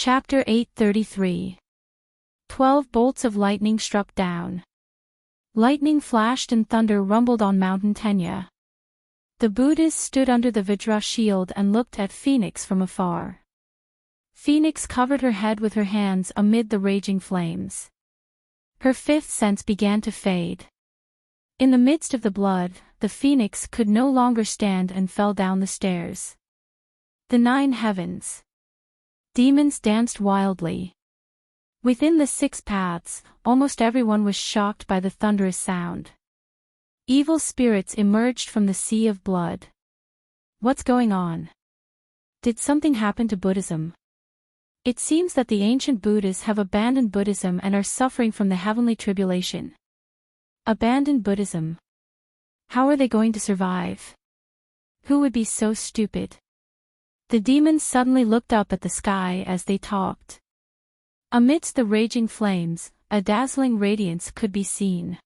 Chapter 833. 12 bolts of lightning struck down. Lightning flashed and thunder rumbled on Mountain Tenya. The Buddhist stood under the Vajra shield and looked at Phoenix from afar. Phoenix covered her head with her hands amid the raging flames. Her fifth sense began to fade. In the midst of the blood, the Phoenix could no longer stand and fell down the stairs. The 9 heavens. Demons danced wildly. Within the 6 paths, almost everyone was shocked by the thunderous sound. Evil spirits emerged from the sea of blood. What's going on? Did something happen to Buddhism? It seems that the ancient Buddhas have abandoned Buddhism and are suffering from the heavenly tribulation. Abandoned Buddhism. How are they going to survive? Who would be so stupid? The demons suddenly looked up at the sky as they talked. Amidst the raging flames, a dazzling radiance could be seen.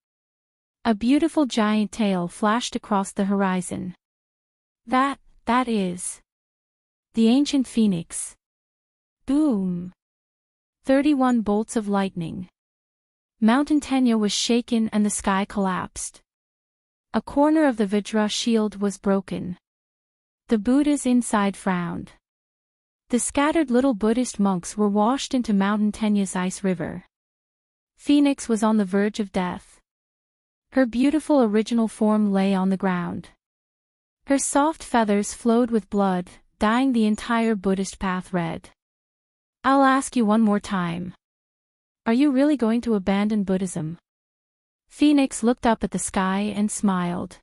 A beautiful giant tail flashed across the horizon. That is the ancient phoenix. Boom! 31 bolts of lightning. Mountain Tenya was shaken and the sky collapsed. A corner of the Vajra shield was broken. The Buddhas inside frowned. The scattered little Buddhist monks were washed into Mountain Tenya's ice river. Phoenix was on the verge of death. Her beautiful original form lay on the ground. Her soft feathers flowed with blood, dyeing the entire Buddhist path red. I'll ask you one more time. Are you really going to abandon Buddhism? Phoenix looked up at the sky and smiled.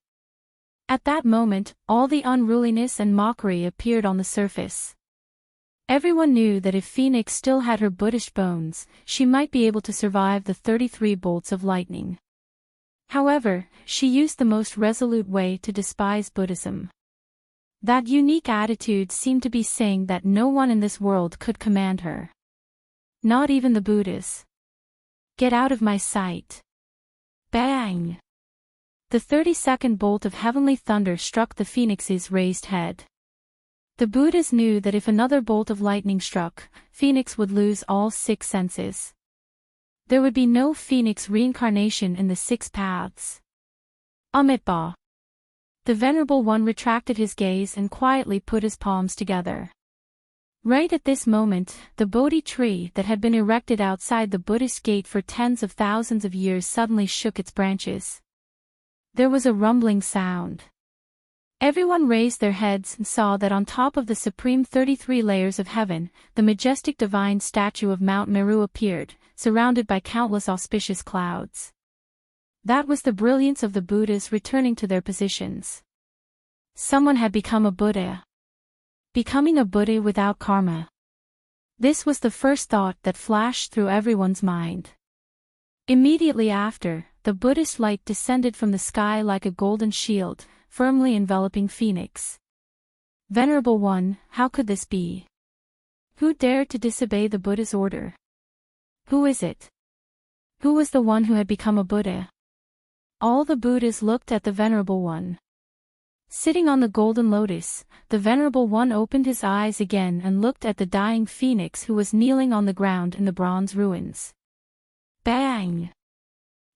At that moment, all the unruliness and mockery appeared on the surface. Everyone knew that if Phoenix still had her Buddhist bones, she might be able to survive the 33 bolts of lightning. However, she used the most resolute way to despise Buddhism. That unique attitude seemed to be saying that no one in this world could command her. Not even the Buddhas. Get out of my sight. Bang! The 32nd bolt of heavenly thunder struck the Phoenix's raised head. The Buddhas knew that if another bolt of lightning struck, Phoenix would lose all 6 senses. There would be no Phoenix reincarnation in the 6 paths. Amitabha. The Venerable One retracted his gaze and quietly put his palms together. Right at this moment, the Bodhi tree that had been erected outside the Buddhist gate for tens of thousands of years suddenly shook its branches. There was a rumbling sound. Everyone raised their heads and saw that on top of the supreme 33 layers of heaven, the majestic divine statue of Mount Meru appeared, surrounded by countless auspicious clouds. That was the brilliance of the Buddhas returning to their positions. Someone had become a Buddha. Becoming a Buddha without karma. This was the first thought that flashed through everyone's mind. Immediately after, the Buddhist light descended from the sky like a golden shield, firmly enveloping Phoenix. Venerable One, how could this be? Who dared to disobey the Buddha's order? Who is it? Who was the one who had become a Buddha? All the Buddhas looked at the Venerable One. Sitting on the golden lotus, the Venerable One opened his eyes again and looked at the dying Phoenix who was kneeling on the ground in the bronze ruins. Bang!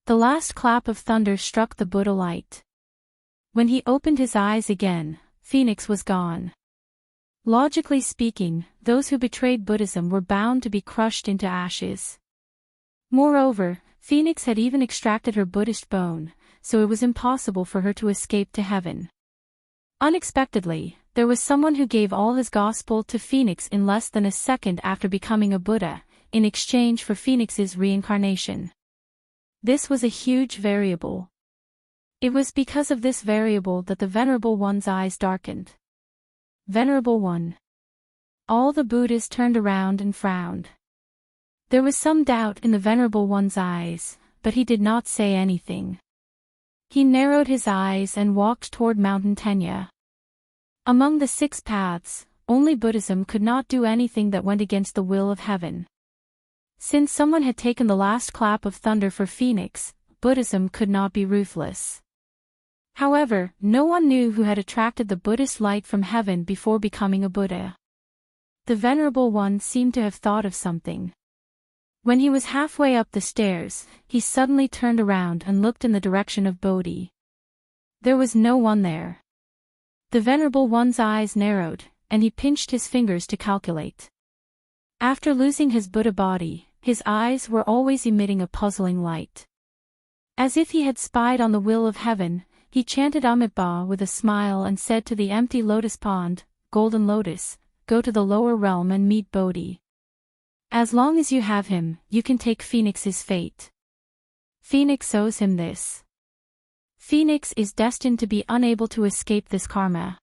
The last clap of thunder struck the Buddha light. When he opened his eyes again, Phoenix was gone. Logically speaking, those who betrayed Buddhism were bound to be crushed into ashes. Moreover, Phoenix had even extracted her Buddhist bone, so it was impossible for her to escape to heaven. Unexpectedly, there was someone who gave all his gospel to Phoenix in less than a second after becoming a Buddha, in exchange for Phoenix's reincarnation. This was a huge variable. It was because of this variable that the Venerable One's eyes darkened. Venerable One. All the Buddhas turned around and frowned. There was some doubt in the Venerable One's eyes, but he did not say anything. He narrowed his eyes and walked toward Mountain Tenya. Among the 6 paths, only Buddhism could not do anything that went against the will of heaven. Since someone had taken the last clap of thunder for Phoenix, Buddhism could not be ruthless. However, no one knew who had attracted the Buddhist light from heaven before becoming a Buddha. The Venerable One seemed to have thought of something. When he was halfway up the stairs, he suddenly turned around and looked in the direction of Bodhi. There was no one there. The Venerable One's eyes narrowed, and he pinched his fingers to calculate. After losing his Buddha body, his eyes were always emitting a puzzling light. As if he had spied on the will of heaven, he chanted Amitabha with a smile and said to the empty lotus pond, "Golden lotus, go to the lower realm and meet Bodhi. As long as you have him, you can take Phoenix's fate. Phoenix owes him this. Phoenix is destined to be unable to escape this karma.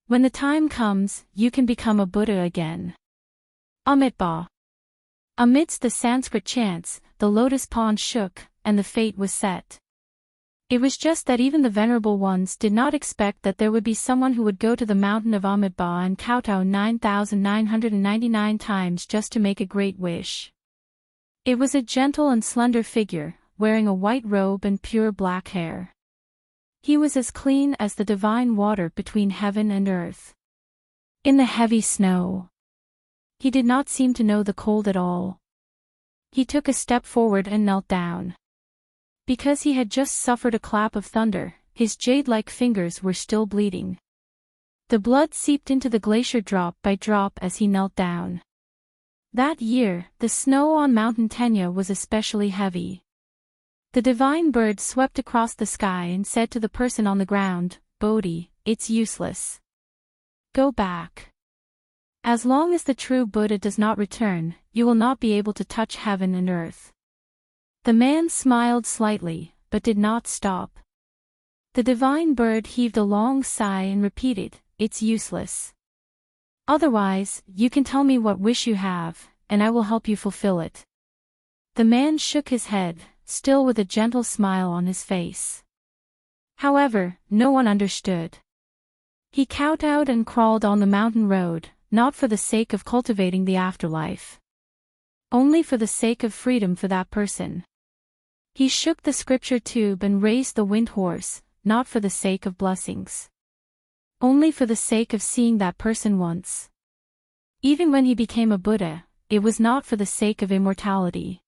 When the time comes, you can become a Buddha again." Amitabha. Amidst the Sanskrit chants, the lotus pond shook, and the fate was set. It was just that even the Venerable Ones did not expect that there would be someone who would go to the mountain of Amitabha and kowtow 9,999 times just to make a great wish. It was a gentle and slender figure, wearing a white robe and pure black hair. He was as clean as the divine water between heaven and earth. In the heavy snow, he did not seem to know the cold at all. He took a step forward and knelt down. Because he had just suffered a clap of thunder, his jade-like fingers were still bleeding. The blood seeped into the glacier drop by drop as he knelt down. That year, the snow on Mountain Tenya was especially heavy. The divine bird swept across the sky and said to the person on the ground, "Bodhi, it's useless. Go back. As long as the true Buddha does not return, you will not be able to touch heaven and earth." The man smiled slightly, but did not stop. The divine bird heaved a long sigh and repeated, "It's useless. Otherwise, you can tell me what wish you have, and I will help you fulfill it." The man shook his head, still with a gentle smile on his face. However, no one understood. He kowtowed and crawled on the mountain road, not for the sake of cultivating the afterlife. Only for the sake of freedom for that person. He shook the scripture tube and raised the wind horse, not for the sake of blessings. Only for the sake of seeing that person once. Even when he became a Buddha, it was not for the sake of immortality.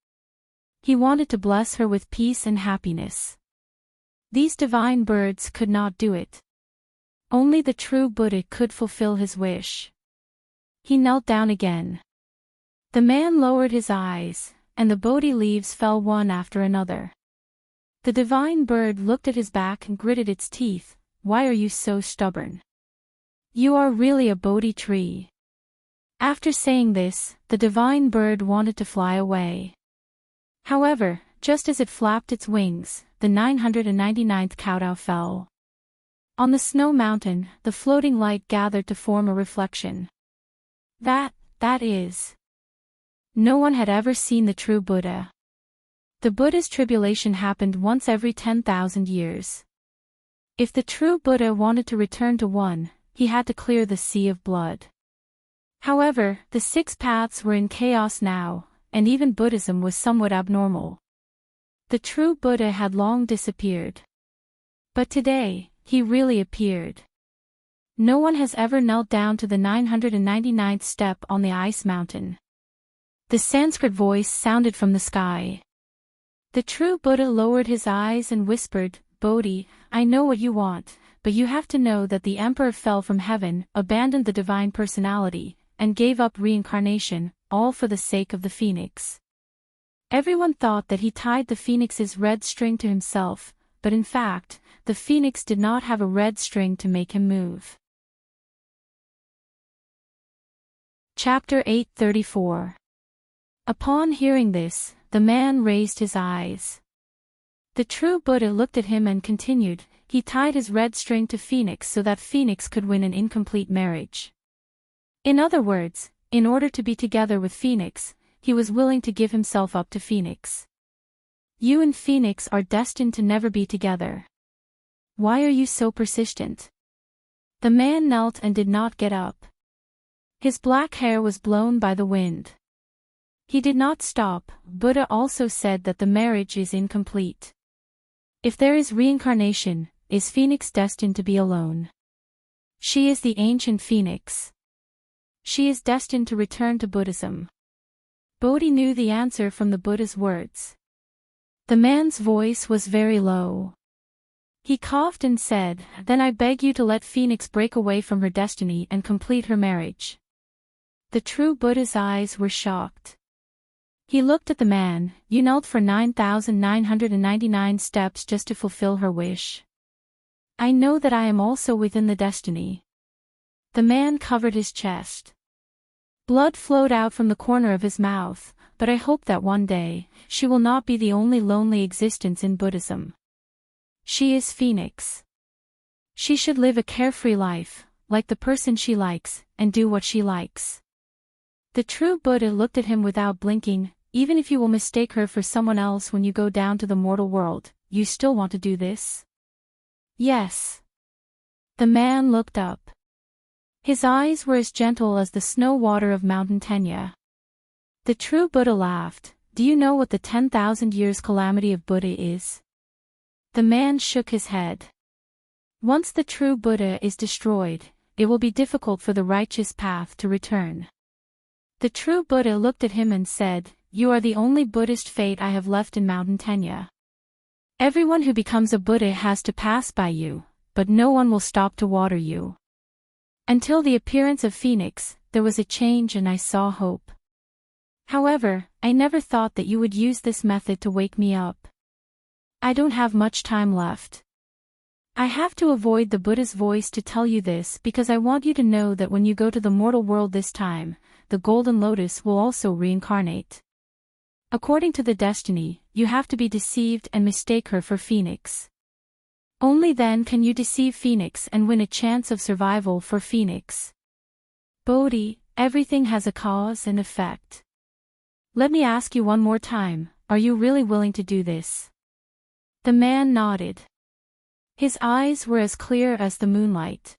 He wanted to bless her with peace and happiness. These divine birds could not do it. Only the true Buddha could fulfill his wish. He knelt down again. The man lowered his eyes, and the Bodhi leaves fell one after another. The divine bird looked at his back and gritted its teeth. "Why are you so stubborn? You are really a Bodhi tree." After saying this, the divine bird wanted to fly away. However, just as it flapped its wings, the 999th kowtow fell. On the snow mountain, the floating light gathered to form a reflection. That is. No one had ever seen the true Buddha. The Buddha's tribulation happened once every 10,000 years. If the true Buddha wanted to return to one, he had to clear the sea of blood. However, the 6 paths were in chaos now, and even Buddhism was somewhat abnormal. The true Buddha had long disappeared. But today, he really appeared. No one has ever knelt down to the 999th step on the ice mountain. The Sanskrit voice sounded from the sky. The true Buddha lowered his eyes and whispered, "Bodhi, I know what you want, but you have to know that the emperor fell from heaven, abandoned the divine personality, and gave up reincarnation, all for the sake of the phoenix." Everyone thought that he tied the phoenix's red string to himself, but in fact, the phoenix did not have a red string to make him move. Chapter 834. Upon hearing this, the man raised his eyes. The true Buddha looked at him and continued, "He tied his red string to Phoenix so that Phoenix could win an incomplete marriage. In other words, in order to be together with Phoenix, he was willing to give himself up to Phoenix. You and Phoenix are destined to never be together. Why are you so persistent?" The man knelt and did not get up. His black hair was blown by the wind. He did not stop. Buddha also said that the marriage is incomplete. If there is reincarnation, is Phoenix destined to be alone? She is the ancient Phoenix. She is destined to return to Buddhism. Bodhi knew the answer from the Buddha's words. The man's voice was very low. He coughed and said, "Then I beg you to let Phoenix break away from her destiny and complete her marriage." The true Buddha's eyes were shocked. He looked at the man. "You knelt for 9,999 steps just to fulfill her wish. I know that I am also within the destiny." The man covered his chest. Blood flowed out from the corner of his mouth, "But I hope that one day, she will not be the only lonely existence in Buddhism. She is Phoenix. She should live a carefree life, like the person she likes, and do what she likes." The true Buddha looked at him without blinking. "Even if you will mistake her for someone else when you go down to the mortal world, you still want to do this?" "Yes." The man looked up. His eyes were as gentle as the snow water of Mountain Tenya. The true Buddha laughed. "Do you know what the 10,000 years calamity of Buddha is?" The man shook his head. "Once the true Buddha is destroyed, it will be difficult for the righteous path to return." The true Buddha looked at him and said, "You are the only Buddhist fate I have left in Mountain Tenya. Everyone who becomes a Buddha has to pass by you, but no one will stop to water you. Until the appearance of Phoenix, there was a change and I saw hope. However, I never thought that you would use this method to wake me up. I don't have much time left. I have to avoid the Buddha's voice to tell you this because I want you to know that when you go to the mortal world this time, the golden lotus will also reincarnate. According to the destiny, you have to be deceived and mistake her for Phoenix. Only then can you deceive Phoenix and win a chance of survival for Phoenix. Bodhi, everything has a cause and effect. Let me ask you one more time, are you really willing to do this?" The man nodded. His eyes were as clear as the moonlight.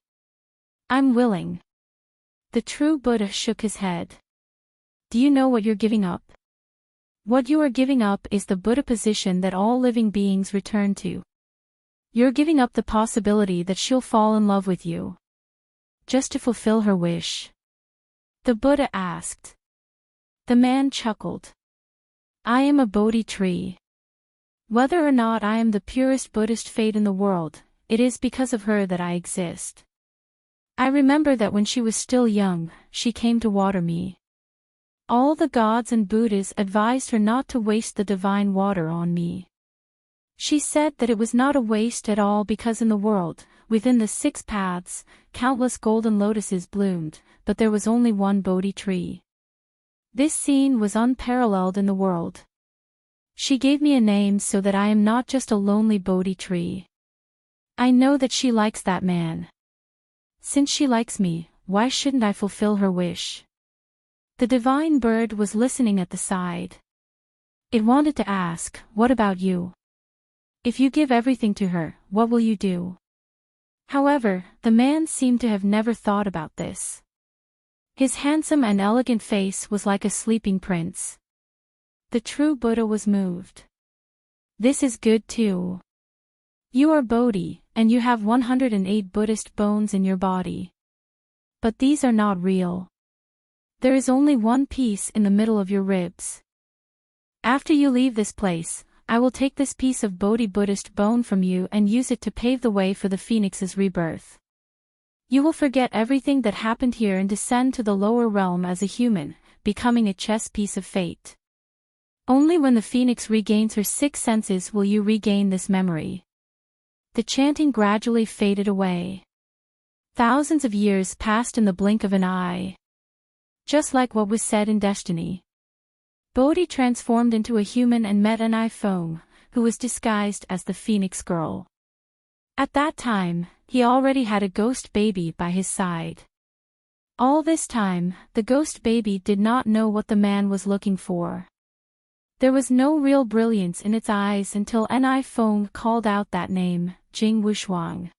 "I'm willing." The true Buddha shook his head. "Do you know what you're giving up? What you are giving up is the Buddha position that all living beings return to. You're giving up the possibility that she'll fall in love with you. Just to fulfill her wish." The Buddha asked. The man chuckled. "I am a Bodhi tree. Whether or not I am the purest Buddhist fate in the world, it is because of her that I exist. I remember that when she was still young, she came to water me. All the gods and Buddhas advised her not to waste the divine water on me. She said that it was not a waste at all because in the world, within the 6 paths, countless golden lotuses bloomed, but there was only one Bodhi tree. This scene was unparalleled in the world. She gave me a name so that I am not just a lonely Bodhi tree. I know that she likes that man. Since she likes me, why shouldn't I fulfill her wish?" The divine bird was listening at the side. It wanted to ask, "What about you? If you give everything to her, what will you do?" However, the man seemed to have never thought about this. His handsome and elegant face was like a sleeping prince. The true Buddha was moved. "This is good too. You are Bodhi, and you have 108 Buddhist bones in your body. But these are not real. There is only one piece in the middle of your ribs. After you leave this place, I will take this piece of Bodhi Buddhist bone from you and use it to pave the way for the Phoenix's rebirth. You will forget everything that happened here and descend to the lower realm as a human, becoming a chess piece of fate. Only when the Phoenix regains her 6 senses will you regain this memory." The chanting gradually faded away. Thousands of years passed in the blink of an eye. Just like what was said in Destiny. Bodhi transformed into a human and met an iPhone, who was disguised as the Phoenix girl. At that time, he already had a ghost baby by his side. All this time, the ghost baby did not know what the man was looking for. There was no real brilliance in its eyes until an iPhone called out that name, Jing Wushuang.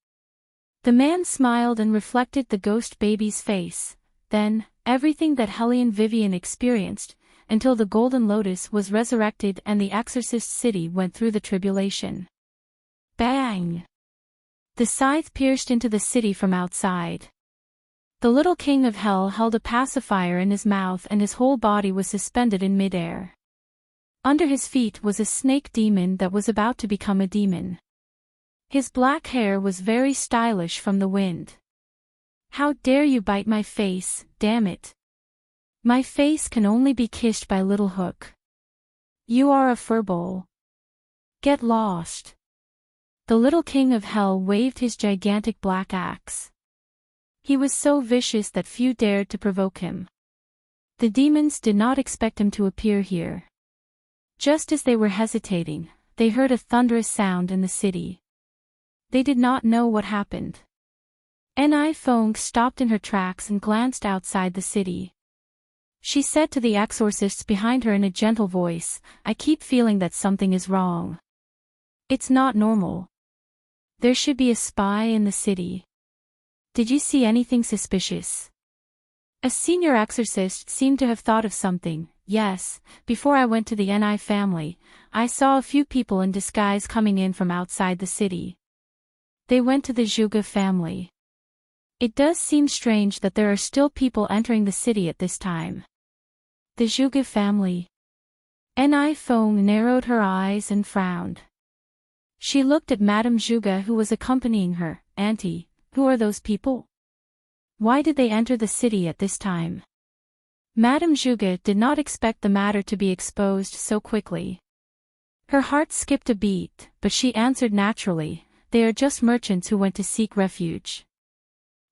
The man smiled and reflected the ghost baby's face, then, everything that Hellion Vivian experienced, until the Golden Lotus was resurrected and the Exorcist city went through the tribulation. Bang! The scythe pierced into the city from outside. The little king of hell held a pacifier in his mouth and his whole body was suspended in midair. Under his feet was a snake demon that was about to become a demon. His black hair was very stylish from the wind. "How dare you bite my face, damn it! My face can only be kissed by Little Hook. You are a furball. Get lost." The little king of hell waved his gigantic black axe. He was so vicious that few dared to provoke him. The demons did not expect him to appear here. Just as they were hesitating, they heard a thunderous sound in the city. They did not know what happened. Fong stopped in her tracks and glanced outside the city. She said to the exorcists behind her in a gentle voice, "I keep feeling that something is wrong. It's not normal. There should be a spy in the city. Did you see anything suspicious?" A senior exorcist seemed to have thought of something. "Yes, before I went to the Ni family, I saw a few people in disguise coming in from outside the city. They went to the Zhuge family. It does seem strange that there are still people entering the city at this time." The Zhuge family. Fong narrowed her eyes and frowned. She looked at Madame Zhuge who was accompanying her. "Auntie, who are those people? Why did they enter the city at this time?" Madame Zhuge did not expect the matter to be exposed so quickly. Her heart skipped a beat, but she answered naturally, "They are just merchants who went to seek refuge.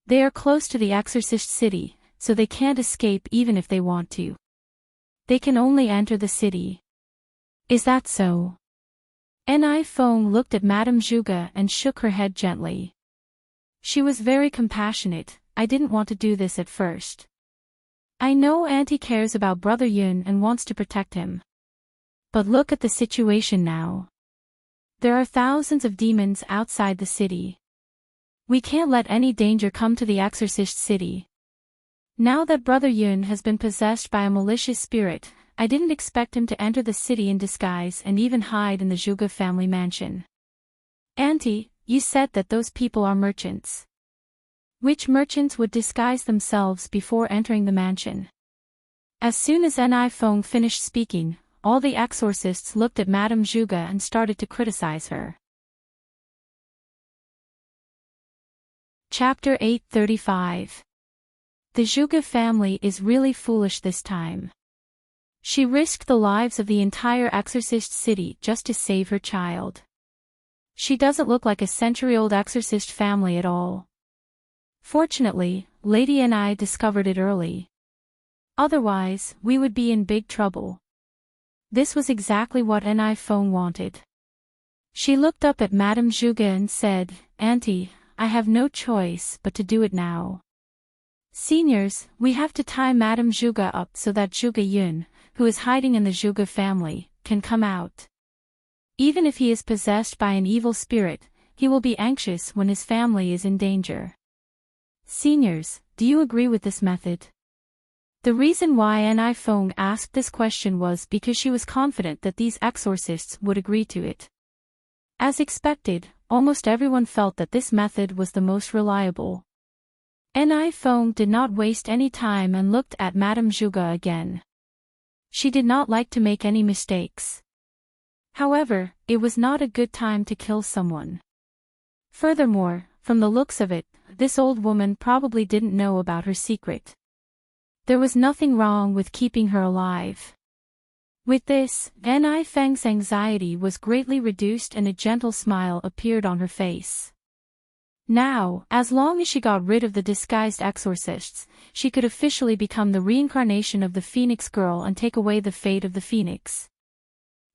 They are close to the exorcist city, so they can't escape even if they want to. They can only enter the city." "Is that so?" Fong looked at Madame Zhuge and shook her head gently. She was very compassionate. "I didn't want to do this at first. I know Auntie cares about Brother Yun and wants to protect him. But look at the situation now. There are thousands of demons outside the city. We can't let any danger come to the exorcist city. Now that Brother Yun has been possessed by a malicious spirit, I didn't expect him to enter the city in disguise and even hide in the Zhuge family mansion." "Auntie, you said that those people are merchants. Which merchants would disguise themselves before entering the mansion?" As soon as Fong finished speaking, all the exorcists looked at Madame Zhuge and started to criticize her. Chapter 835. The Zhuge family is really foolish this time. She risked the lives of the entire exorcist city just to save her child. She doesn't look like a century-old exorcist family at all. Fortunately, Lady Ni discovered it early. Otherwise, we would be in big trouble. This was exactly what Fong wanted. She looked up at Madame Zhuge and said, "Auntie, I have no choice but to do it now. Seniors, we have to tie Madame Zhuge up so that Zhuge Yun, who is hiding in the Zhuge family, can come out. Even if he is possessed by an evil spirit, he will be anxious when his family is in danger. Seniors, do you agree with this method?" The reason why Fong asked this question was because she was confident that these exorcists would agree to it. As expected, almost everyone felt that this method was the most reliable. Fong did not waste any time and looked at Madame Zhuge again. She did not like to make any mistakes. However, it was not a good time to kill someone. Furthermore, from the looks of it, this old woman probably didn't know about her secret. There was nothing wrong with keeping her alive. With this, Feng's anxiety was greatly reduced and a gentle smile appeared on her face. Now, as long as she got rid of the disguised exorcists, she could officially become the reincarnation of the Phoenix Girl and take away the fate of the Phoenix.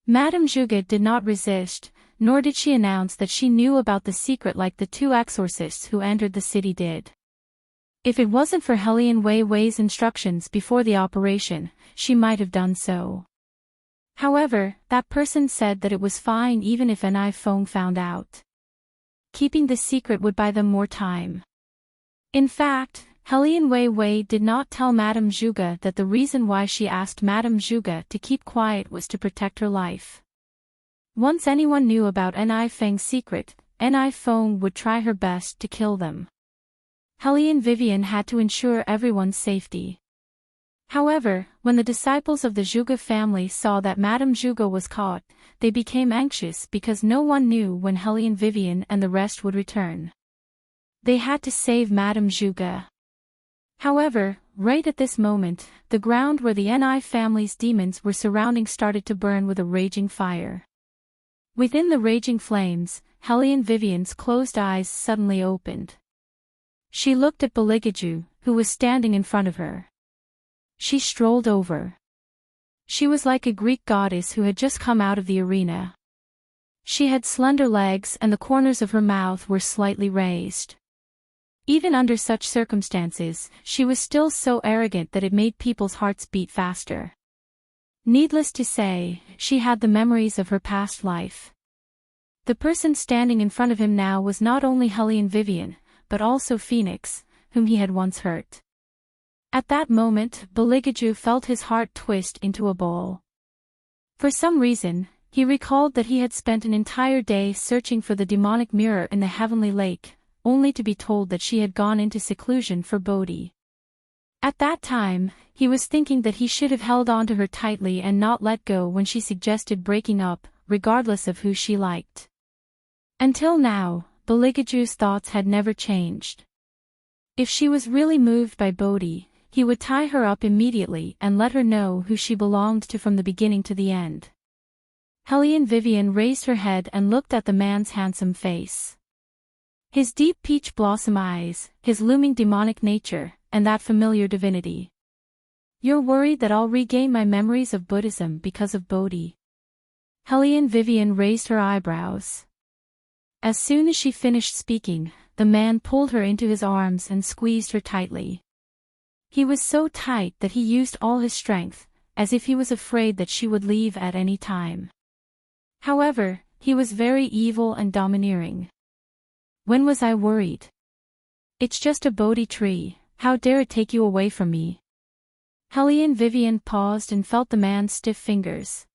Madame Zhuge did not resist, nor did she announce that she knew about the secret like the two exorcists who entered the city did. If it wasn't for Helian Wei Wei's instructions before the operation, she might have done so. However, that person said that it was fine even if Fong found out. Keeping the secret would buy them more time. In fact, Helian Wei Wei did not tell Madame Zhuge that the reason why she asked Madame Zhuge to keep quiet was to protect her life. Once anyone knew about Feng's secret, Fong would try her best to kill them. Helly and Vivian had to ensure everyone's safety. However, when the disciples of the Zhuge family saw that Madame Zhuge was caught, they became anxious because no one knew when Helly and Vivian and the rest would return. They had to save Madame Zhuge. However, right at this moment, the ground where the Ni family's demons were surrounding started to burn with a raging fire. Within the raging flames, Helly and Vivian's closed eyes suddenly opened. She looked at Beligaju, who was standing in front of her. She strolled over. She was like a Greek goddess who had just come out of the arena. She had slender legs and the corners of her mouth were slightly raised. Even under such circumstances, she was still so arrogant that it made people's hearts beat faster. Needless to say, she had the memories of her past life. The person standing in front of him now was not only Helly and Vivian, but also Phoenix, whom he had once hurt. At that moment, Beligaju felt his heart twist into a ball. For some reason, he recalled that he had spent an entire day searching for the demonic mirror in the heavenly lake, only to be told that she had gone into seclusion for Bodhi. At that time, he was thinking that he should have held on to her tightly and not let go when she suggested breaking up, regardless of who she liked. Until now, Beligaju's thoughts had never changed. If she was really moved by Bodhi, he would tie her up immediately and let her know who she belonged to from the beginning to the end. Helly and Vivian raised her head and looked at the man's handsome face. His deep peach blossom eyes, his looming demonic nature, and that familiar divinity. "You're worried that I'll regain my memories of Buddhism because of Bodhi?" Helly and Vivian raised her eyebrows. As soon as she finished speaking, the man pulled her into his arms and squeezed her tightly. He was so tight that he used all his strength, as if he was afraid that she would leave at any time. However, he was very evil and domineering. "When was I worried? It's just a Bodhi tree, how dare it take you away from me?" Helly and Vivian paused and felt the man's stiff fingers.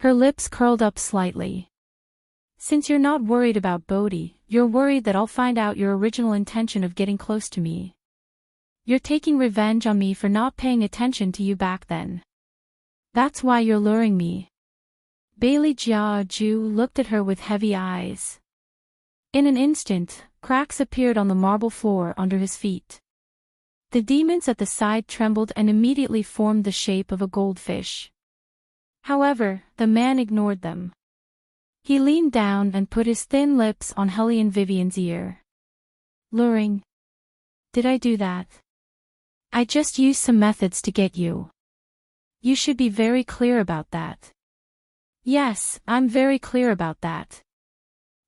Her lips curled up slightly. "Since you're not worried about Bodhi, you're worried that I'll find out your original intention of getting close to me. You're taking revenge on me for not paying attention to you back then. That's why you're luring me." Bailey Jiaju looked at her with heavy eyes. In an instant, cracks appeared on the marble floor under his feet. The demons at the side trembled and immediately formed the shape of a goldfish. However, the man ignored them. He leaned down and put his thin lips on Helly and Vivian's ear. "Luring? Did I do that? I just used some methods to get you. You should be very clear about that." "Yes, I'm very clear about that.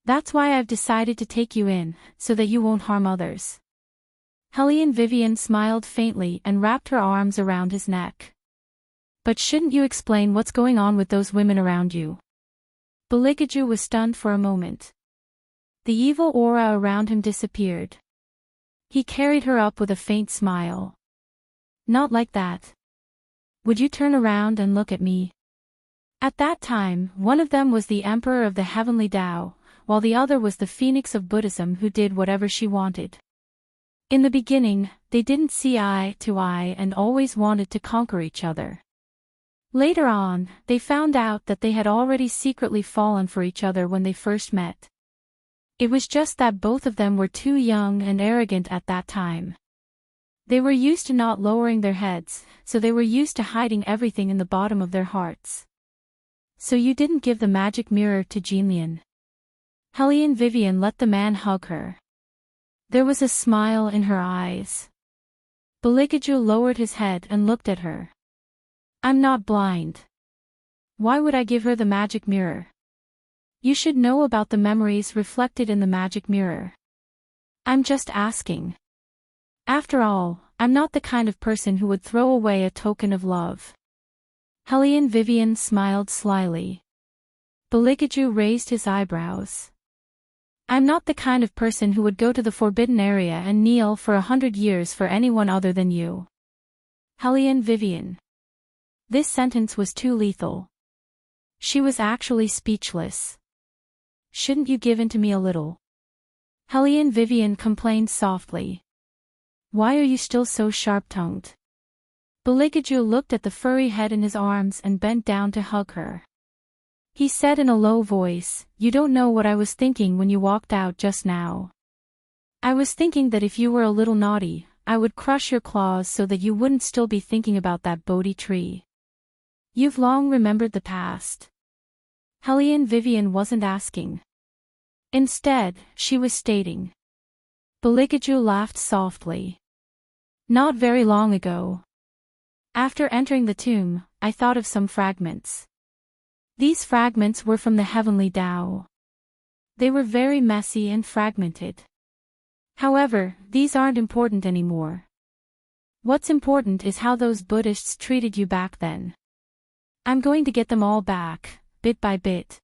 That's why I've decided to take you in, so that you won't harm others." Helly and Vivian smiled faintly and wrapped her arms around his neck. "But shouldn't you explain what's going on with those women around you?" Beligaju was stunned for a moment. The evil aura around him disappeared. He carried her up with a faint smile. "Not like that. Would you turn around and look at me?" At that time, one of them was the Emperor of the Heavenly Tao, while the other was the Phoenix of Buddhism who did whatever she wanted. In the beginning, they didn't see eye to eye and always wanted to conquer each other. Later on, they found out that they had already secretly fallen for each other when they first met. It was just that both of them were too young and arrogant at that time. They were used to not lowering their heads, so they were used to hiding everything in the bottom of their hearts. "So you didn't give the magic mirror to Jinlian?" Helly and Vivian let the man hug her. There was a smile in her eyes. Beligaju lowered his head and looked at her. "I'm not blind. Why would I give her the magic mirror? You should know about the memories reflected in the magic mirror. I'm just asking. After all, I'm not the kind of person who would throw away a token of love." Helly and Vivian smiled slyly. Beligaju raised his eyebrows. "I'm not the kind of person who would go to the forbidden area and kneel for 100 years for anyone other than you." Helly and Vivian. This sentence was too lethal. She was actually speechless. "Shouldn't you give in to me a little?" Helly and Vivian complained softly. Why are you still so sharp-tongued? Beligaju looked at the furry head in his arms and bent down to hug her. He said in a low voice, "You don't know what I was thinking when you walked out just now. I was thinking that if you were a little naughty, I would crush your claws so that you wouldn't still be thinking about that Bodhi tree. You've long remembered the past." Hellion Vivian wasn't asking. Instead, she was stating. Beligaju laughed softly. Not very long ago. After entering the tomb, I thought of some fragments. These fragments were from the heavenly Tao. They were very messy and fragmented. However, these aren't important anymore. What's important is how those Buddhists treated you back then. I'm going to get them all back, bit by bit.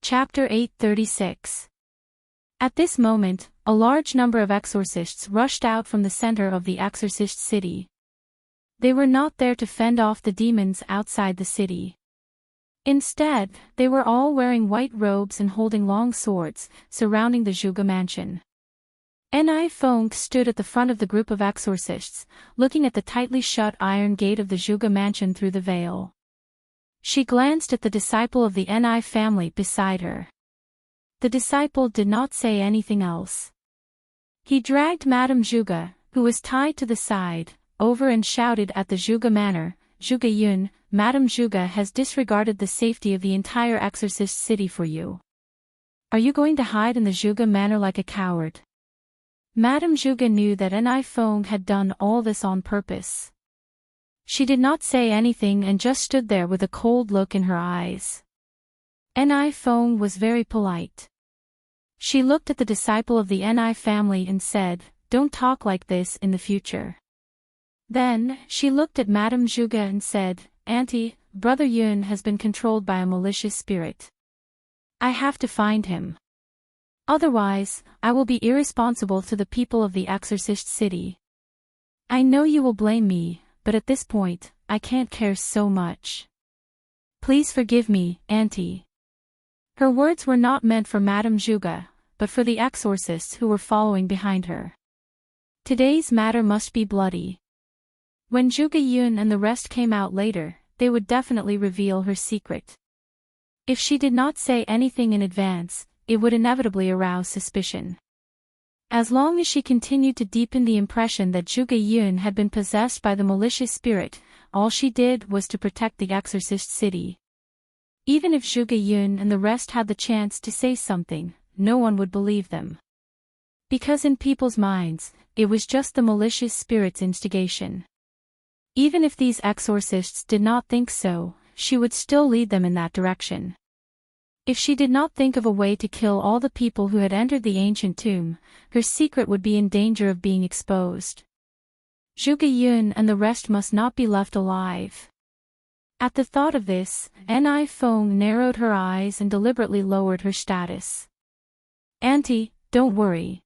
Chapter 836. At this moment, a large number of exorcists rushed out from the center of the exorcist city. They were not there to fend off the demons outside the city. Instead, they were all wearing white robes and holding long swords, surrounding the Zhuge mansion. Ni Feng stood at the front of the group of exorcists, looking at the tightly shut iron gate of the Zhuge mansion through the veil. She glanced at the disciple of the Ni family beside her. The disciple did not say anything else. He dragged Madame Zhuge, who was tied to the side, over and shouted at the Zhuge manor, "Zhuge Yun, Madame Zhuge has disregarded the safety of the entire exorcist city for you. Are you going to hide in the Zhuge manor like a coward?" Madame Zhuge knew that Ni Feng had done all this on purpose. She did not say anything and just stood there with a cold look in her eyes. Ni Feng was very polite. She looked at the disciple of the Ni family and said, "Don't talk like this in the future." Then, she looked at Madame Zhuge and said, "Auntie, Brother Yun has been controlled by a malicious spirit. I have to find him. Otherwise, I will be irresponsible to the people of the exorcist city. I know you will blame me, but at this point, I can't care so much. Please forgive me, Auntie." Her words were not meant for Madame Zhuge, but for the exorcists who were following behind her. Today's matter must be bloody. When Zhuge Yun and the rest came out later, they would definitely reveal her secret. If she did not say anything in advance, it would inevitably arouse suspicion. As long as she continued to deepen the impression that Zhuge Yun had been possessed by the malicious spirit, all she did was to protect the exorcist city. Even if Zhuge Yun and the rest had the chance to say something, no one would believe them. Because in people's minds, it was just the malicious spirit's instigation. Even if these exorcists did not think so, she would still lead them in that direction. If she did not think of a way to kill all the people who had entered the ancient tomb, her secret would be in danger of being exposed. Zhuge Yun and the rest must not be left alive. At the thought of this, Ni Feng narrowed her eyes and deliberately lowered her status. "Auntie, don't worry.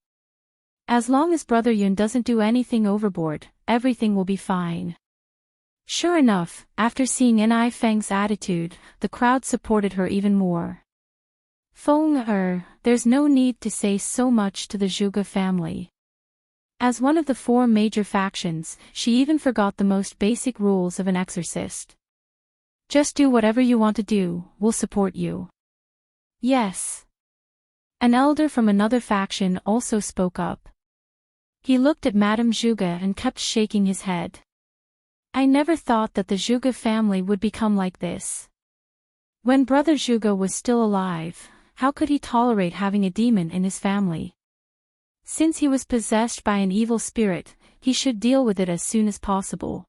As long as Brother Yun doesn't do anything overboard, everything will be fine." Sure enough, after seeing Ni Feng's attitude, the crowd supported her even more. There's no need to say so much to the Zhuge family. As one of the four major factions, she even forgot the most basic rules of an exorcist. "Just do whatever you want to do, we'll support you." "Yes." An elder from another faction also spoke up. He looked at Madame Zhuge and kept shaking his head. "I never thought that the Zhuge family would become like this. When Brother Zhuge was still alive, how could he tolerate having a demon in his family? Since he was possessed by an evil spirit, he should deal with it as soon as possible.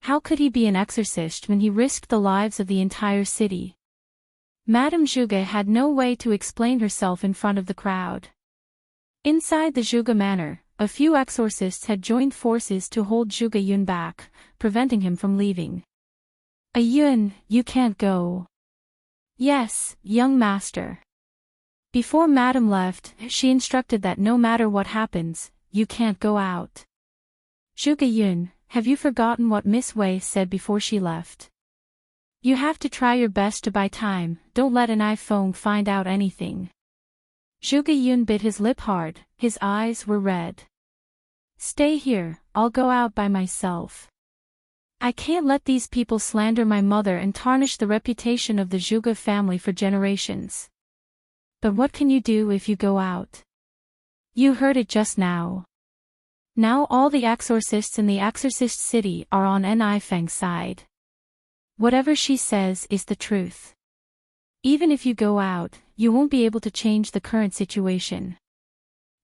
How could he be an exorcist when he risked the lives of the entire city?" Madame Zhuge had no way to explain herself in front of the crowd. Inside the Zhuge manor, a few exorcists had joined forces to hold Zhuge Yun back, preventing him from leaving. "Yun, you can't go." "Yes, young master." Before Madame left, she instructed that no matter what happens, you can't go out. "Zhuge Yun, have you forgotten what Miss Wei said before she left? You have to try your best to buy time, don't let Ni Feng find out anything." Zhuge Yun bit his lip hard, his eyes were red. Stay here, I'll go out by myself. I can't let these people slander my mother and tarnish the reputation of the Zhuge family for generations. But what can you do if you go out? You heard it just now. Now all the exorcists in the exorcist city are on Nifeng's side. Whatever she says is the truth. Even if you go out, you won't be able to change the current situation.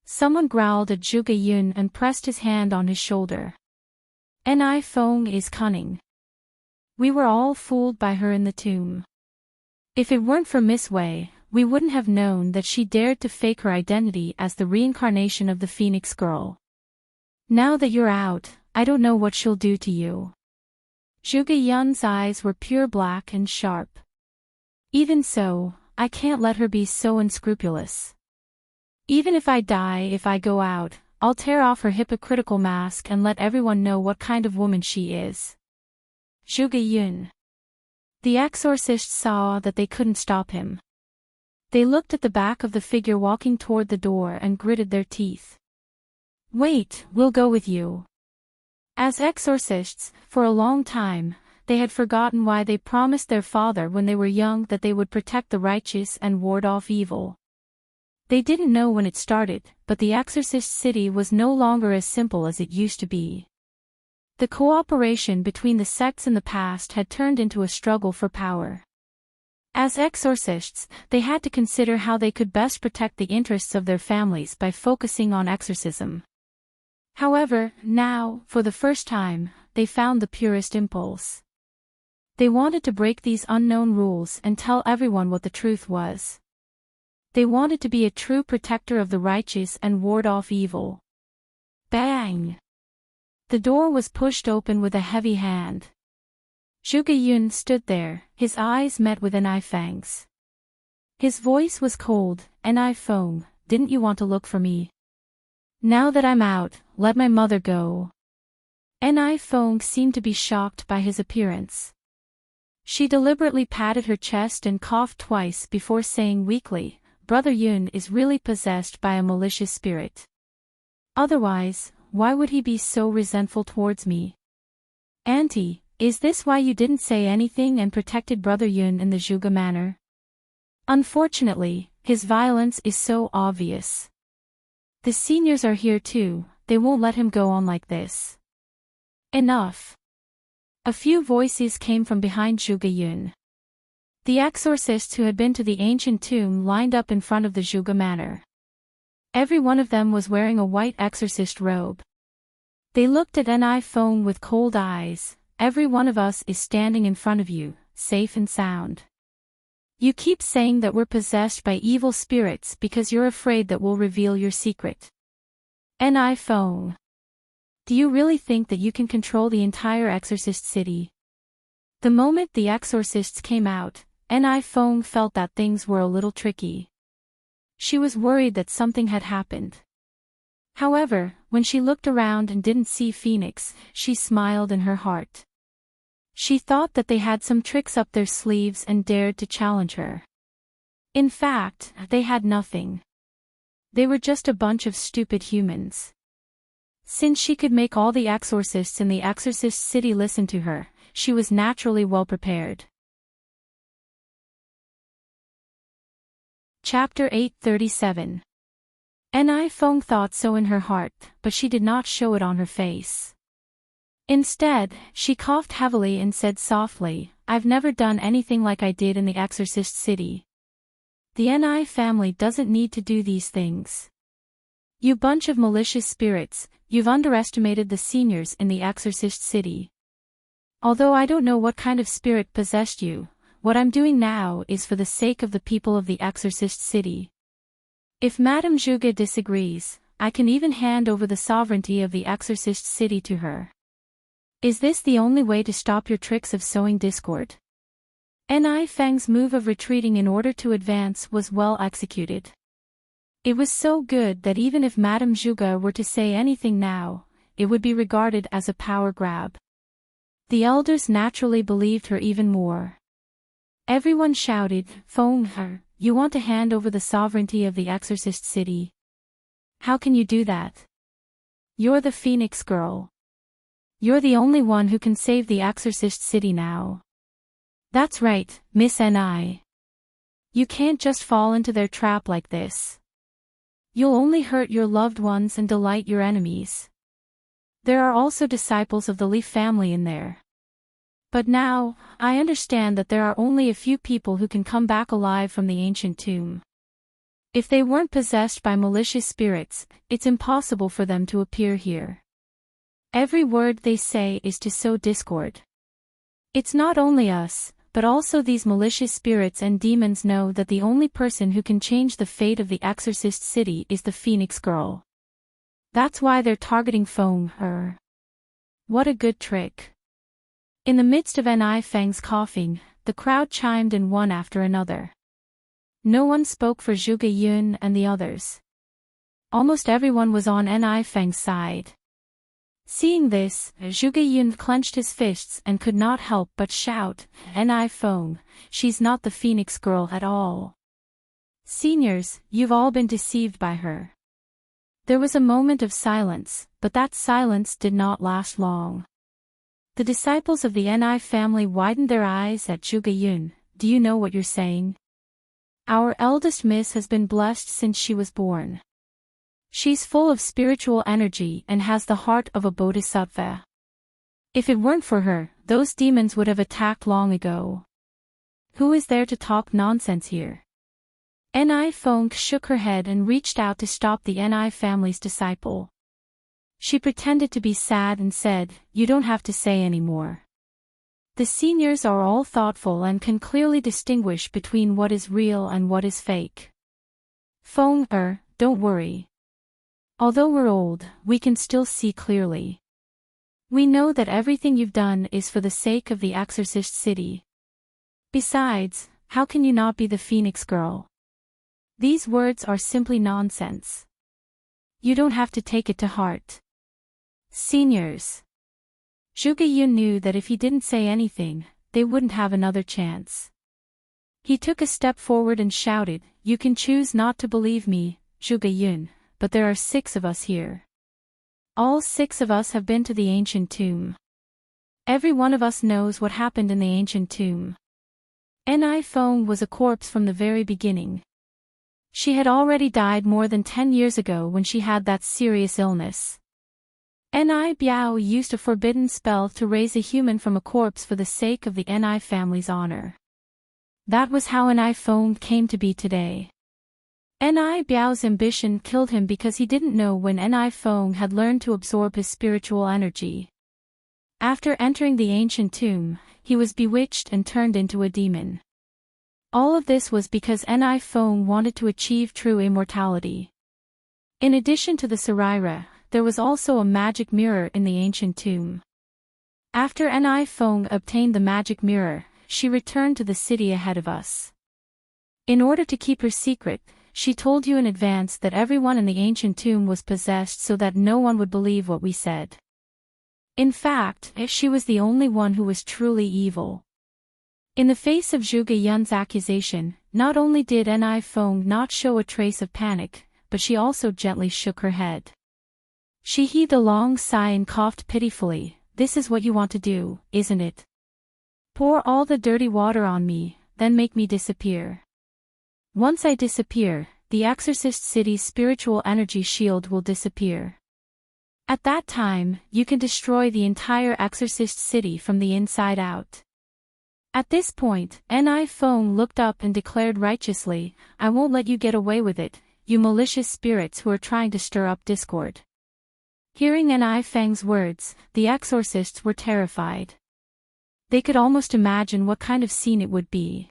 Someone growled at Zhuge Yun and pressed his hand on his shoulder. Nifeng is cunning. We were all fooled by her in the tomb. If it weren't for Miss Wei, we wouldn't have known that she dared to fake her identity as the reincarnation of the Phoenix Girl. Now that you're out, I don't know what she'll do to you. Zhuge Yun's eyes were pure black and sharp. Even so, I can't let her be so unscrupulous. Even if I die if I go out, I'll tear off her hypocritical mask and let everyone know what kind of woman she is. Zhuge Yun. The exorcists saw that they couldn't stop him. They looked at the back of the figure walking toward the door and gritted their teeth. Wait, we'll go with you. As exorcists, for a long time, they had forgotten why they promised their father when they were young that they would protect the righteous and ward off evil. They didn't know when it started, but the exorcist city was no longer as simple as it used to be. The cooperation between the sects in the past had turned into a struggle for power. As exorcists, they had to consider how they could best protect the interests of their families by focusing on exorcism. However, now, for the first time, they found the purest impulse. They wanted to break these unknown rules and tell everyone what the truth was. They wanted to be a true protector of the righteous and ward off evil. Bang! The door was pushed open with a heavy hand. Zhuge Yun stood there, his eyes met with Nifeng's. His voice was cold. Nifeng, didn't you want to look for me? Now that I'm out, let my mother go. Nifeng seemed to be shocked by his appearance. She deliberately patted her chest and coughed twice before saying weakly, Brother Yun is really possessed by a malicious spirit. Otherwise, why would he be so resentful towards me? Auntie, is this why you didn't say anything and protected Brother Yun in the Zhuge manner? Unfortunately, his violence is so obvious. The seniors are here too, they won't let him go on like this. Enough. A few voices came from behind Zhuge Yun. The exorcists who had been to the ancient tomb lined up in front of the Zhuge manor. Every one of them was wearing a white exorcist robe. They looked at Nifeng with cold eyes. Every one of us is standing in front of you, safe and sound. You keep saying that we're possessed by evil spirits because you're afraid that we'll reveal your secret. Nifeng. Do you really think that you can control the entire exorcist city? The moment the exorcists came out, Nifeng felt that things were a little tricky. She was worried that something had happened. However, when she looked around and didn't see Phoenix, she smiled in her heart. She thought that they had some tricks up their sleeves and dared to challenge her. In fact, they had nothing. They were just a bunch of stupid humans. Since she could make all the exorcists in the exorcist city listen to her, she was naturally well prepared. Chapter 837. Nifeng thought so in her heart, but she did not show it on her face. Instead, she coughed heavily and said softly, I've never done anything like I did in the exorcist city. The Ni family doesn't need to do these things. You bunch of malicious spirits, you've underestimated the seniors in the exorcist city. Although I don't know what kind of spirit possessed you, what I'm doing now is for the sake of the people of the exorcist city. If Madame Zhuge disagrees, I can even hand over the sovereignty of the exorcist city to her. Is this the only way to stop your tricks of sowing discord? Nifeng's move of retreating in order to advance was well executed. It was so good that even if Madame Zhuge were to say anything now, it would be regarded as a power grab. The elders naturally believed her even more. Everyone shouted, "Feng her, you want to hand over the sovereignty of the Exorcist City. How can you do that? You're the Phoenix Girl. You're the only one who can save the Exorcist City now. That's right, Miss Ni. You can't just fall into their trap like this. You'll only hurt your loved ones and delight your enemies. There are also disciples of the Leaf family in there. But now, I understand that there are only a few people who can come back alive from the ancient tomb. If they weren't possessed by malicious spirits, it's impossible for them to appear here. Every word they say is to sow discord. It's not only us, but also these malicious spirits and demons know that the only person who can change the fate of the Exorcist City is the Phoenix Girl. That's why they're targeting her. What a good trick. In the midst of Ni Feng's coughing, the crowd chimed in one after another. No one spoke for Zhuge Yun and the others. Almost everyone was on Ni Feng's side. Seeing this, Zhuge Yun clenched his fists and could not help but shout, Ni Feng, she's not the Phoenix Girl at all. Seniors, you've all been deceived by her. There was a moment of silence, but that silence did not last long. The disciples of the Ni family widened their eyes at Zhuge Yun. Do you know what you're saying? Our eldest miss has been blessed since she was born. She's full of spiritual energy and has the heart of a bodhisattva. If it weren't for her, those demons would have attacked long ago. Who is there to talk nonsense here? Ni Feng shook her head and reached out to stop the Ni family's disciple. She pretended to be sad and said, You don't have to say any more. The seniors are all thoughtful and can clearly distinguish between what is real and what is fake. Feng, don't worry. Although we're old, we can still see clearly. We know that everything you've done is for the sake of the Exorcist City. Besides, how can you not be the Phoenix Girl? These words are simply nonsense. You don't have to take it to heart. Seniors. Zhuge Yun knew that if he didn't say anything, they wouldn't have another chance. He took a step forward and shouted, You can choose not to believe me, Zhuge Yun, but there are 6 of us here. All 6 of us have been to the ancient tomb. Every one of us knows what happened in the ancient tomb. Ni Feng was a corpse from the very beginning. She had already died more than 10 years ago when she had that serious illness. Ni Biao used a forbidden spell to raise a human from a corpse for the sake of the Ni family's honor. That was how Ni Feng came to be today. Ni Biao's ambition killed him because he didn't know when Ni Feng had learned to absorb his spiritual energy. After entering the ancient tomb, he was bewitched and turned into a demon. All of this was because Ni Feng wanted to achieve true immortality. In addition to the Saraira, there was also a magic mirror in the ancient tomb. After Ni Feng obtained the magic mirror, she returned to the city ahead of us. In order to keep her secret, she told you in advance that everyone in the ancient tomb was possessed so that no one would believe what we said. In fact, she was the only one who was truly evil. In the face of Zhuge Yun's accusation, not only did Ni Feng not show a trace of panic, but she also gently shook her head. She heaved a long sigh and coughed pitifully. This is what you want to do, isn't it? Pour all the dirty water on me, then make me disappear. Once I disappear, the Exorcist City's spiritual energy shield will disappear. At that time, you can destroy the entire Exorcist City from the inside out. At this point, Ni Feng looked up and declared righteously, I won't let you get away with it, you malicious spirits who are trying to stir up discord. Hearing Ni Feng's words, the exorcists were terrified. They could almost imagine what kind of scene it would be.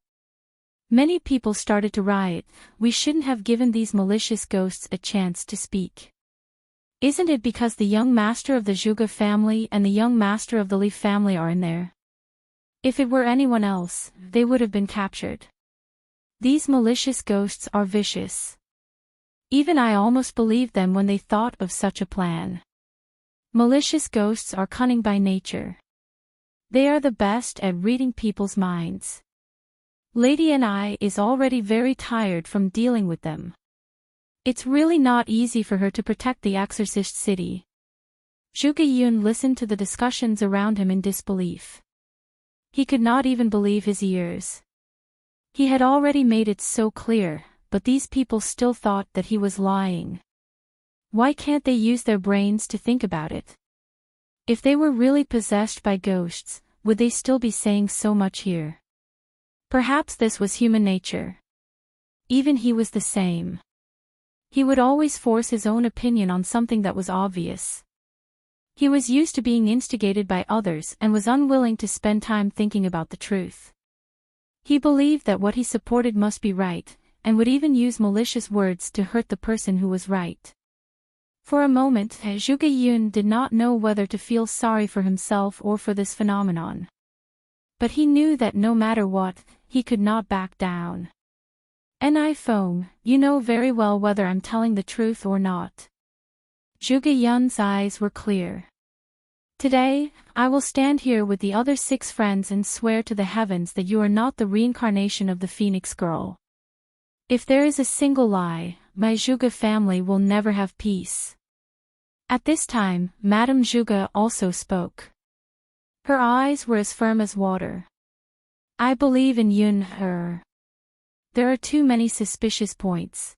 Many people started to riot. We shouldn't have given these malicious ghosts a chance to speak. Isn't it because the young master of the Zhuge family and the young master of the Li family are in there? If it were anyone else, they would have been captured. These malicious ghosts are vicious. Even I almost believed them when they thought of such a plan. Malicious ghosts are cunning by nature. They are the best at reading people's minds. Lady Ni is already very tired from dealing with them. It's really not easy for her to protect the exorcist city. Zhuge Yun listened to the discussions around him in disbelief. He could not even believe his ears. He had already made it so clear, but these people still thought that he was lying. Why can't they use their brains to think about it? If they were really possessed by ghosts, would they still be saying so much here? Perhaps this was human nature. Even he was the same. He would always force his own opinion on something that was obvious. He was used to being instigated by others and was unwilling to spend time thinking about the truth. He believed that what he supported must be right, and would even use malicious words to hurt the person who was right. For a moment, Zhuge Yun did not know whether to feel sorry for himself or for this phenomenon. But he knew that no matter what, he could not back down. Ni Feng, you know very well whether I'm telling the truth or not. Zhuge Yun's eyes were clear. Today, I will stand here with the other 6 friends and swear to the heavens that you are not the reincarnation of the Phoenix girl. If there is a single lie, my Zhuge family will never have peace. At this time, Madame Zhuge also spoke. Her eyes were as firm as water. I believe in Yun Her. There are too many suspicious points.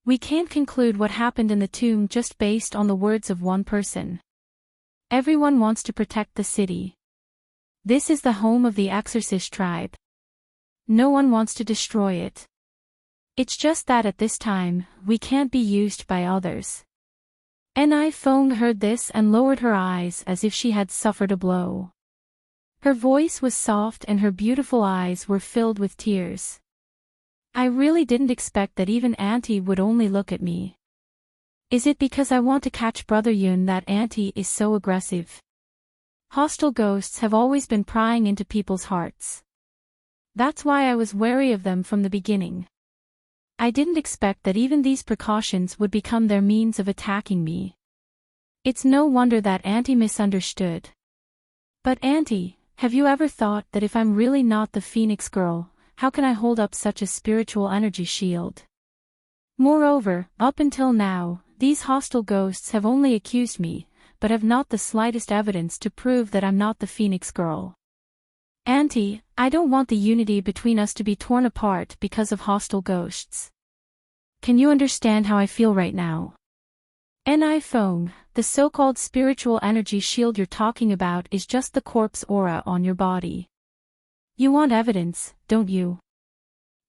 We can't conclude what happened in the tomb just based on the words of one person. Everyone wants to protect the city. This is the home of the exorcist tribe. No one wants to destroy it. It's just that at this time, we can't be used by others. Ni Feng heard this and lowered her eyes as if she had suffered a blow. Her voice was soft and her beautiful eyes were filled with tears. I really didn't expect that even Auntie would only look at me. Is it because I want to catch Brother Yun that Auntie is so aggressive? Hostile ghosts have always been prying into people's hearts. That's why I was wary of them from the beginning. I didn't expect that even these precautions would become their means of attacking me. It's no wonder that Auntie misunderstood. But Auntie, have you ever thought that if I'm really not the Phoenix girl, how can I hold up such a spiritual energy shield? Moreover, up until now, these hostile ghosts have only accused me, but have not the slightest evidence to prove that I'm not the Phoenix girl. Auntie, I don't want the unity between us to be torn apart because of hostile ghosts. Can you understand how I feel right now? Ni Feng, the so-called spiritual energy shield you're talking about is just the corpse aura on your body. You want evidence, don't you?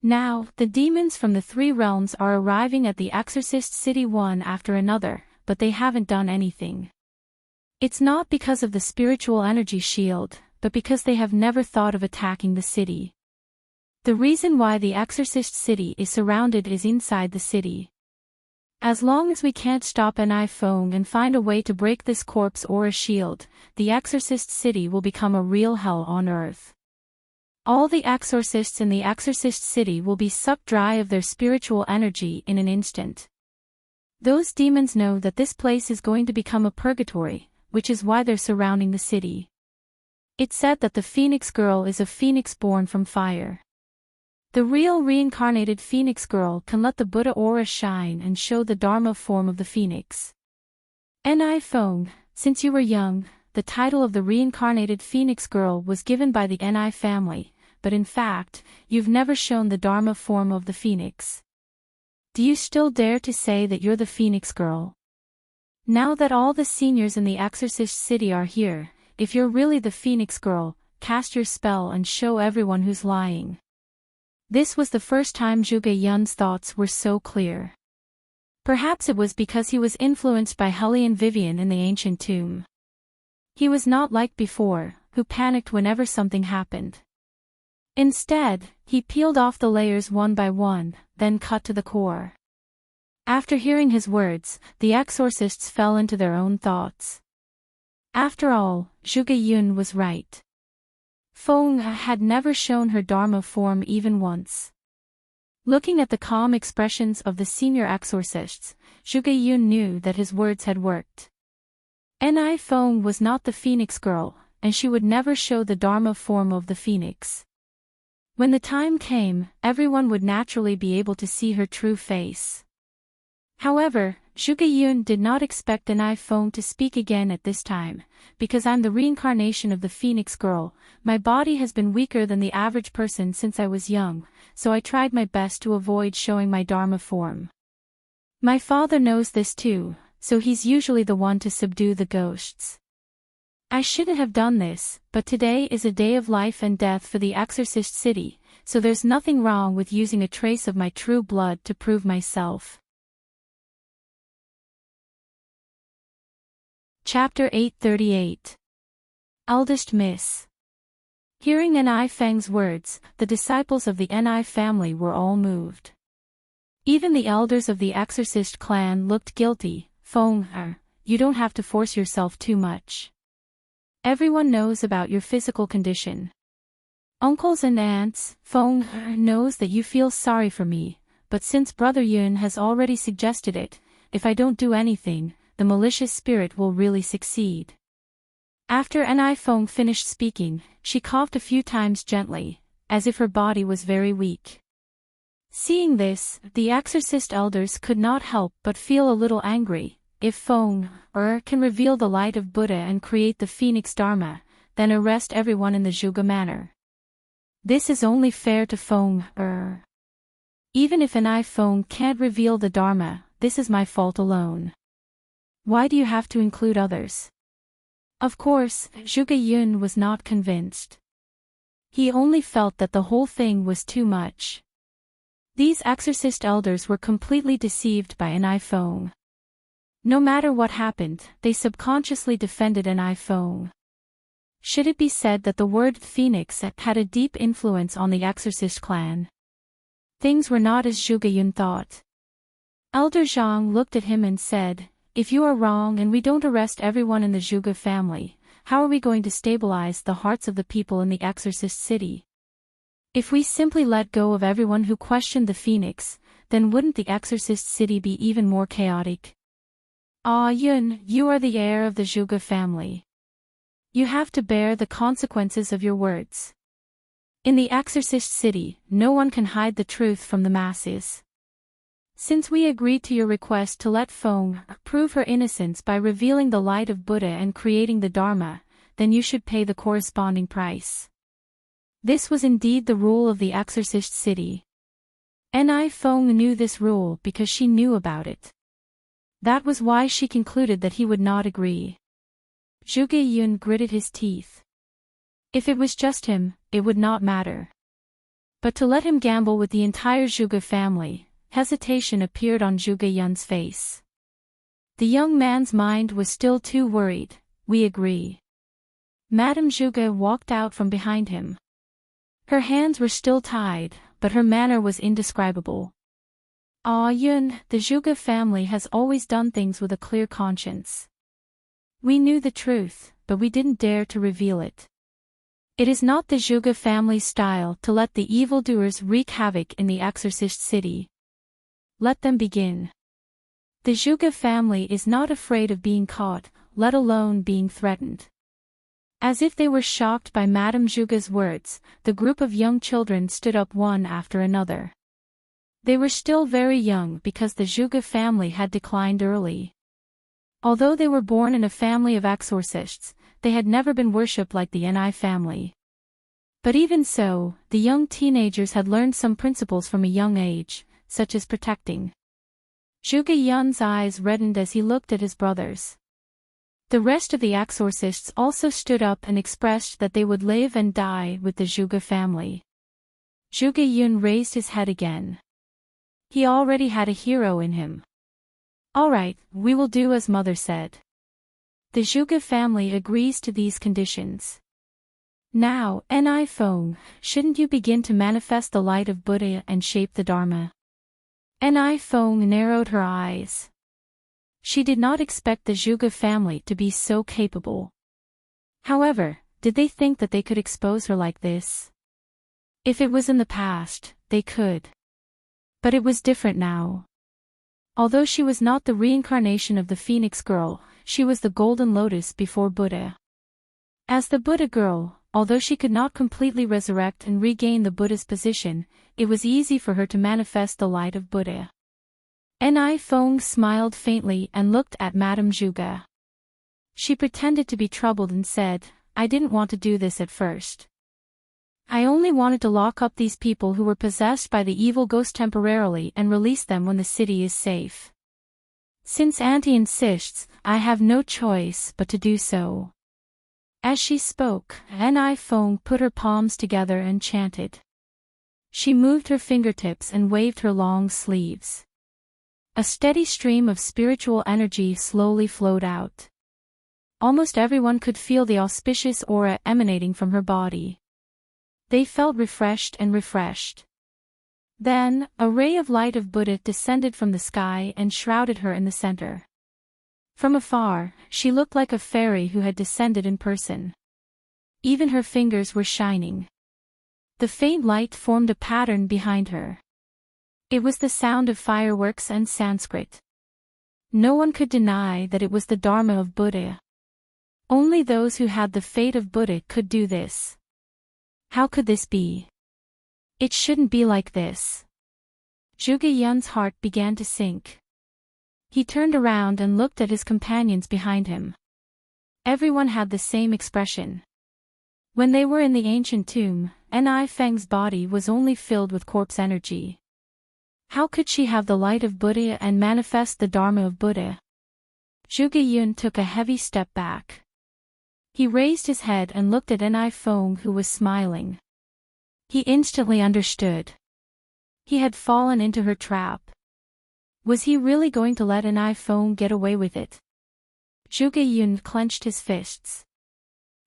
Now, the demons from the 3 realms are arriving at the exorcist city one after another, but they haven't done anything. It's not because of the spiritual energy shield, but because they have never thought of attacking the city. The reason why the exorcist city is surrounded is inside the city. As long as we can't stop Ni Feng and find a way to break this corpse aura shield, the exorcist city will become a real hell on earth. All the exorcists in the exorcist city will be sucked dry of their spiritual energy in an instant. Those demons know that this place is going to become a purgatory, which is why they're surrounding the city. It's said that the Phoenix girl is a phoenix born from fire. The real reincarnated Phoenix girl can let the Buddha aura shine and show the Dharma form of the Phoenix. Ni Feng, since you were young, the title of the reincarnated Phoenix girl was given by the Ni family, but in fact, you've never shown the Dharma form of the Phoenix. Do you still dare to say that you're the Phoenix girl? Now that all the seniors in the exorcist city are here, if you're really the Phoenix girl, cast your spell and show everyone who's lying. This was the first time Zhuge Yun's thoughts were so clear. Perhaps it was because he was influenced by Hellion Vivian in the ancient tomb. He was not like before, who panicked whenever something happened. Instead, he peeled off the layers one by one, then cut to the core. After hearing his words, the exorcists fell into their own thoughts. After all, Zhuge Yun was right. Feng had never shown her Dharma form even once. Looking at the calm expressions of the senior exorcists, Zhuge Yun knew that his words had worked. Ni Feng was not the Phoenix girl, and she would never show the Dharma form of the Phoenix. When the time came, everyone would naturally be able to see her true face. However, Zhuge-yun did not expect an iPhone to speak again at this time. Because I'm the reincarnation of the Phoenix Girl, my body has been weaker than the average person since I was young, so I tried my best to avoid showing my Dharma form. My father knows this too, so he's usually the one to subdue the ghosts. I shouldn't have done this, but today is a day of life and death for the Exorcist City, so there's nothing wrong with using a trace of my true blood to prove myself. Chapter 838. Eldest Miss. Hearing Ni Feng's words, the disciples of the Ni family were all moved. Even the elders of the Exorcist clan looked guilty. Feng, you don't have to force yourself too much. Everyone knows about your physical condition. Uncles and aunts, Feng knows that you feel sorry for me, but since Brother Yun has already suggested it, if I don't do anything, the malicious spirit will really succeed. After Ni Feng finished speaking, she coughed a few times gently, as if her body was very weak. Seeing this, the exorcist elders could not help but feel a little angry. If Feng can reveal the light of Buddha and create the Phoenix Dharma, then arrest everyone in the Zhuge manor. This is only fair to Feng Even if Ni Feng can't reveal the Dharma, this is my fault alone. Why do you have to include others? Of course, Zhuge-yun was not convinced. He only felt that the whole thing was too much. These exorcist elders were completely deceived by Ni Feng. No matter what happened, they subconsciously defended Ni Feng. Should it be said that the word Phoenix had a deep influence on the exorcist clan? Things were not as Zhuge-yun thought. Elder Zhang looked at him and said, "If you are wrong and we don't arrest everyone in the Zhuge family, how are we going to stabilize the hearts of the people in the exorcist city? If we simply let go of everyone who questioned the Phoenix, then wouldn't the exorcist city be even more chaotic? Ah Yun, you are the heir of the Zhuge family. You have to bear the consequences of your words. In the exorcist city, no one can hide the truth from the masses. Since we agreed to your request to let Feng prove her innocence by revealing the light of Buddha and creating the Dharma, then you should pay the corresponding price." This was indeed the rule of the exorcist city. Ni Feng knew this rule because she knew about it. That was why she concluded that he would not agree. Zhuge-yun gritted his teeth. If it was just him, it would not matter. But to let him gamble with the entire Zhuge family, hesitation appeared on Zhuge-yun's face. The young man's mind was still too worried. "We agree." Madame Zhuge walked out from behind him. Her hands were still tied, but her manner was indescribable. Ah Yun, the Zhuge family has always done things with a clear conscience. We knew the truth, but we didn't dare to reveal it. It is not the Zhuge family's style to let the evildoers wreak havoc in the exorcist city. Let them begin. The Zhuge family is not afraid of being caught, let alone being threatened. As if they were shocked by Madame Zhuge's words, the group of young children stood up one after another. They were still very young because the Zhuge family had declined early. Although they were born in a family of exorcists, they had never been worshipped like the Ni family. But even so, the young teenagers had learned some principles from a young age, such as protecting. Zhuge-yun's eyes reddened as he looked at his brothers. The rest of the exorcists also stood up and expressed that they would live and die with the Zhuge family. Zhuge-yun raised his head again. He already had a hero in him. "All right, we will do as Mother said." The Zhuge family agrees to these conditions. Now, Ni Feng, shouldn't you begin to manifest the light of Buddha and shape the Dharma? Ni Feng narrowed her eyes. She did not expect the Zhuge family to be so capable. However, did they think that they could expose her like this? If it was in the past, they could. But it was different now. Although she was not the reincarnation of the Phoenix Girl, she was the golden lotus before Buddha. As the Buddha girl, although she could not completely resurrect and regain the Buddha's position, it was easy for her to manifest the light of Buddha. Ni Feng smiled faintly and looked at Madame Zhuge. She pretended to be troubled and said, "I didn't want to do this at first. I only wanted to lock up these people who were possessed by the evil ghost temporarily and release them when the city is safe. Since Auntie insists, I have no choice but to do so." As she spoke, Ni Feng put her palms together and chanted. She moved her fingertips and waved her long sleeves. A steady stream of spiritual energy slowly flowed out. Almost everyone could feel the auspicious aura emanating from her body. They felt refreshed and refreshed. Then, a ray of light of Buddha descended from the sky and shrouded her in the center. From afar, she looked like a fairy who had descended in person. Even her fingers were shining. The faint light formed a pattern behind her. It was the sound of fireworks and Sanskrit. No one could deny that it was the Dharma of Buddha. Only those who had the fate of Buddha could do this. How could this be? It shouldn't be like this. Zhuge Yun's heart began to sink. He turned around and looked at his companions behind him. Everyone had the same expression. When they were in the ancient tomb, Ni Feng's body was only filled with corpse energy. How could she have the light of Buddha and manifest the Dharma of Buddha? Zhuge Yun took a heavy step back. He raised his head and looked at Ni Feng, who was smiling. He instantly understood. He had fallen into her trap. Was he really going to let Ni Feng get away with it? Zhuge Yun clenched his fists.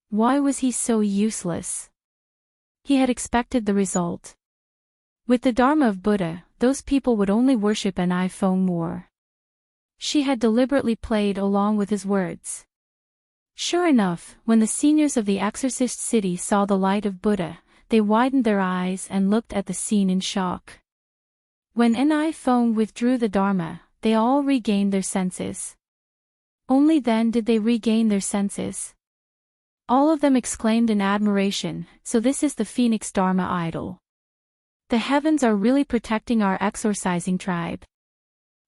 Why was he so useless? He had expected the result. With the Dharma of Buddha, those people would only worship Ni Feng more. She had deliberately played along with his words. Sure enough, when the seniors of the exorcist city saw the light of Buddha, they widened their eyes and looked at the scene in shock. When Ni Feng withdrew the Dharma, they all regained their senses. Only then did they regain their senses. All of them exclaimed in admiration, "So this is the Phoenix Dharma idol. The heavens are really protecting our exorcising tribe.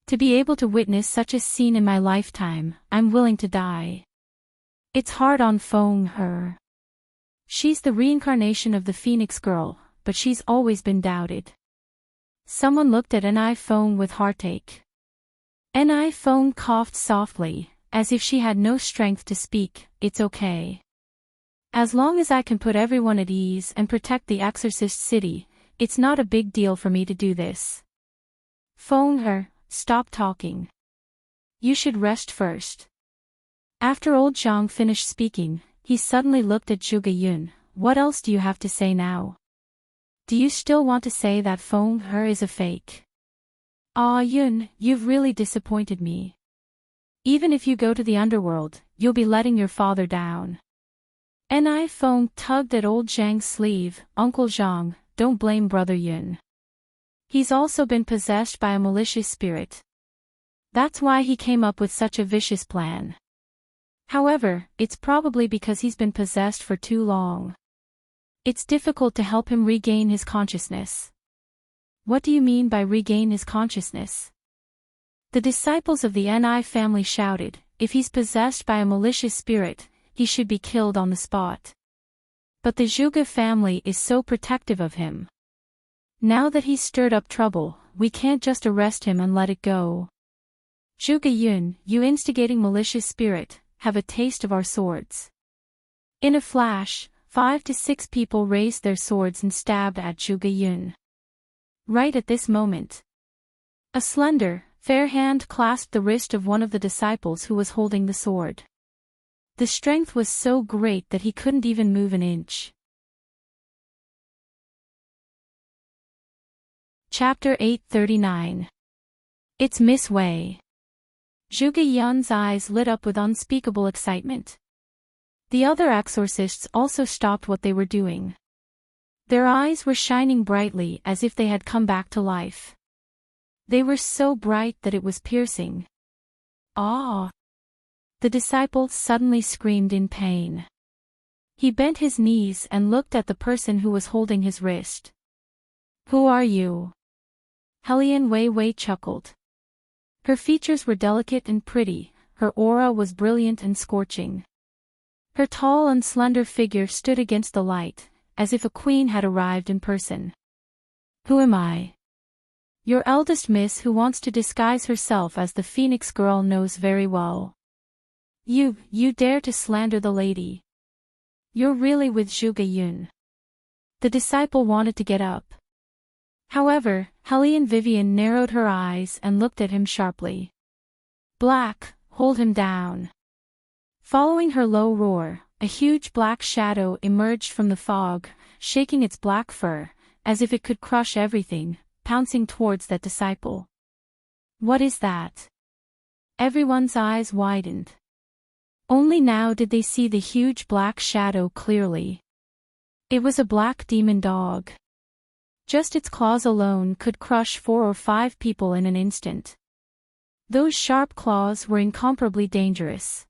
To be able to witness such a scene in my lifetime, I'm willing to die. It's hard on Feng her. She's the reincarnation of the Phoenix girl, but she's always been doubted." Someone looked at Ni Feng with heartache. Ni Feng coughed softly, as if she had no strength to speak. "It's okay. As long as I can put everyone at ease and protect the exorcist city, it's not a big deal for me to do this." Feng her, stop talking. You should rest first. After old Zhang finished speaking, he suddenly looked at Zhuge Yun. What else do you have to say now? Do you still want to say that Feng her is a fake? Ah, Yun, you've really disappointed me. Even if you go to the underworld, you'll be letting your father down. Ni Feng tugged at old Zhang's sleeve. Uncle Zhang, don't blame brother Yun. He's also been possessed by a malicious spirit. That's why he came up with such a vicious plan. However, it's probably because he's been possessed for too long. It's difficult to help him regain his consciousness. What do you mean by regain his consciousness? The disciples of the Ni family shouted, if he's possessed by a malicious spirit, he should be killed on the spot. But the Zhuge family is so protective of him. Now that he's stirred up trouble, we can't just arrest him and let it go. Zhuge Yun, you instigating malicious spirit, have a taste of our swords. In a flash, 5 to 6 people raised their swords and stabbed at Zhuge Yun. Right at this moment, a slender, fair hand clasped the wrist of one of the disciples who was holding the sword. The strength was so great that he couldn't even move an inch. Chapter 839. It's Miss Wei. Zhuge Yun's eyes lit up with unspeakable excitement. The other exorcists also stopped what they were doing. Their eyes were shining brightly as if they had come back to life. They were so bright that it was piercing. Ah! The disciple suddenly screamed in pain. He bent his knees and looked at the person who was holding his wrist. Who are you? Hellion Wei Wei chuckled. Her features were delicate and pretty, her aura was brilliant and scorching. Her tall and slender figure stood against the light, as if a queen had arrived in person. Who am I? Your eldest miss who wants to disguise herself as the Phoenix girl knows very well. You dare to slander the lady. You're really with Zhuge Yun. The disciple wanted to get up. However, Hellion Vivian narrowed her eyes and looked at him sharply. Black, hold him down. Following her low roar, a huge black shadow emerged from the fog, shaking its black fur, as if it could crush everything, pouncing towards that disciple. What is that? Everyone's eyes widened. Only now did they see the huge black shadow clearly. It was a black demon dog. Just its claws alone could crush 4 or 5 people in an instant. Those sharp claws were incomparably dangerous.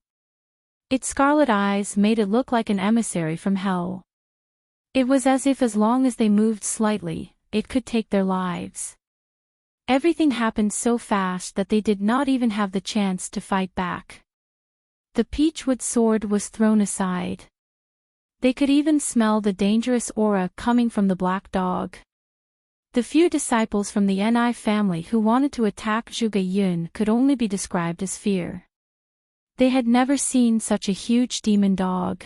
Its scarlet eyes made it look like an emissary from hell. It was as if as long as they moved slightly, it could take their lives. Everything happened so fast that they did not even have the chance to fight back. The peachwood sword was thrown aside. They could even smell the dangerous aura coming from the black dog. The few disciples from the Ni family who wanted to attack Zhuge Yun could only be described as fear. They had never seen such a huge demon dog.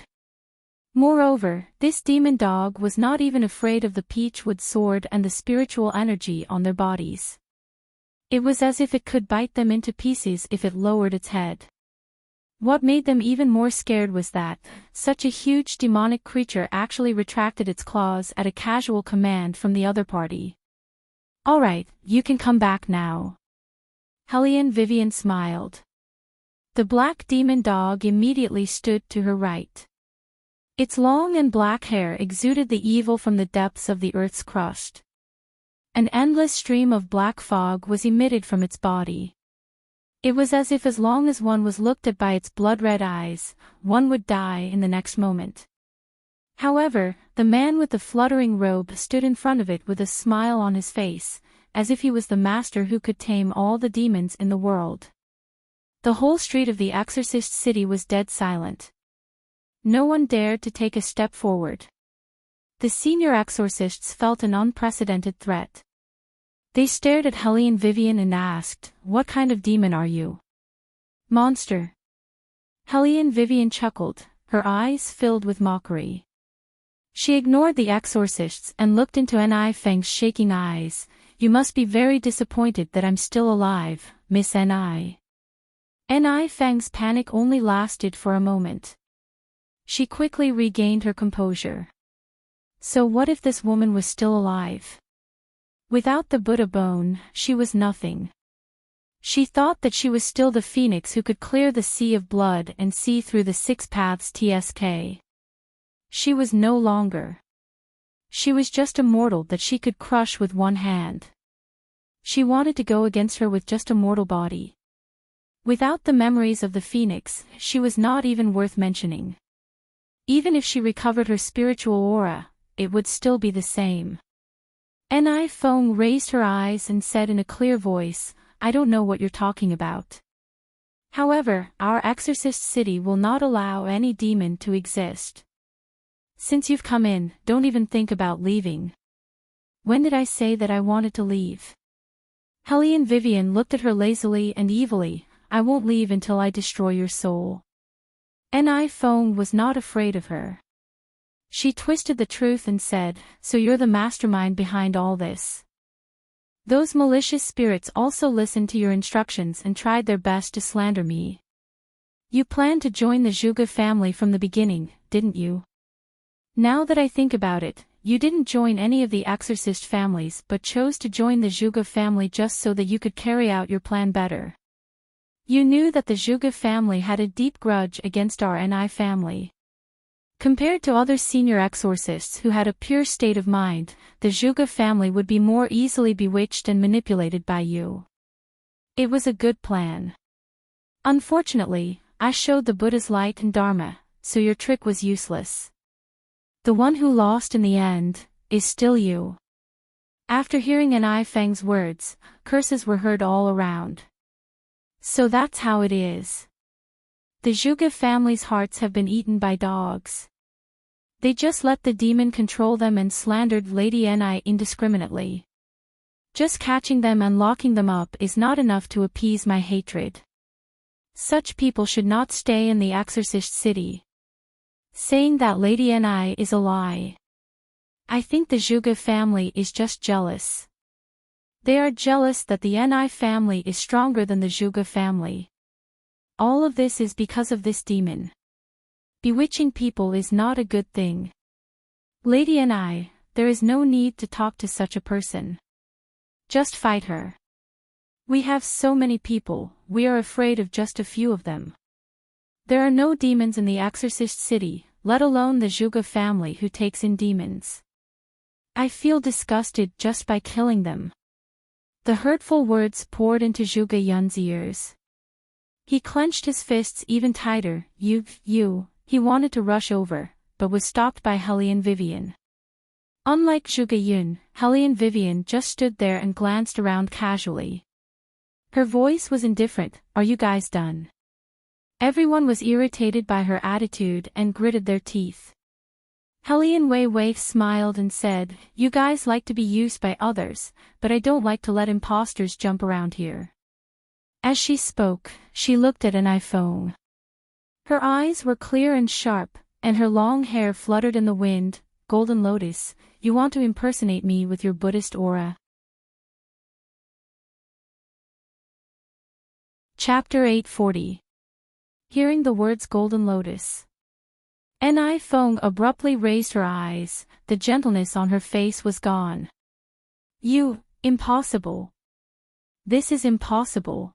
Moreover, this demon dog was not even afraid of the peachwood sword and the spiritual energy on their bodies. It was as if it could bite them into pieces if it lowered its head. What made them even more scared was that such a huge demonic creature actually retracted its claws at a casual command from the other party. All right, you can come back now. Hellion Vivian smiled. The black demon dog immediately stood to her right. Its long and black hair exuded the evil from the depths of the earth's crust. An endless stream of black fog was emitted from its body. It was as if as long as one was looked at by its blood-red eyes, one would die in the next moment. However, the man with the fluttering robe stood in front of it with a smile on his face, as if he was the master who could tame all the demons in the world. The whole street of the exorcist city was dead silent. No one dared to take a step forward. The senior exorcists felt an unprecedented threat. They stared at Hellion Vivian and asked, "What kind of demon are you?" "Monster." Hellion Vivian chuckled, her eyes filled with mockery. She ignored the exorcists and looked into Ni Feng's shaking eyes. "You must be very disappointed that I'm still alive, Miss Ni." Ni Feng's panic only lasted for a moment. She quickly regained her composure. So what if this woman was still alive? Without the Buddha bone, she was nothing. She thought that she was still the phoenix who could clear the sea of blood and see through the 6 paths TSK. She was no longer. She was just a mortal that she could crush with one hand. She wanted to go against her with just a mortal body. Without the memories of the phoenix, she was not even worth mentioning. Even if she recovered her spiritual aura, it would still be the same. Ni Feng raised her eyes and said in a clear voice, "I don't know what you're talking about. However, our exorcist city will not allow any demon to exist. Since you've come in, don't even think about leaving." "When did I say that I wanted to leave?" Hellion Vivian looked at her lazily and evilly. "I won't leave until I destroy your soul." Ni Feng was not afraid of her. She twisted the truth and said, "So you're the mastermind behind all this. Those malicious spirits also listened to your instructions and tried their best to slander me. You planned to join the Zhuge family from the beginning, didn't you? Now that I think about it, you didn't join any of the exorcist families but chose to join the Zhuge family just so that you could carry out your plan better. You knew that the Zhuge family had a deep grudge against our Ni family. Compared to other senior exorcists who had a pure state of mind, the Zhuge family would be more easily bewitched and manipulated by you. It was a good plan. Unfortunately, I showed the Buddha's light and Dharma, so your trick was useless. The one who lost in the end, is still you. After hearing An Feng's words, curses were heard all around. So that's how it is. The Zhuge family's hearts have been eaten by dogs. They just let the demon control them and slandered Lady Ni indiscriminately. Just catching them and locking them up is not enough to appease my hatred. Such people should not stay in the exorcist city. Saying that Lady Ni is a lie. I think the Zhuge family is just jealous. They are jealous that the Ni family is stronger than the Zhuge family. All of this is because of this demon. Bewitching people is not a good thing. Lady Ni, there is no need to talk to such a person. Just fight her. We have so many people, we are afraid of just a few of them. There are no demons in the exorcist city, let alone the Zhuge family who takes in demons. I feel disgusted just by killing them. The hurtful words poured into Zhuge Yun's ears. He clenched his fists even tighter. He wanted to rush over, but was stopped by Hellion Vivian. Unlike Zhuge Yun, Hellion Vivian just stood there and glanced around casually. Her voice was indifferent. Are you guys done? Everyone was irritated by her attitude and gritted their teeth. Hellion Wei smiled and said, you guys like to be used by others, but I don't like to let imposters jump around here. As she spoke, she looked at An Feng. Her eyes were clear and sharp, and her long hair fluttered in the wind. Golden Lotus, you want to impersonate me with your Buddhist aura. Chapter 840. Hearing the words Golden Lotus. An Feng abruptly raised her eyes, the gentleness on her face was gone. Impossible. This is impossible.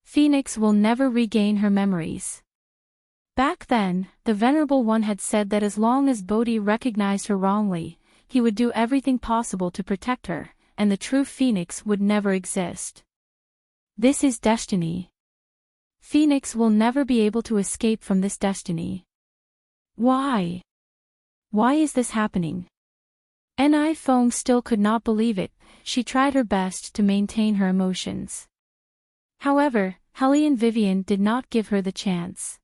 Phoenix will never regain her memories. Back then, the Venerable One had said that as long as Bodhi recognized her wrongly, he would do everything possible to protect her, and the true Phoenix would never exist. This is destiny. Phoenix will never be able to escape from this destiny. Why? Why is this happening? An Feng still could not believe it. She tried her best to maintain her emotions. However, Hellion Vivian did not give her the chance.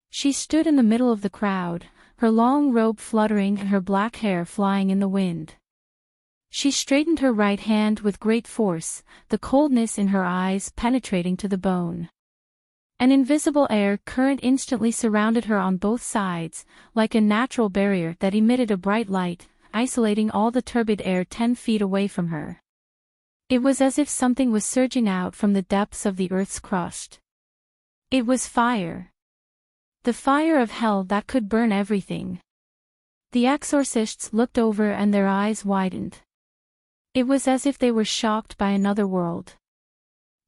She stood in the middle of the crowd, her long robe fluttering and her black hair flying in the wind. She straightened her right hand with great force, the coldness in her eyes penetrating to the bone. An invisible air current instantly surrounded her on both sides, like a natural barrier that emitted a bright light, isolating all the turbid air 10 feet away from her. It was as if something was surging out from the depths of the earth's crust. It was fire. The fire of hell that could burn everything. The exorcists looked over and their eyes widened. It was as if they were shocked by another world.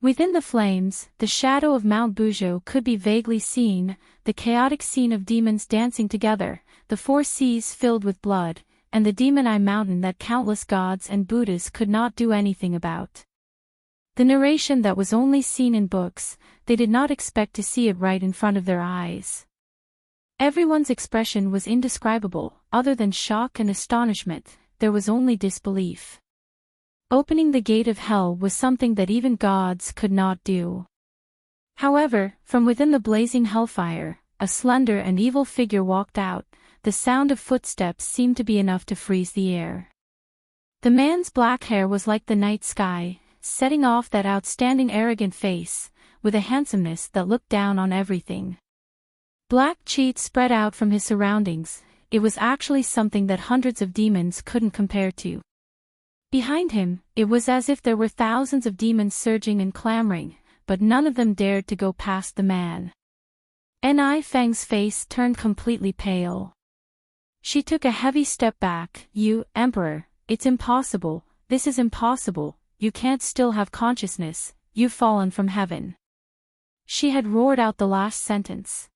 Within the flames, the shadow of Mount Buzhou could be vaguely seen, the chaotic scene of demons dancing together, the 4 seas filled with blood, and the demon eye mountain that countless gods and Buddhas could not do anything about. The narration that was only seen in books, they did not expect to see it right in front of their eyes. Everyone's expression was indescribable. Other than shock and astonishment, there was only disbelief. Opening the gate of hell was something that even gods could not do. However, from within the blazing hellfire, a slender and evil figure walked out. The sound of footsteps seemed to be enough to freeze the air. The man's black hair was like the night sky, setting off that outstanding arrogant face, with a handsomeness that looked down on everything. Black cheeks spread out from his surroundings. It was actually something that hundreds of demons couldn't compare to. Behind him, it was as if there were thousands of demons surging and clamoring, but none of them dared to go past the man. An Feng's face turned completely pale. She took a heavy step back. You, Emperor, it's impossible, this is impossible, you can't still have consciousness, you've fallen from heaven. She had roared out the last sentence.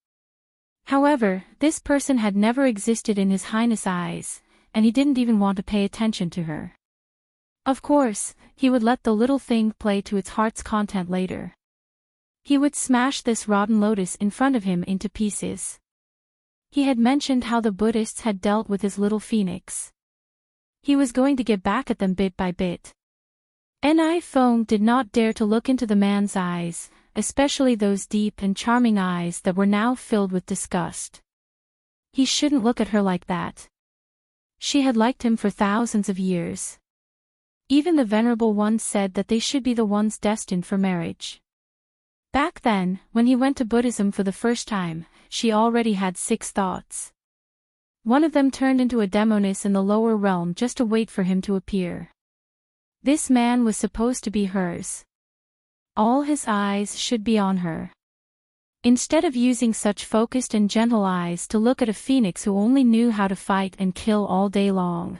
However, this person had never existed in His Highness' eyes, and he didn't even want to pay attention to her. Of course, he would let the little thing play to its heart's content later. He would smash this rotten lotus in front of him into pieces. He had mentioned how the Buddhists had dealt with his little phoenix. He was going to get back at them bit by bit. Ni Feng did not dare to look into the man's eyes, especially those deep and charming eyes that were now filled with disgust. He shouldn't look at her like that. She had liked him for thousands of years. Even the Venerable One said that they should be the ones destined for marriage. Back then, when he went to Buddhism for the first time, she already had 6 thoughts. One of them turned into a demoness in the lower realm just to wait for him to appear. This man was supposed to be hers. All his eyes should be on her. Instead of using such focused and gentle eyes to look at a phoenix who only knew how to fight and kill all day long.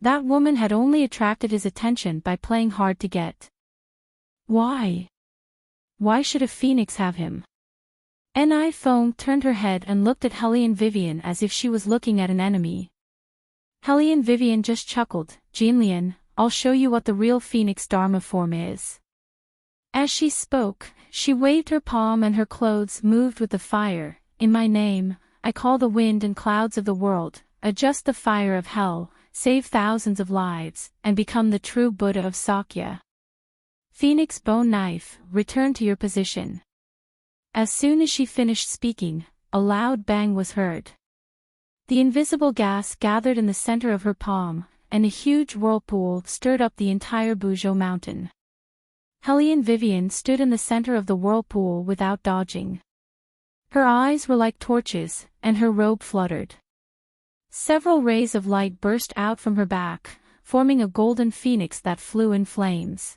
That woman had only attracted his attention by playing hard to get. Why? Why should a phoenix have him? Ni Feng turned her head and looked at Hellion Vivian as if she was looking at an enemy. Hellion Vivian just chuckled. Jinlian, I'll show you what the real phoenix Dharma form is. As she spoke, she waved her palm and her clothes moved with the fire. In my name, I call the wind and clouds of the world, adjust the fire of hell, save thousands of lives, and become the true Buddha of Sakya. Phoenix Bone Knife, return to your position. As soon as she finished speaking, a loud bang was heard. The invisible gas gathered in the center of her palm, and a huge whirlpool stirred up the entire Buzhou mountain. Hellion Vivian stood in the center of the whirlpool without dodging. Her eyes were like torches, and her robe fluttered. Several rays of light burst out from her back, forming a golden phoenix that flew in flames.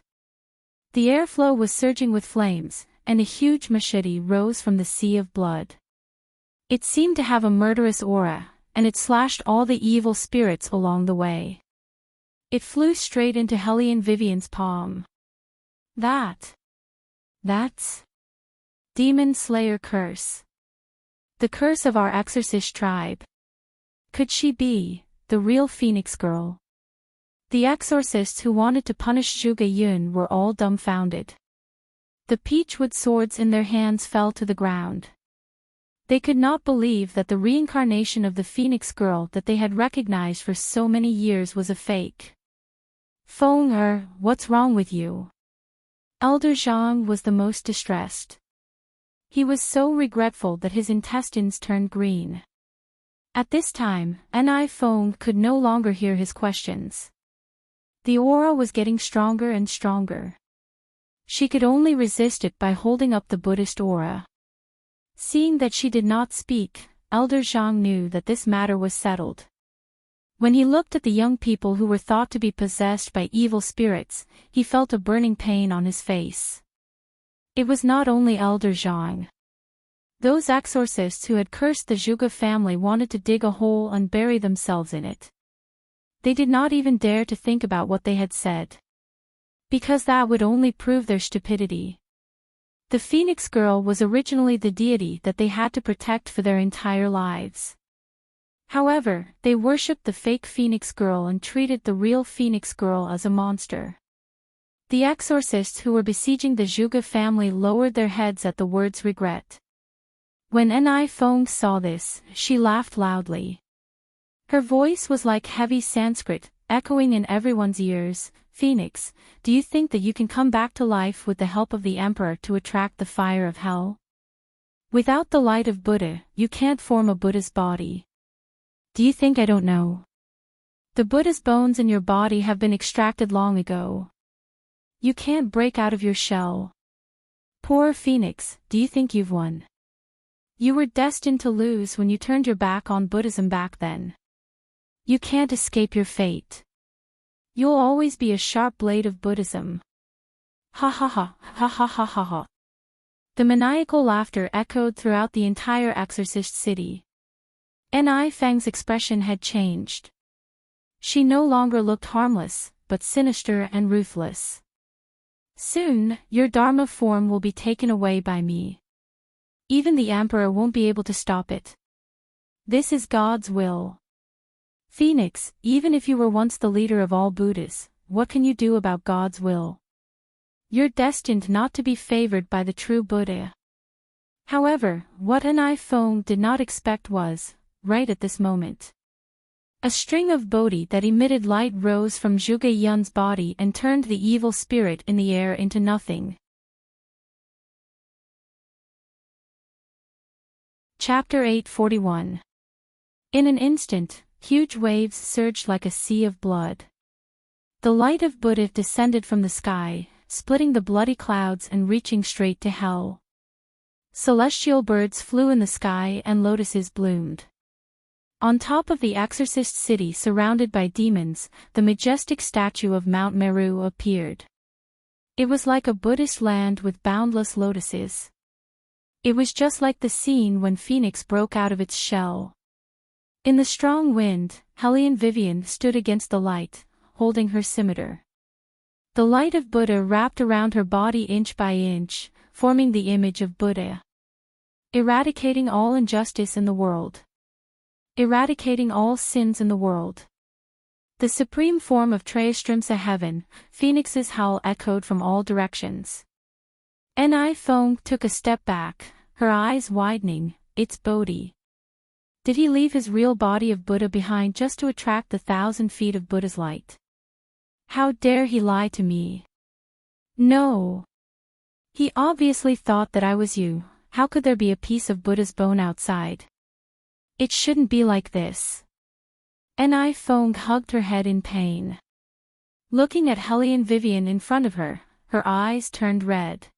The airflow was surging with flames, and a huge machete rose from the sea of blood. It seemed to have a murderous aura, and it slashed all the evil spirits along the way. It flew straight into Hellion Vivian's palm. That's Demon Slayer curse. The curse of our exorcist tribe. Could she be the real Phoenix girl? The exorcists who wanted to punish Zhuge Yun were all dumbfounded. The peachwood swords in their hands fell to the ground. They could not believe that the reincarnation of the Phoenix girl that they had recognized for so many years was a fake. Feng what's wrong with you? Elder Zhang was the most distressed. He was so regretful that his intestines turned green. At this time, Ni Feng could no longer hear his questions. The aura was getting stronger and stronger. She could only resist it by holding up the Buddhist aura. Seeing that she did not speak, Elder Zhang knew that this matter was settled. When he looked at the young people who were thought to be possessed by evil spirits, he felt a burning pain on his face. It was not only Elder Zhang. Those exorcists who had cursed the Zhuge family wanted to dig a hole and bury themselves in it. They did not even dare to think about what they had said. Because that would only prove their stupidity. The Phoenix girl was originally the deity that they had to protect for their entire lives. However, they worshipped the fake Phoenix girl and treated the real Phoenix girl as a monster. The exorcists who were besieging the Zhuge family lowered their heads at the words regret. When Ni Feng saw this, she laughed loudly. Her voice was like heavy Sanskrit, echoing in everyone's ears. Phoenix, do you think that you can come back to life with the help of the Emperor to attract the fire of hell? Without the light of Buddha, you can't form a Buddha's body. Do you think I don't know? The Buddha's bones in your body have been extracted long ago. You can't break out of your shell. Poor Phoenix, do you think you've won? You were destined to lose when you turned your back on Buddhism back then. You can't escape your fate. You'll always be a sharp blade of Buddhism. Ha ha ha, ha ha ha ha ha. The maniacal laughter echoed throughout the entire exorcist city. Ni Feng's expression had changed. She no longer looked harmless, but sinister and ruthless. Soon, your Dharma form will be taken away by me. Even the Emperor won't be able to stop it. This is God's will. Phoenix, even if you were once the leader of all Buddhas, what can you do about God's will? You're destined not to be favored by the true Buddha. However, what an iPhone did not expect was, right at this moment, a string of Bodhi that emitted light rose from Zhuge Yun's body and turned the evil spirit in the air into nothing. Chapter 841. In an instant, huge waves surged like a sea of blood. The light of Buddha descended from the sky, splitting the bloody clouds and reaching straight to hell. Celestial birds flew in the sky and lotuses bloomed. On top of the exorcist city surrounded by demons, the majestic statue of Mount Meru appeared. It was like a Buddhist land with boundless lotuses. It was just like the scene when Phoenix broke out of its shell. In the strong wind, Hellion Vivian stood against the light, holding her scimitar. The light of Buddha wrapped around her body inch by inch, forming the image of Buddha. Eradicating all injustice in the world. Eradicating all sins in the world. The supreme form of Trayastrimsa heaven, Phoenix's howl echoed from all directions. Ni Fong took a step back, her eyes widening. It's Bodhi. Did he leave his real body of Buddha behind just to attract the 1,000 feet of Buddha's light? How dare he lie to me? No. He obviously thought that I was you. How could there be a piece of Buddha's bone outside? It shouldn't be like this. Ni Fong hugged her head in pain. Looking at Hellion Vivian in front of her, her eyes turned red.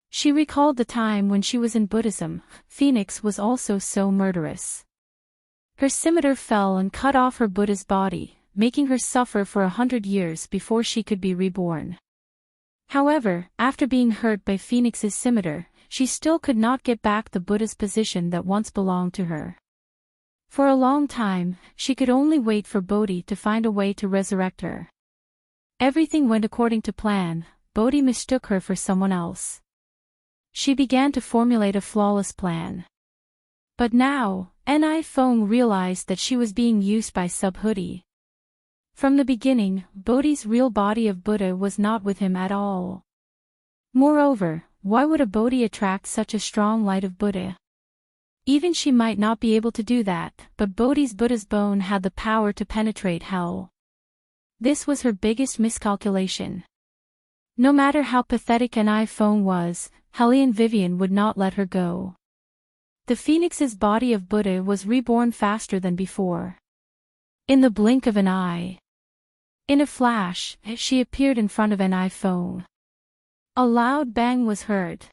She recalled the time when she was in Buddhism. Phoenix was also so murderous. Her scimitar fell and cut off her Buddha's body, making her suffer for 100 years before she could be reborn. However, after being hurt by Phoenix's scimitar, she still could not get back the Buddha's position that once belonged to her. For a long time, she could only wait for Bodhi to find a way to resurrect her. Everything went according to plan. Bodhi mistook her for someone else. She began to formulate a flawless plan. But now, Ni Fong realized that she was being used by Subhuti. From the beginning, Bodhi's real body of Buddha was not with him at all. Moreover, why would a Bodhi attract such a strong light of Buddha? Even she might not be able to do that, but Bodhi's Buddha's bone had the power to penetrate hell. This was her biggest miscalculation. No matter how pathetic Ni Fong was, Hellion Vivian would not let her go. The Phoenix's body of Buddha was reborn faster than before. In the blink of an eye. In a flash, she appeared in front of Ni Fong. A loud bang was heard.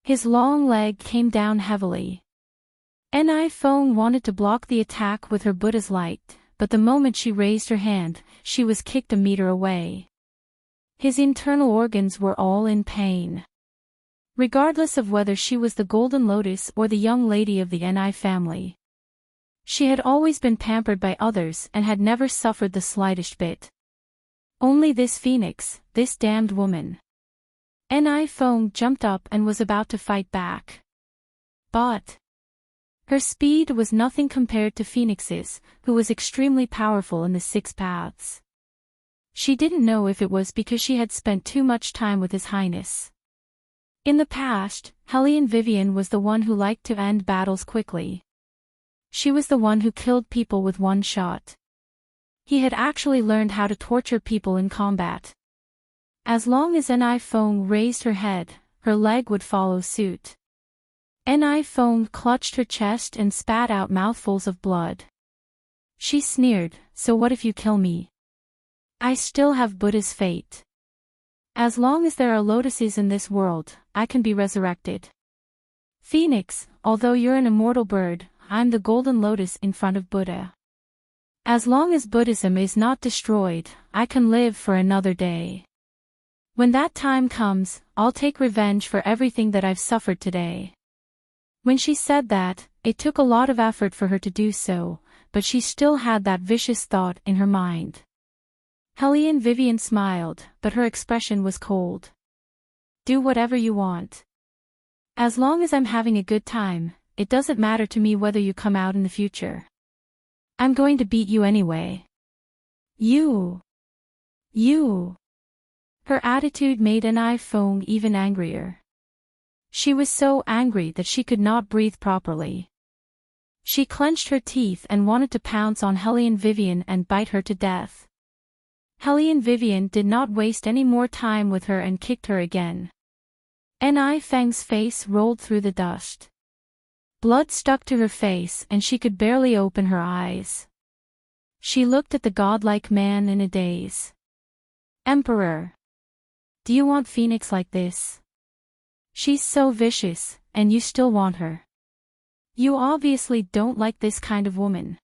His long leg came down heavily. Ni Fong wanted to block the attack with her Buddha's light, but the moment she raised her hand, she was kicked a meter away. His internal organs were all in pain. Regardless of whether she was the Golden Lotus or the young lady of the Ni family. She had always been pampered by others and had never suffered the slightest bit. Only this Phoenix, this damned woman. Ni Fong jumped up and was about to fight back. But her speed was nothing compared to Phoenix's, who was extremely powerful in the 6 paths. She didn't know if it was because she had spent too much time with His Highness. In the past, Hellion Vivian was the one who liked to end battles quickly. She was the one who killed people with one shot. He had actually learned how to torture people in combat. As long as Ni Fong raised her head, her leg would follow suit. Ni Fong clutched her chest and spat out mouthfuls of blood. She sneered, "So what if you kill me? I still have Buddha's fate. As long as there are lotuses in this world, I can be resurrected. Phoenix, although you're an immortal bird, I'm the golden lotus in front of Buddha. As long as Buddhism is not destroyed, I can live for another day. When that time comes, I'll take revenge for everything that I've suffered today." When she said that, it took a lot of effort for her to do so, but she still had that vicious thought in her mind. Hellion Vivian smiled, but her expression was cold. "Do whatever you want. As long as I'm having a good time, it doesn't matter to me whether you come out in the future. I'm going to beat you anyway." You. Her attitude made Ni Fong even angrier. She was so angry that she could not breathe properly. She clenched her teeth and wanted to pounce on Hellion Vivian and bite her to death. Hellion Vivian did not waste any more time with her and kicked her again. Ni Feng's face rolled through the dust. Blood stuck to her face and she could barely open her eyes. She looked at the godlike man in a daze. Emperor. Do you want Phoenix like this? She's so vicious, and you still want her. You obviously don't like this kind of woman.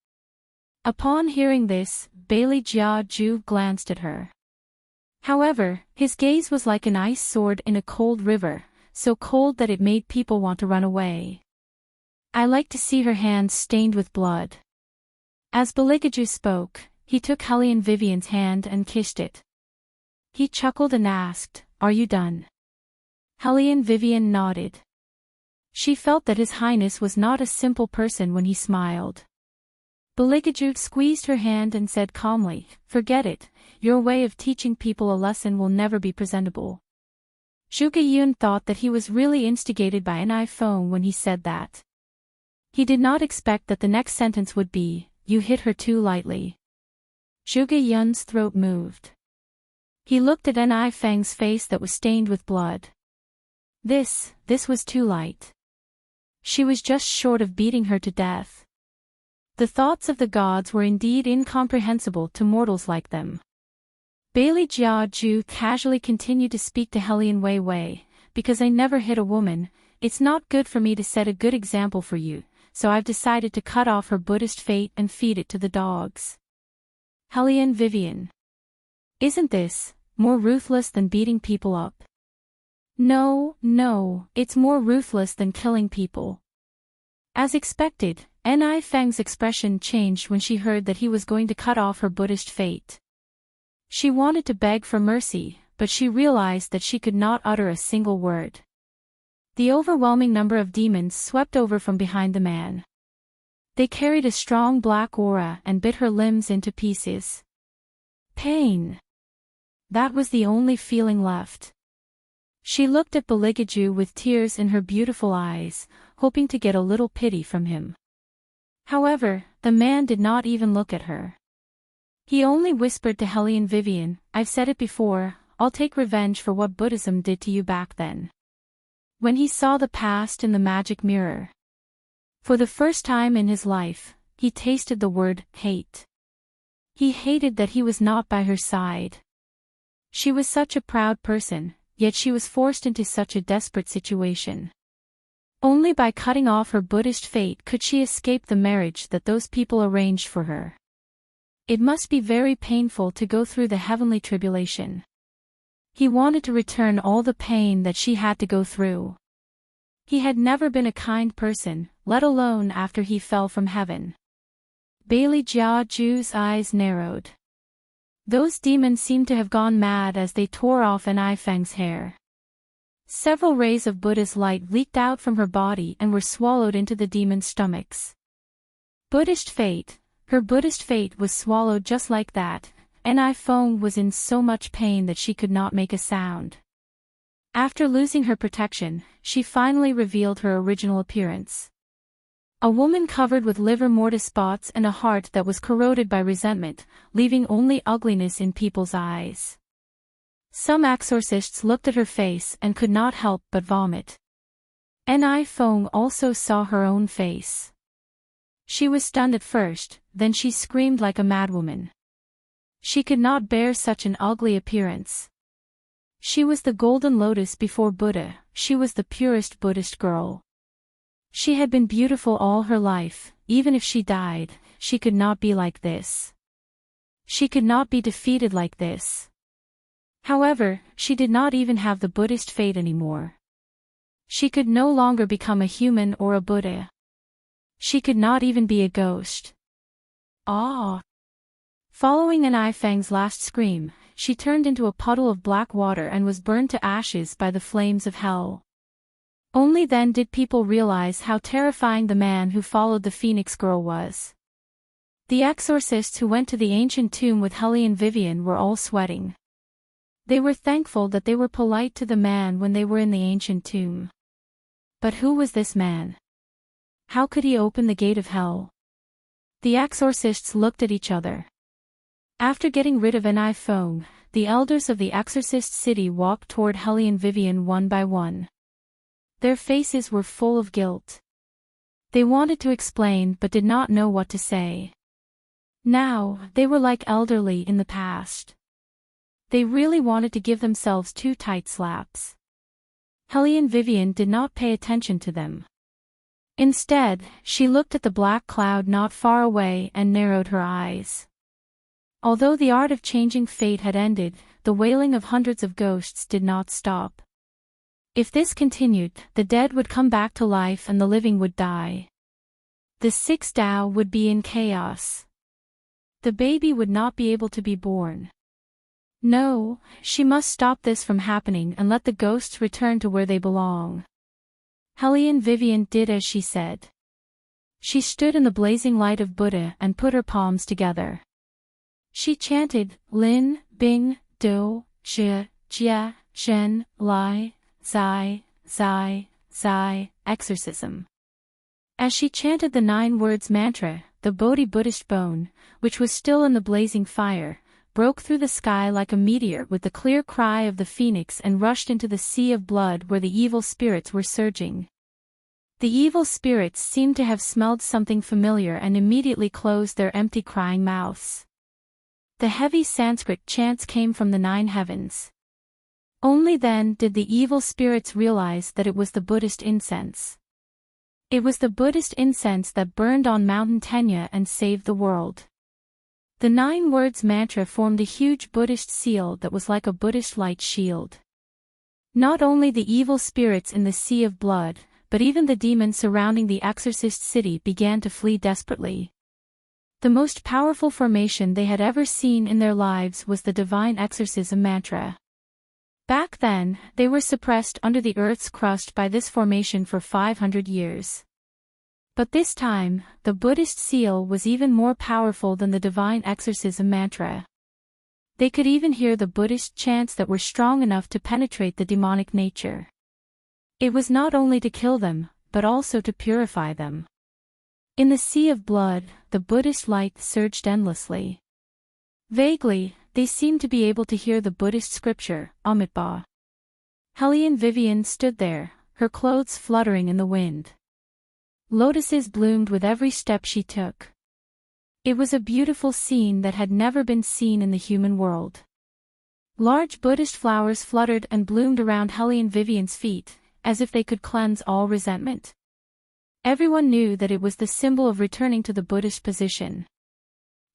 Upon hearing this, Bailey Jiaju glanced at her. However, his gaze was like an ice sword in a cold river, so cold that it made people want to run away. I like to see her hands stained with blood. As Baligaju spoke, he took Hellion Vivian's hand and kissed it. He chuckled and asked, "Are you done?" Hellion Vivian nodded. She felt that His Highness was not a simple person when he smiled. Baligaju squeezed her hand and said calmly, "Forget it, your way of teaching people a lesson will never be presentable." Zhuge Yun thought that he was really instigated by an iPhone when he said that. He did not expect that the next sentence would be, "You hit her too lightly." Zhuge Yun's throat moved. He looked at Ni Feng's face that was stained with blood. This was too light. She was just short of beating her to death. The thoughts of the gods were indeed incomprehensible to mortals like them. Bailey Jiaju casually continued to speak to Hellion Wei Wei, "Because I never hit a woman, it's not good for me to set a good example for you, so I've decided to cut off her Buddhist fate and feed it to the dogs." Hellion Vivian. Isn't this more ruthless than beating people up? No, it's more ruthless than killing people. As expected, Ni Feng's expression changed when she heard that he was going to cut off her Buddhist fate. She wanted to beg for mercy, but she realized that she could not utter a single word. The overwhelming number of demons swept over from behind the man. They carried a strong black aura and bit her limbs into pieces. Pain. That was the only feeling left. She looked at Baligaju with tears in her beautiful eyes, hoping to get a little pity from him. However, the man did not even look at her. He only whispered to Hellion Vivian, "I've said it before, I'll take revenge for what Buddhism did to you back then." When he saw the past in the magic mirror. For the first time in his life, he tasted the word hate. He hated that he was not by her side. She was such a proud person, yet she was forced into such a desperate situation. Only by cutting off her Buddhist fate could she escape the marriage that those people arranged for her. It must be very painful to go through the heavenly tribulation. He wanted to return all the pain that she had to go through. He had never been a kind person, let alone after he fell from heaven. Bailey Jiaju's eyes narrowed. Those demons seemed to have gone mad as they tore off Ni Feng's hair. Several rays of Buddha's light leaked out from her body and were swallowed into the demons' stomachs. Buddhist fate. Her Buddhist fate was swallowed just like that. Ni Feng was in so much pain that she could not make a sound. After losing her protection, she finally revealed her original appearance. A woman covered with liver mortis spots and a heart that was corroded by resentment, leaving only ugliness in people's eyes. Some exorcists looked at her face and could not help but vomit. Ni Feng also saw her own face. She was stunned at first, then she screamed like a madwoman. She could not bear such an ugly appearance. She was the golden lotus before Buddha, she was the purest Buddhist girl. She had been beautiful all her life, even if she died, she could not be like this. She could not be defeated like this. However, she did not even have the Buddhist fate anymore. She could no longer become a human or a Buddha. She could not even be a ghost. Ah! Following Ni Feng's last scream, she turned into a puddle of black water and was burned to ashes by the flames of hell. Only then did people realize how terrifying the man who followed the Phoenix girl was. The exorcists who went to the ancient tomb with Hellion Vivian were all sweating. They were thankful that they were polite to the man when they were in the ancient tomb. But who was this man? How could he open the gate of hell? The exorcists looked at each other. After getting rid of an iPhone, the elders of the exorcist city walked toward Hellion Vivian one by one. Their faces were full of guilt. They wanted to explain but did not know what to say. Now, they were like elderly in the past. They really wanted to give themselves 2 tight slaps. Hellion Vivian did not pay attention to them. Instead, she looked at the black cloud not far away and narrowed her eyes. Although the art of changing fate had ended, the wailing of hundreds of ghosts did not stop. If this continued, the dead would come back to life and the living would die. The 6 Tao would be in chaos. The baby would not be able to be born. No, she must stop this from happening and let the ghosts return to where they belong. Hellion Vivian did as she said. She stood in the blazing light of Buddha and put her palms together. She chanted, Lin, Bing, Do, Jia, Jia, Shen, Lai, Zai, Zai, Zai, exorcism. As she chanted the 9 words mantra, the Bodhi Buddhist bone, which was still in the blazing fire, broke through the sky like a meteor with the clear cry of the phoenix and rushed into the sea of blood where the evil spirits were surging. The evil spirits seemed to have smelled something familiar and immediately closed their empty crying mouths. The heavy Sanskrit chants came from the 9 heavens. Only then did the evil spirits realize that it was the Buddhist incense. It was the Buddhist incense that burned on Mountain Tenya and saved the world. The 9 words mantra formed a huge Buddhist seal that was like a Buddhist light shield. Not only the evil spirits in the sea of blood, but even the demons surrounding the exorcist city began to flee desperately. The most powerful formation they had ever seen in their lives was the divine exorcism mantra. Back then, they were suppressed under the earth's crust by this formation for 500 years. But this time, the Buddhist seal was even more powerful than the divine exorcism mantra. They could even hear the Buddhist chants that were strong enough to penetrate the demonic nature. It was not only to kill them, but also to purify them. In the sea of blood, the Buddhist light surged endlessly. Vaguely, they seemed to be able to hear the Buddhist scripture, Amitabha. Hellion Vivian stood there, her clothes fluttering in the wind. Lotuses bloomed with every step she took. It was a beautiful scene that had never been seen in the human world. Large Buddhist flowers fluttered and bloomed around Hellion Vivian's feet, as if they could cleanse all resentment. Everyone knew that it was the symbol of returning to the Buddhist position.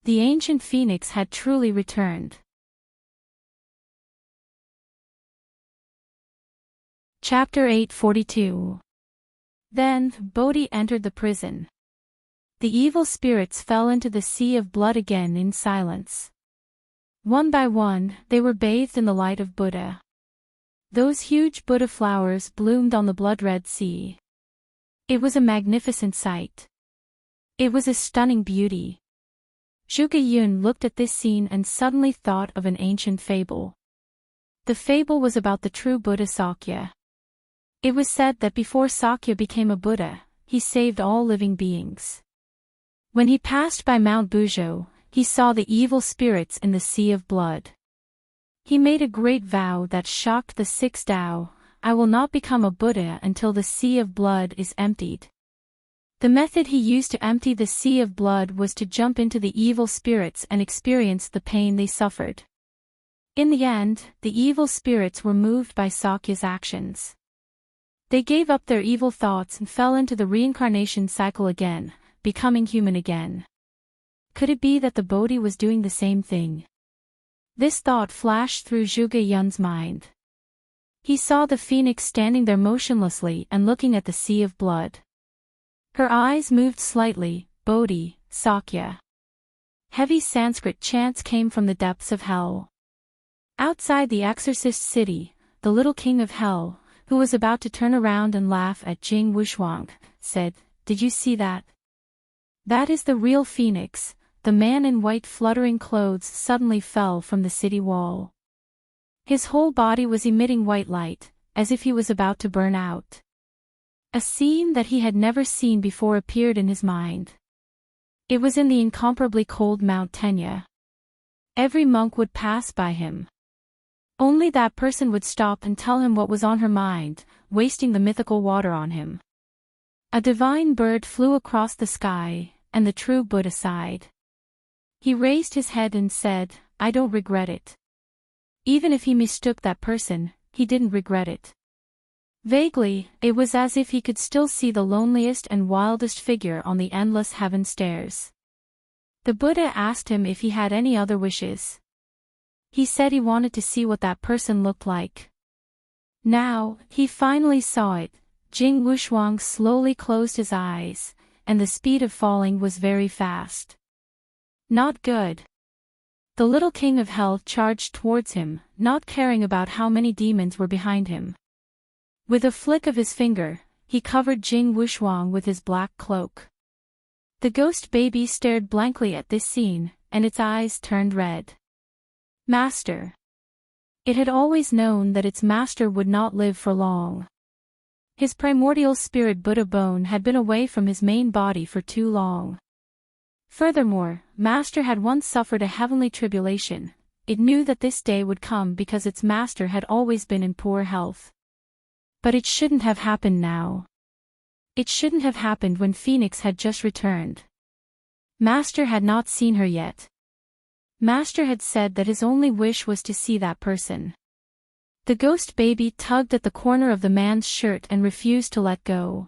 The ancient phoenix had truly returned. Chapter 842. Then, Bodhi entered the prison. The evil spirits fell into the sea of blood again in silence. One by one, they were bathed in the light of Buddha. Those huge Buddha flowers bloomed on the blood-red sea. It was a magnificent sight. It was a stunning beauty. Zhuge Yun looked at this scene and suddenly thought of an ancient fable. The fable was about the true Buddha Sakya. It was said that before Sakya became a Buddha, he saved all living beings. When he passed by Mount Buzhou, he saw the evil spirits in the sea of blood. He made a great vow that shocked the 6 Tao, I will not become a Buddha until the sea of blood is emptied. The method he used to empty the sea of blood was to jump into the evil spirits and experience the pain they suffered. In the end, the evil spirits were moved by Sakya's actions. They gave up their evil thoughts and fell into the reincarnation cycle again, becoming human again. Could it be that the Bodhi was doing the same thing? This thought flashed through Zhuge Yun's mind. He saw the phoenix standing there motionlessly and looking at the sea of blood. Her eyes moved slightly, Bodhi, Sakya. Heavy Sanskrit chants came from the depths of hell. Outside the exorcist city, the little king of hell, who was about to turn around and laugh at Jing Wuxuang, said, Did you see that? That is the real phoenix. The man in white fluttering clothes suddenly fell from the city wall. His whole body was emitting white light, as if he was about to burn out. A scene that he had never seen before appeared in his mind. It was in the incomparably cold Mount Tenya. Every monk would pass by him. Only that person would stop and tell him what was on her mind, wasting the mythical water on him. A divine bird flew across the sky, and the true Buddha sighed. He raised his head and said, "I don't regret it." Even if he mistook that person, he didn't regret it. Vaguely, it was as if he could still see the loneliest and wildest figure on the endless heaven stairs. The Buddha asked him if he had any other wishes. He said he wanted to see what that person looked like. Now, he finally saw it. Jing Wushuang slowly closed his eyes, and the speed of falling was very fast. Not good. The little king of hell charged towards him, not caring about how many demons were behind him. With a flick of his finger, he covered Jing Wushuang with his black cloak. The ghost baby stared blankly at this scene, and its eyes turned red. Master. It had always known that its master would not live for long. His primordial spirit Buddha bone had been away from his main body for too long. Furthermore, Master had once suffered a heavenly tribulation. It knew that this day would come because its master had always been in poor health. But it shouldn't have happened now. It shouldn't have happened when Phoenix had just returned. Master had not seen her yet. Master had said that his only wish was to see that person. The ghost baby tugged at the corner of the man's shirt and refused to let go.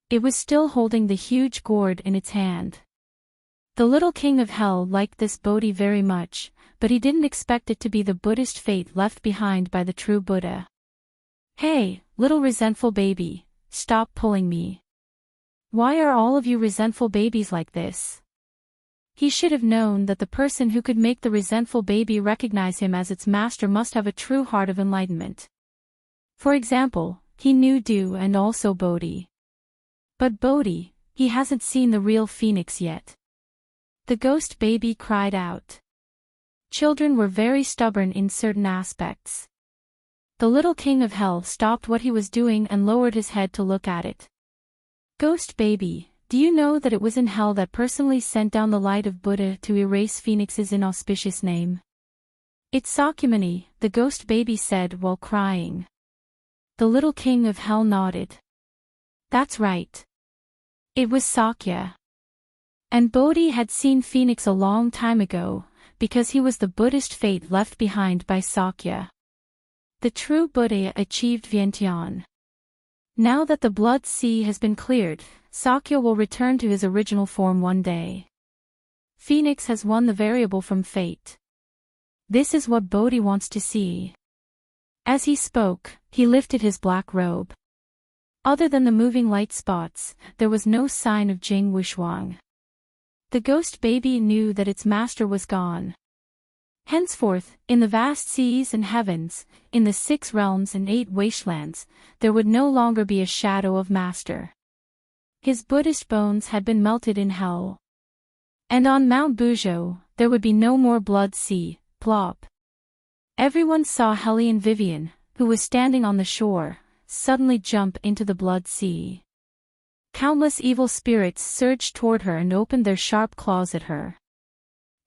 It was still holding the huge gourd in its hand. The little king of hell liked this Bodhi very much, but he didn't expect it to be the Buddhist fate left behind by the true Buddha. "Hey, little resentful baby, stop pulling me. Why are all of you resentful babies like this?" He should have known that the person who could make the resentful baby recognize him as its master must have a true heart of enlightenment. For example, he knew Du and also Bodhi. But Bodhi, he hasn't seen the real Phoenix yet. The ghost baby cried out. Children were very stubborn in certain aspects. The little king of hell stopped what he was doing and lowered his head to look at it. "Ghost baby, do you know that it was in hell that personally sent down the light of Buddha to erase Phoenix's inauspicious name?" "It's Sakyamuni," the ghost baby said while crying. The little king of hell nodded. "That's right. It was Sakya. And Bodhi had seen Phoenix a long time ago, because he was the Buddhist fate left behind by Sakya. The true Buddha achieved Vientiane. Now that the blood sea has been cleared, Sakya will return to his original form one day. Phoenix has won the variable from fate. This is what Bodhi wants to see." As he spoke, he lifted his black robe. Other than the moving light spots, there was no sign of Jing Wushuang. The ghost baby knew that its master was gone. Henceforth, in the vast seas and heavens, in the 6 realms and 8 wastelands, there would no longer be a shadow of master. His Buddhist bones had been melted in hell. And on Mount Buzhou, there would be no more blood sea, plop. Everyone saw Hellion Vivian, who was standing on the shore, suddenly jump into the blood sea. Countless evil spirits surged toward her and opened their sharp claws at her.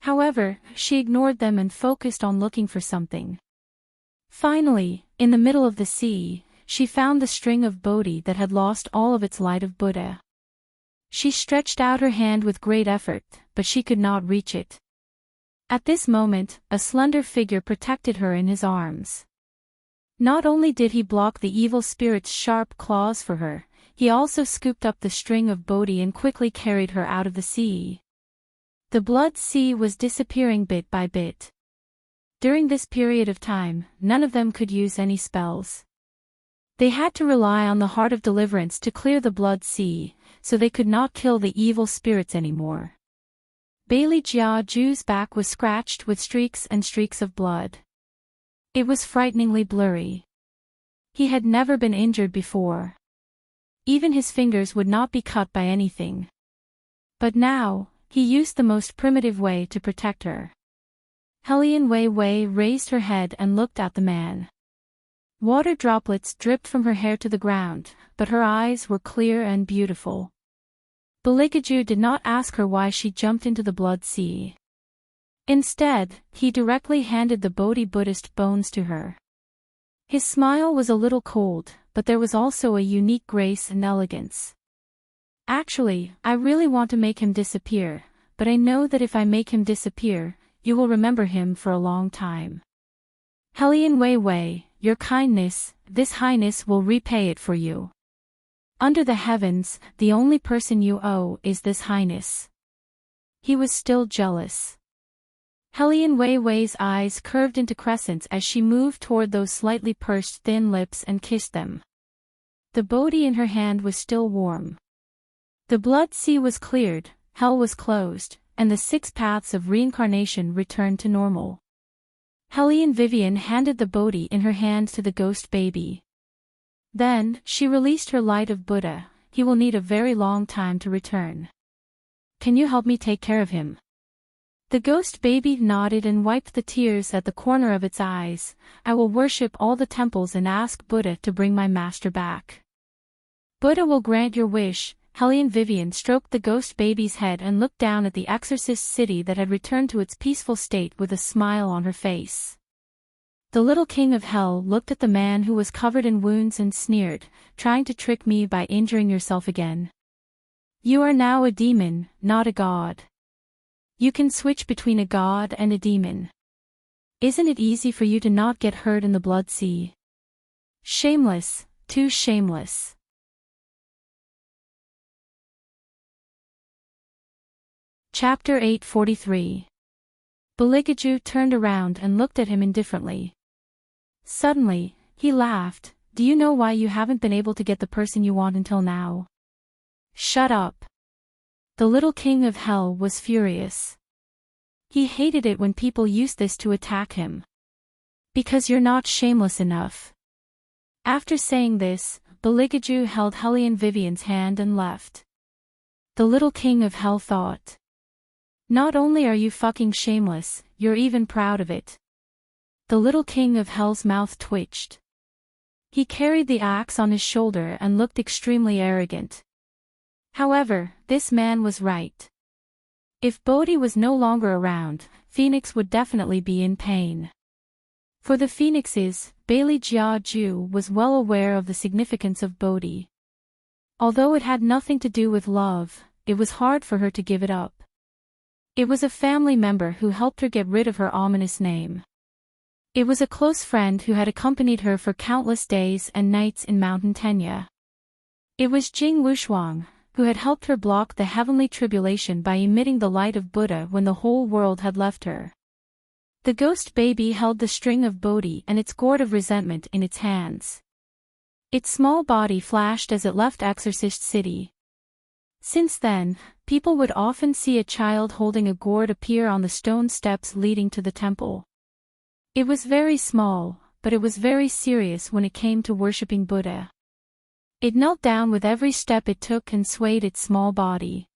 However, she ignored them and focused on looking for something. Finally, in the middle of the sea, she found the string of Bodhi that had lost all of its light of Buddha. She stretched out her hand with great effort, but she could not reach it. At this moment, a slender figure protected her in his arms. Not only did he block the evil spirit's sharp claws for her, he also scooped up the string of Bodhi and quickly carried her out of the sea. The blood sea was disappearing bit by bit. During this period of time, none of them could use any spells. They had to rely on the heart of deliverance to clear the blood sea, so they could not kill the evil spirits anymore. Bailey Jia Ju's back was scratched with streaks and streaks of blood. It was frighteningly blurry. He had never been injured before. Even his fingers would not be cut by anything. But now, he used the most primitive way to protect her. Hellion Wei Wei raised her head and looked at the man. Water droplets dripped from her hair to the ground, but her eyes were clear and beautiful. Beligaju did not ask her why she jumped into the blood sea. Instead, he directly handed the Bodhi Buddhist bones to her. His smile was a little cold, but there was also a unique grace and elegance. Actually, I really want to make him disappear, but I know that if I make him disappear, you will remember him for a long time. Hellion Wei Wei, your kindness, this highness will repay it for you. Under the heavens, the only person you owe is this highness. He was still jealous. Hellion Wei Wei's eyes curved into crescents as she moved toward those slightly pursed thin lips and kissed them. The Bodhi in her hand was still warm. The blood sea was cleared, hell was closed, and the 6 paths of reincarnation returned to normal. Hellion Vivian handed the Bodhi in her hand to the ghost baby. Then, she released her light of Buddha. He will need a very long time to return. Can you help me take care of him? The ghost baby nodded and wiped the tears at the corner of its eyes. I will worship all the temples and ask Buddha to bring my master back. Buddha will grant your wish. Hellion Vivian stroked the ghost baby's head and looked down at the exorcist city that had returned to its peaceful state with a smile on her face. The little king of hell looked at the man who was covered in wounds and sneered, trying to trick me by injuring yourself again. You are now a demon, not a god. You can switch between a god and a demon. Isn't it easy for you to not get hurt in the blood sea? Shameless, too shameless. Chapter 843. Beligaju turned around and looked at him indifferently. Suddenly, he laughed. Do you know why you haven't been able to get the person you want until now? Shut up. The little king of hell was furious. He hated it when people used this to attack him. Because you're not shameless enough. After saying this, Beligaju held Hellion Vivian's hand and left. The little king of hell thought. Not only are you fucking shameless, you're even proud of it. The little king of hell's mouth twitched. He carried the axe on his shoulder and looked extremely arrogant. However, this man was right. If Bodhi was no longer around, Phoenix would definitely be in pain. For the Phoenixes, Bailey Jiaju was well aware of the significance of Bodhi. Although it had nothing to do with love, it was hard for her to give it up. It was a family member who helped her get rid of her ominous name. It was a close friend who had accompanied her for countless days and nights in Mountain Tenya. It was Jing Wushuang, who had helped her block the heavenly tribulation by emitting the light of Buddha when the whole world had left her. The ghost baby held the string of Bodhi and its gourd of resentment in its hands. Its small body flashed as it left Exorcist City. Since then, people would often see a child holding a gourd appear on the stone steps leading to the temple. It was very small, but it was very serious when it came to worshipping Buddha. It knelt down with every step it took and swayed its small body.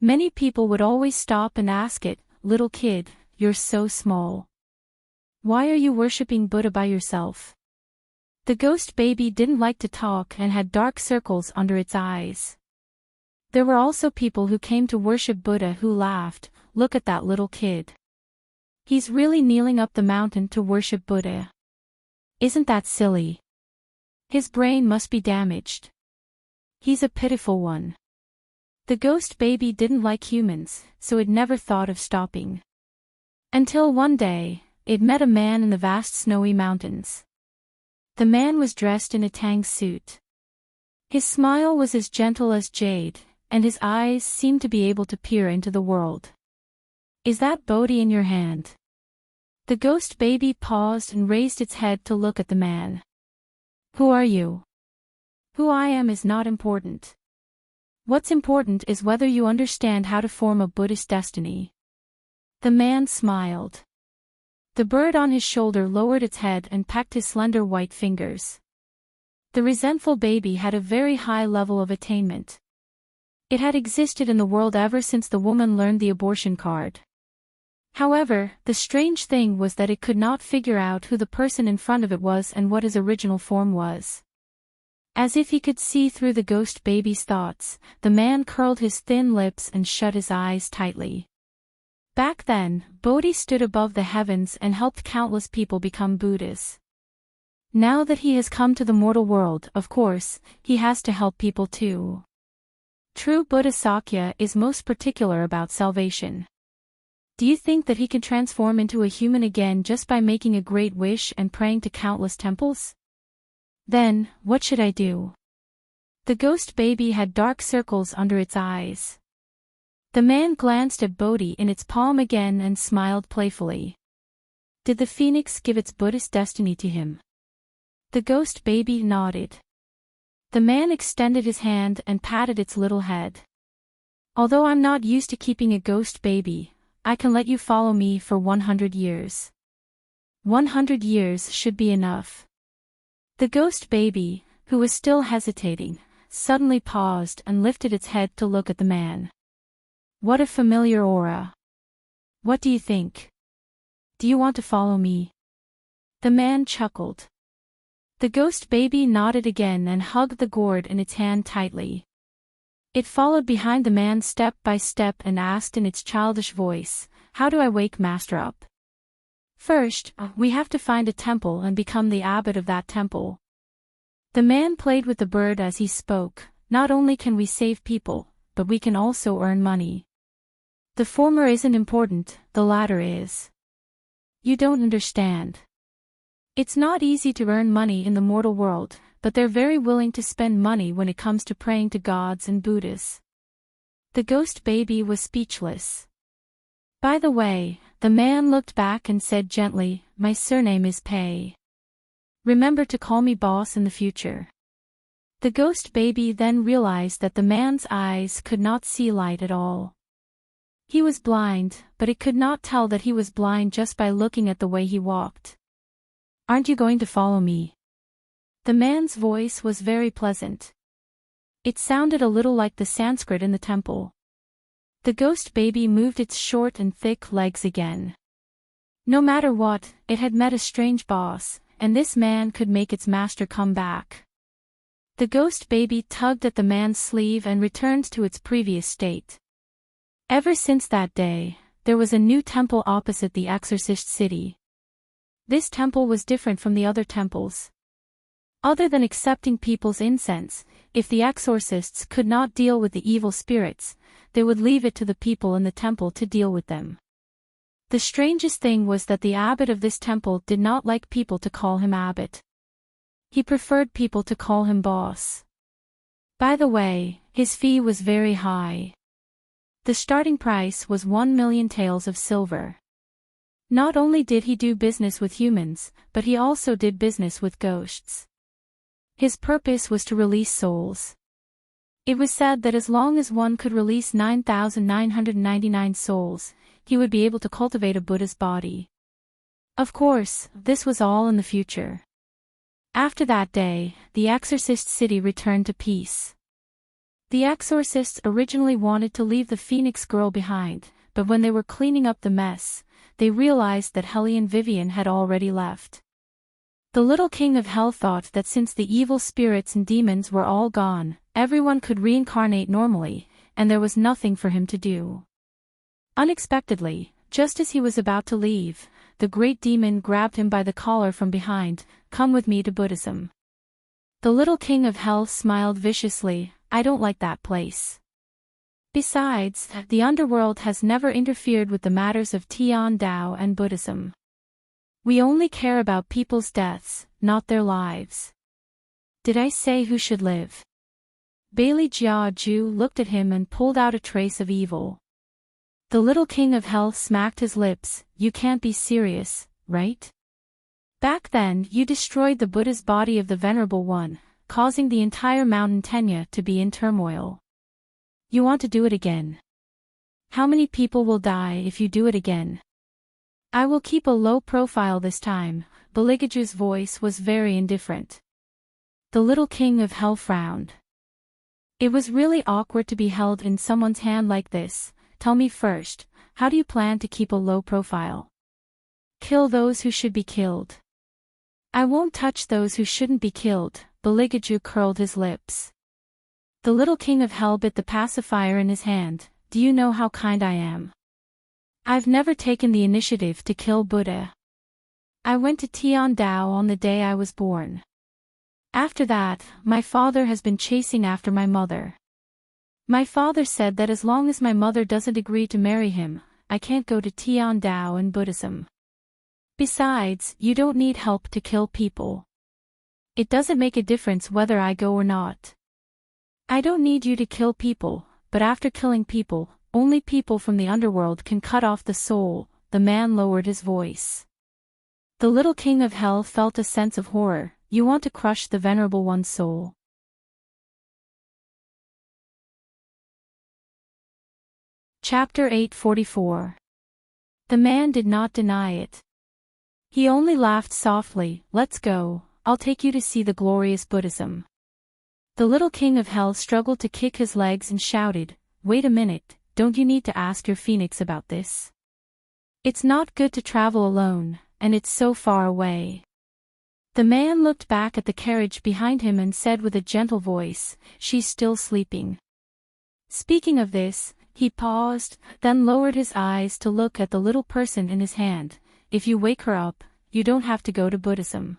Many people would always stop and ask it, "Little kid, you're so small. Why are you worshipping Buddha by yourself?" The ghost baby didn't like to talk and had dark circles under its eyes. There were also people who came to worship Buddha who laughed, "Look at that little kid. He's really kneeling up the mountain to worship Buddha. Isn't that silly? His brain must be damaged. He's a pitiful one." The ghost baby didn't like humans, so it never thought of stopping. Until one day, it met a man in the vast snowy mountains. The man was dressed in a tang suit. His smile was as gentle as jade, and his eyes seemed to be able to peer into the world. "Is that Bodhi in your hand?" The ghost baby paused and raised its head to look at the man. "Who are you?" "Who I am is not important. What's important is whether you understand how to form a Buddhist destiny." The man smiled. The bird on his shoulder lowered its head and pecked his slender white fingers. The resentful baby had a very high level of attainment. It had existed in the world ever since the woman learned the abortion card. However, the strange thing was that it could not figure out who the person in front of it was and what his original form was. As if he could see through the ghost baby's thoughts, the man curled his thin lips and shut his eyes tightly. Back then, Bodhi stood above the heavens and helped countless people become Buddhas. Now that he has come to the mortal world, of course, he has to help people too. True Buddha Sakya is most particular about salvation. Do you think that he can transform into a human again just by making a great wish and praying to countless temples? Then, what should I do? The ghost baby had dark circles under its eyes. The man glanced at Bodhi in its palm again and smiled playfully. Did the phoenix give its Buddhist destiny to him? The ghost baby nodded. The man extended his hand and patted its little head. Although I'm not used to keeping a ghost baby, I can let you follow me for 100 years. 100 years should be enough. The ghost baby, who was still hesitating, suddenly paused and lifted its head to look at the man. What a familiar aura. What do you think? Do you want to follow me? The man chuckled. The ghost baby nodded again and hugged the gourd in its hand tightly. It followed behind the man step by step and asked in its childish voice, "How do I wake Master up?" "First, we have to find a temple and become the abbot of that temple." The man played with the bird as he spoke. Not only can we save people, but we can also earn money. The former isn't important, the latter is. You don't understand. It's not easy to earn money in the mortal world, but they're very willing to spend money when it comes to praying to gods and Buddhas. The ghost baby was speechless. By the way, the man looked back and said gently, "My surname is Pei. Remember to call me boss in the future." The ghost baby then realized that the man's eyes could not see light at all. He was blind, but it could not tell that he was blind just by looking at the way he walked. "Aren't you going to follow me?" The man's voice was very pleasant. It sounded a little like the Sanskrit in the temple. The ghost baby moved its short and thick legs again. No matter what, it had met a strange boss, and this man could make its master come back. The ghost baby tugged at the man's sleeve and returned to its previous state. Ever since that day, there was a new temple opposite the exorcist city. This temple was different from the other temples. Other than accepting people's incense, if the exorcists could not deal with the evil spirits, they would leave it to the people in the temple to deal with them. The strangest thing was that the abbot of this temple did not like people to call him abbot. He preferred people to call him boss. By the way, his fee was very high. The starting price was 1 million taels of silver. Not only did he do business with humans, but he also did business with ghosts. His purpose was to release souls. It was said that as long as one could release 9,999 souls, he would be able to cultivate a Buddha's body. Of course, this was all in the future. After that day, the exorcist city returned to peace. The exorcists originally wanted to leave the Phoenix girl behind, but when they were cleaning up the mess, they realized that Hellion Vivian had already left. The little king of hell thought that since the evil spirits and demons were all gone, everyone could reincarnate normally, and there was nothing for him to do. Unexpectedly, just as he was about to leave, the great demon grabbed him by the collar from behind. "Come with me to Buddhism." The little king of hell smiled viciously. "I don't like that place. Besides, the underworld has never interfered with the matters of Tian Dao and Buddhism. We only care about people's deaths, not their lives." "Did I say who should live?" Bailey Jia Ju looked at him and pulled out a trace of evil. The little king of hell smacked his lips. "You can't be serious, right? Back then you destroyed the Buddha's body of the Venerable One, causing the entire mountain Tenya to be in turmoil. You want to do it again? How many people will die if you do it again?" "I will keep a low profile this time." Baligaju's voice was very indifferent. The little king of hell frowned. It was really awkward to be held in someone's hand like this. "Tell me first, how do you plan to keep a low profile? Kill those who should be killed. I won't touch those who shouldn't be killed, Beligaju curled his lips. The little king of hell bit the pacifier in his hand. Do you know how kind I am? I've never taken the initiative to kill Buddha. I went to Tiandao on the day I was born. After that, my father has been chasing after my mother. My father said that as long as my mother doesn't agree to marry him, I can't go to Tiandao and Buddhism. Besides, you don't need help to kill people. It doesn't make a difference whether I go or not. I don't need you to kill people, but after killing people, only people from the underworld can cut off the soul. The man lowered his voice. The little king of hell felt a sense of horror. You want to crush the venerable one's soul. Chapter 844. The man did not deny it. He only laughed softly. Let's go, I'll take you to see the glorious Buddhism. The little king of hell struggled to kick his legs and shouted, wait a minute, don't you need to ask your phoenix about this? It's not good to travel alone, and it's so far away. The man looked back at the carriage behind him and said with a gentle voice, she's still sleeping. Speaking of this, he paused, then lowered his eyes to look at the little person in his hand. If you wake her up, you don't have to go to Buddhism.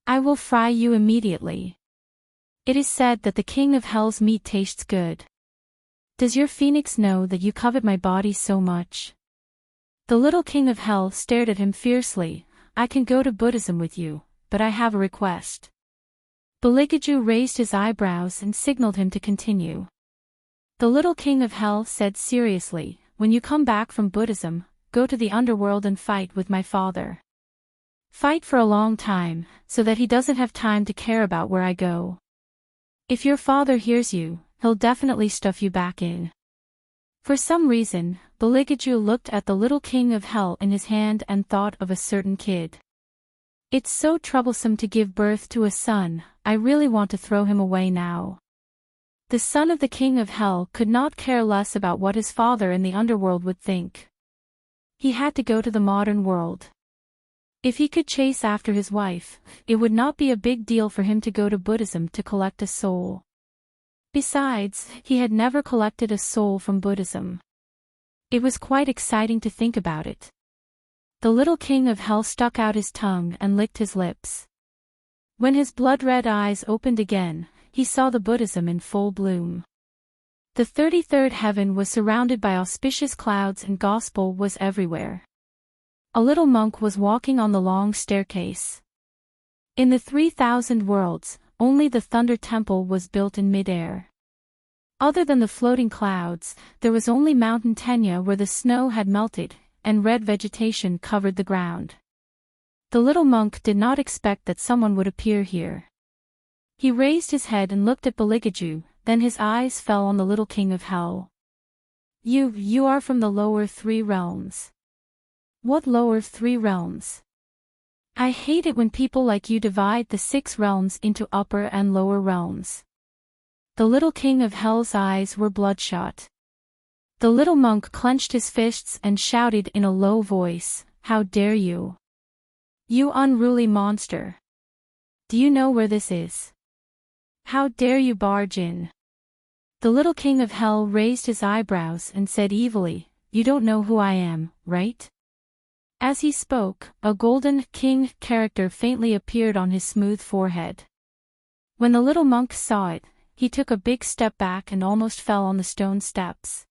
I will fry you immediately. It is said that the king of hell's meat tastes good. Does your phoenix know that you covet my body so much? The little king of hell stared at him fiercely. I can go to Buddhism with you, but I have a request. Beligaju raised his eyebrows and signaled him to continue. The little king of hell said seriously, when you come back from Buddhism, go to the underworld and fight with my father. Fight for a long time, so that he doesn't have time to care about where I go. If your father hears you, he'll definitely stuff you back in. For some reason, Beligaju looked at the little king of hell in his hand and thought of a certain kid. It's so troublesome to give birth to a son, I really want to throw him away now. The son of the king of hell could not care less about what his father in the underworld would think. He had to go to the modern world. If he could chase after his wife, it would not be a big deal for him to go to Buddhism to collect a soul. Besides, he had never collected a soul from Buddhism. It was quite exciting to think about it. The little king of hell stuck out his tongue and licked his lips. When his blood-red eyes opened again, he saw the Buddhism in full bloom. The 33rd heaven was surrounded by auspicious clouds and gospel was everywhere. A little monk was walking on the long staircase. In the 3,000 worlds, only the Thunder Temple was built in mid-air. Other than the floating clouds, there was only Mountain Tenya where the snow had melted, and red vegetation covered the ground. The little monk did not expect that someone would appear here. He raised his head and looked at Beligaju, then his eyes fell on the little king of hell. You are from the lower 3 realms. What lower 3 realms? I hate it when people like you divide the 6 realms into upper and lower realms. The little king of hell's eyes were bloodshot. The little monk clenched his fists and shouted in a low voice, how dare you? You unruly monster. Do you know where this is? How dare you barge in? The little king of hell raised his eyebrows and said evilly, you don't know who I am, right? As he spoke, a golden king character faintly appeared on his smooth forehead. When the little monk saw it, he took a big step back and almost fell on the stone steps.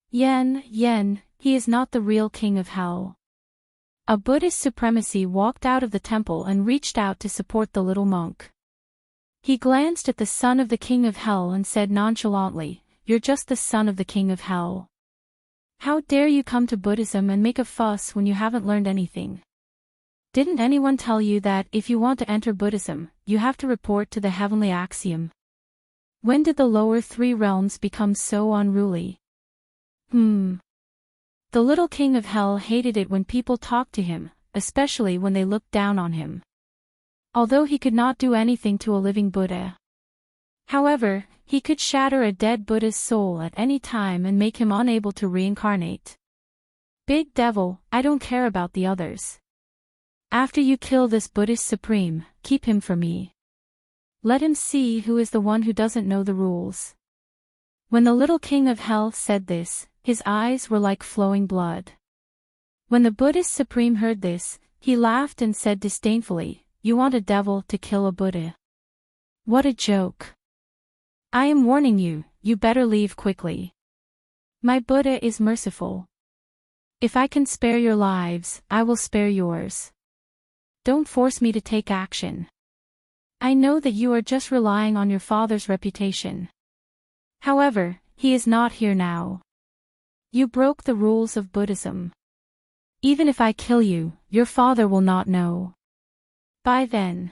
Yen, he is not the real king of hell. A Buddhist supremacy walked out of the temple and reached out to support the little monk. He glanced at the son of the king of hell and said nonchalantly, you're just the son of the king of hell. How dare you come to Buddhism and make a fuss when you haven't learned anything? Didn't anyone tell you that if you want to enter Buddhism, you have to report to the heavenly axiom? When did the lower 3 realms become so unruly? The little king of hell hated it when people talked to him, especially when they looked down on him. Although he could not do anything to a living Buddha. However, he could shatter a dead Buddha's soul at any time and make him unable to reincarnate. Big devil, I don't care about the others. After you kill this Buddhist supreme, keep him for me. Let him see who is the one who doesn't know the rules. When the little king of hell said this, his eyes were like flowing blood. When the Buddhist supreme heard this, he laughed and said disdainfully, "You want a devil to kill a Buddha? What a joke. I am warning you, you better leave quickly. My Buddha is merciful. If I can spare your lives, I will spare yours. Don't force me to take action. I know that you are just relying on your father's reputation. However, he is not here now. You broke the rules of Buddhism. Even if I kill you, your father will not know. By then."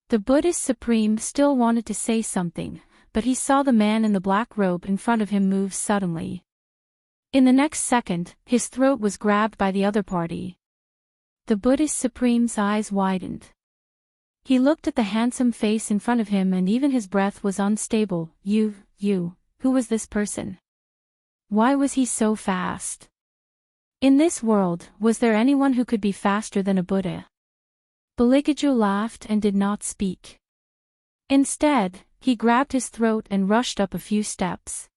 The Buddhist supreme still wanted to say something, but he saw the man in the black robe in front of him move suddenly. In the next second, his throat was grabbed by the other party. The Buddhist supreme's eyes widened. He looked at the handsome face in front of him and even his breath was unstable. Who was this person? Why was he so fast? In this world, was there anyone who could be faster than a Buddha? Baligaju laughed and did not speak. Instead, he grabbed his throat and rushed up a few steps.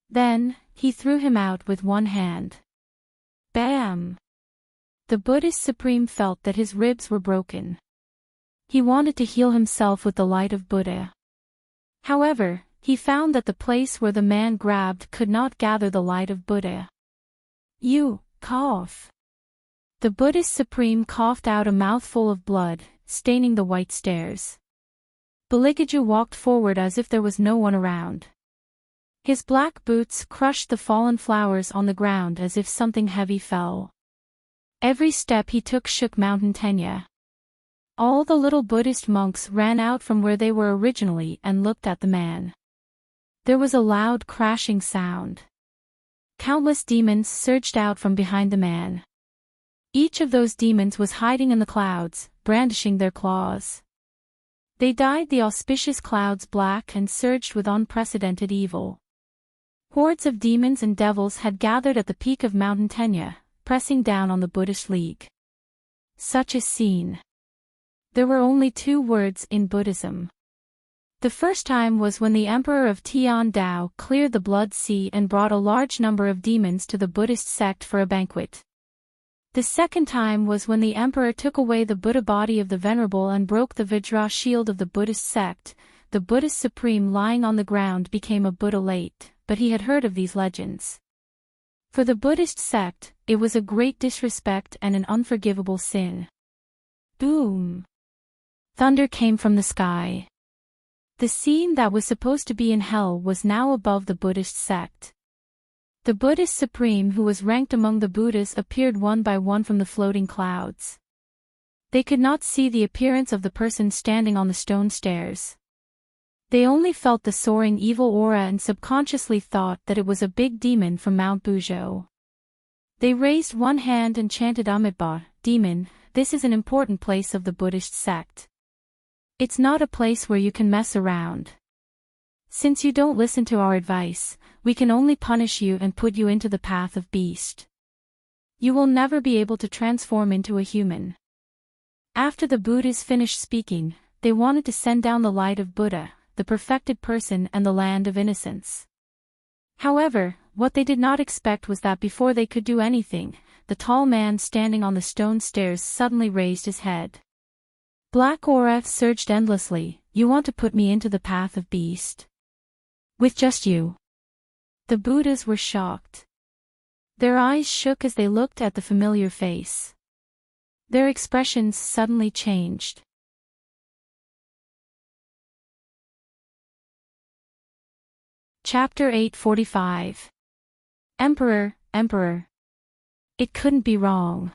Then, he threw him out with one hand. Bam! The Buddhist supreme felt that his ribs were broken. He wanted to heal himself with the light of Buddha. However, he found that the place where the man grabbed could not gather the light of Buddha. You, cough. The Buddhist supreme coughed out a mouthful of blood, staining the white stairs. Baligaju walked forward as if there was no one around. His black boots crushed the fallen flowers on the ground as if something heavy fell. Every step he took shook Mountain Tenya. All the little Buddhist monks ran out from where they were originally and looked at the man. There was a loud crashing sound. Countless demons surged out from behind the man. Each of those demons was hiding in the clouds, brandishing their claws. They dyed the auspicious clouds black and surged with unprecedented evil. Hordes of demons and devils had gathered at the peak of Mountain Tenya, pressing down on the Buddhist League. Such a scene. There were only 2 words in Buddhism. The first time was when the Emperor of Tian Dao cleared the Blood Sea and brought a large number of demons to the Buddhist sect for a banquet. The second time was when the Emperor took away the Buddha body of the Venerable and broke the Vajra shield of the Buddhist sect. The Buddhist supreme lying on the ground became a Buddha late, but he had heard of these legends. For the Buddhist sect, it was a great disrespect and an unforgivable sin. Boom! Thunder came from the sky. The scene that was supposed to be in hell was now above the Buddhist sect. The Buddhist supreme who was ranked among the Buddhas appeared one by one from the floating clouds. They could not see the appearance of the person standing on the stone stairs. They only felt the soaring evil aura and subconsciously thought that it was a big demon from Mount Buzhou. They raised one hand and chanted Amitabha, "Demon, this is an important place of the Buddhist sect. It's not a place where you can mess around. Since you don't listen to our advice, we can only punish you and put you into the path of beast. You will never be able to transform into a human." After the Buddhas finished speaking, they wanted to send down the light of Buddha, the perfected person and the land of innocence. However, what they did not expect was that before they could do anything, the tall man standing on the stone stairs suddenly raised his head. Black aura surged endlessly. "You want to put me into the path of beast? With just you?" The Buddhas were shocked. Their eyes shook as they looked at the familiar face. Their expressions suddenly changed. Chapter 845. Emperor, Emperor. It couldn't be wrong.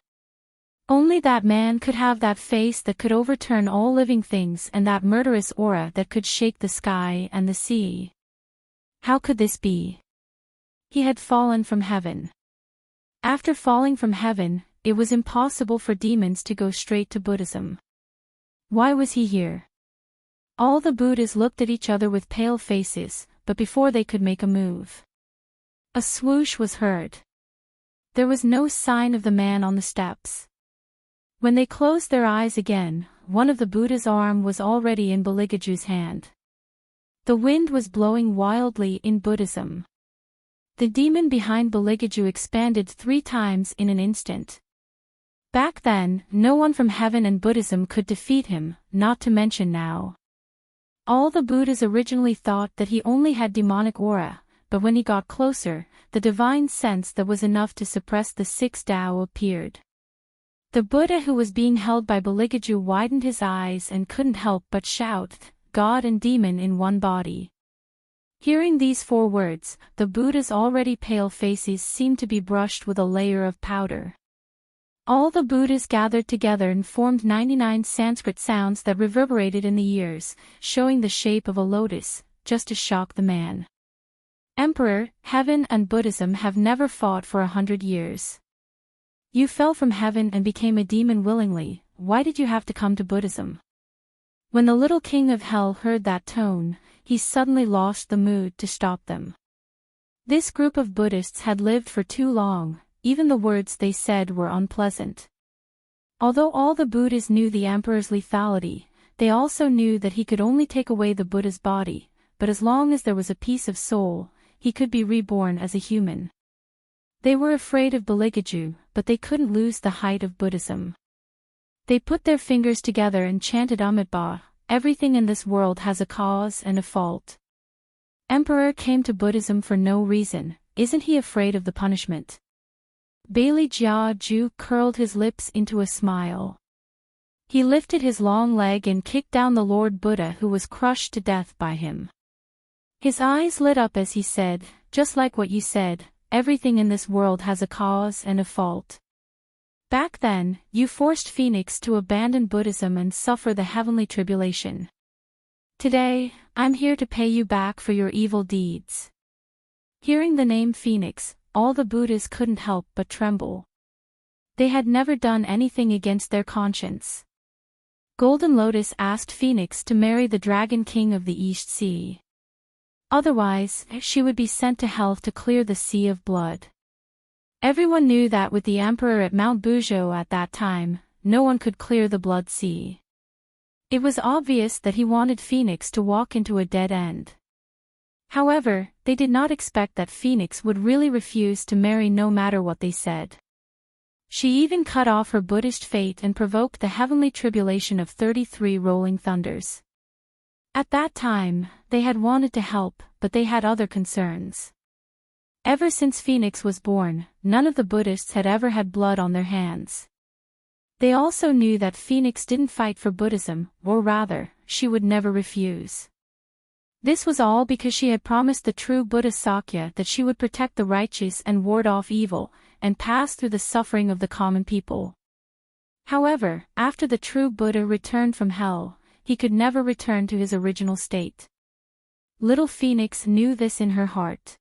Only that man could have that face that could overturn all living things and that murderous aura that could shake the sky and the sea. How could this be? He had fallen from heaven. After falling from heaven, it was impossible for demons to go straight to Buddhism. Why was he here? All the Buddhas looked at each other with pale faces, but before they could make a move, a swoosh was heard. there was no sign of the man on the steps. When they closed their eyes again, one of the Buddha's arm was already in Baligaju's hand. The wind was blowing wildly in Buddhism. The demon behind Baligaju expanded 3 times in an instant. Back then, no one from heaven and Buddhism could defeat him, not to mention now. All the Buddhas originally thought that he only had demonic aura, but when he got closer, the divine sense that was enough to suppress the 6 Tao appeared. The Buddha who was being held by Baligaju widened his eyes and couldn't help but shout, "God and demon in one body." Hearing these 4 words, the Buddha's already pale faces seemed to be brushed with a layer of powder. All the Buddhas gathered together and formed 99 Sanskrit sounds that reverberated in the ears, showing the shape of a lotus, just to shock the man. Emperor, heaven and Buddhism have never fought for 100 years. You fell from heaven and became a demon willingly, why did you have to come to Buddhism? When the little king of hell heard that tone, he suddenly lost the mood to stop them. This group of Buddhists had lived for too long, even the words they said were unpleasant. Although all the Buddhas knew the emperor's lethality, they also knew that he could only take away the Buddha's body, but as long as there was a piece of soul, he could be reborn as a human. They were afraid of Baligaju, but they couldn't lose the height of Buddhism. They put their fingers together and chanted Amitabha, everything in this world has a cause and a fault. Emperor came to Buddhism for no reason, isn't he afraid of the punishment? Bailey Jia Ju curled his lips into a smile. He lifted his long leg and kicked down the Lord Buddha who was crushed to death by him. His eyes lit up as he said, just like what you said, everything in this world has a cause and a fault. Back then, you forced Phoenix to abandon Buddhism and suffer the heavenly tribulation. Today, I'm here to pay you back for your evil deeds. Hearing the name Phoenix, all the Buddhas couldn't help but tremble. They had never done anything against their conscience. Golden Lotus asked Phoenix to marry the Dragon King of the East Sea. Otherwise, she would be sent to hell to clear the sea of blood. Everyone knew that with the emperor at Mount Buzhou at that time, no one could clear the Blood Sea. It was obvious that he wanted Phoenix to walk into a dead end. However, they did not expect that Phoenix would really refuse to marry no matter what they said. She even cut off her Buddhist fate and provoked the heavenly tribulation of 33 rolling thunders. At that time, they had wanted to help, but they had other concerns. Ever since Phoenix was born, none of the Buddhists had ever had blood on their hands. They also knew that Phoenix didn't fight for Buddhism, or rather, she would never refuse. This was all because she had promised the true Buddha Sakya that she would protect the righteous and ward off evil, and pass through the suffering of the common people. However, after the true Buddha returned from hell, he could never return to his original state. Little Phoenix knew this in her heart.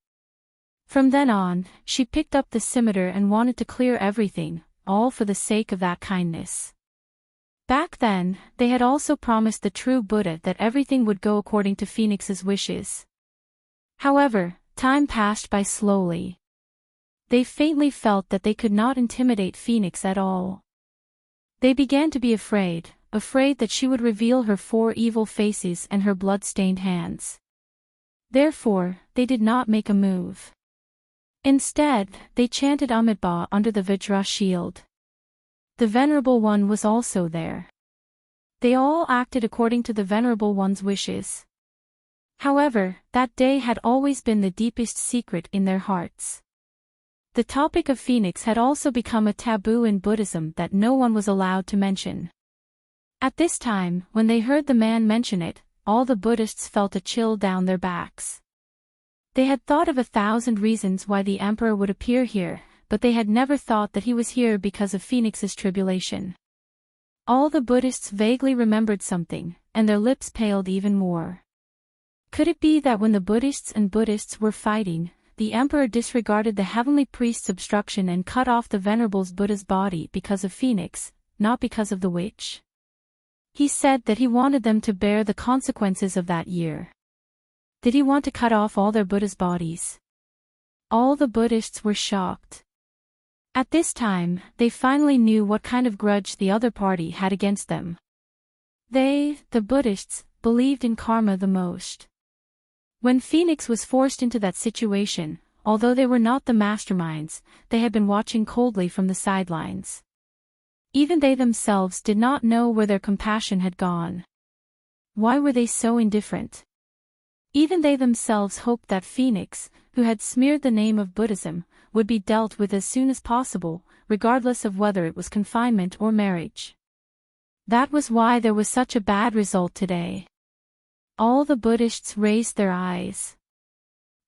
From then on, she picked up the scimitar and wanted to clear everything, all for the sake of that kindness. Back then, they had also promised the true Buddha that everything would go according to Phoenix's wishes. However, time passed by slowly. They faintly felt that they could not intimidate Phoenix at all. They began to be afraid that she would reveal her 4 evil faces and her blood-stained hands. Therefore, they did not make a move. Instead, they chanted Amitabha under the Vajra shield. The Venerable One was also there. They all acted according to the Venerable One's wishes. However, that day had always been the deepest secret in their hearts. The topic of Phoenix had also become a taboo in Buddhism that no one was allowed to mention. At this time, when they heard the man mention it, all the Buddhists felt a chill down their backs. They had thought of 1,000 reasons why the emperor would appear here, but they had never thought that he was here because of Phoenix's tribulation. All the Buddhists vaguely remembered something, and their lips paled even more. Could it be that when the Buddhists were fighting, the emperor disregarded the heavenly priest's obstruction and cut off the Venerable Buddha's body because of Phoenix, not because of the witch? He said that he wanted them to bear the consequences of that year. Did he want to cut off all their Buddha's bodies? All the Buddhists were shocked. At this time, they finally knew what kind of grudge the other party had against them. They, the Buddhists, believed in karma the most. When Phoenix was forced into that situation, although they were not the masterminds, they had been watching coldly from the sidelines. Even they themselves did not know where their compassion had gone. Why were they so indifferent? Even they themselves hoped that Phoenix, who had smeared the name of Buddhism, would be dealt with as soon as possible, regardless of whether it was confinement or marriage. That was why there was such a bad result today. All the Buddhists raised their eyes.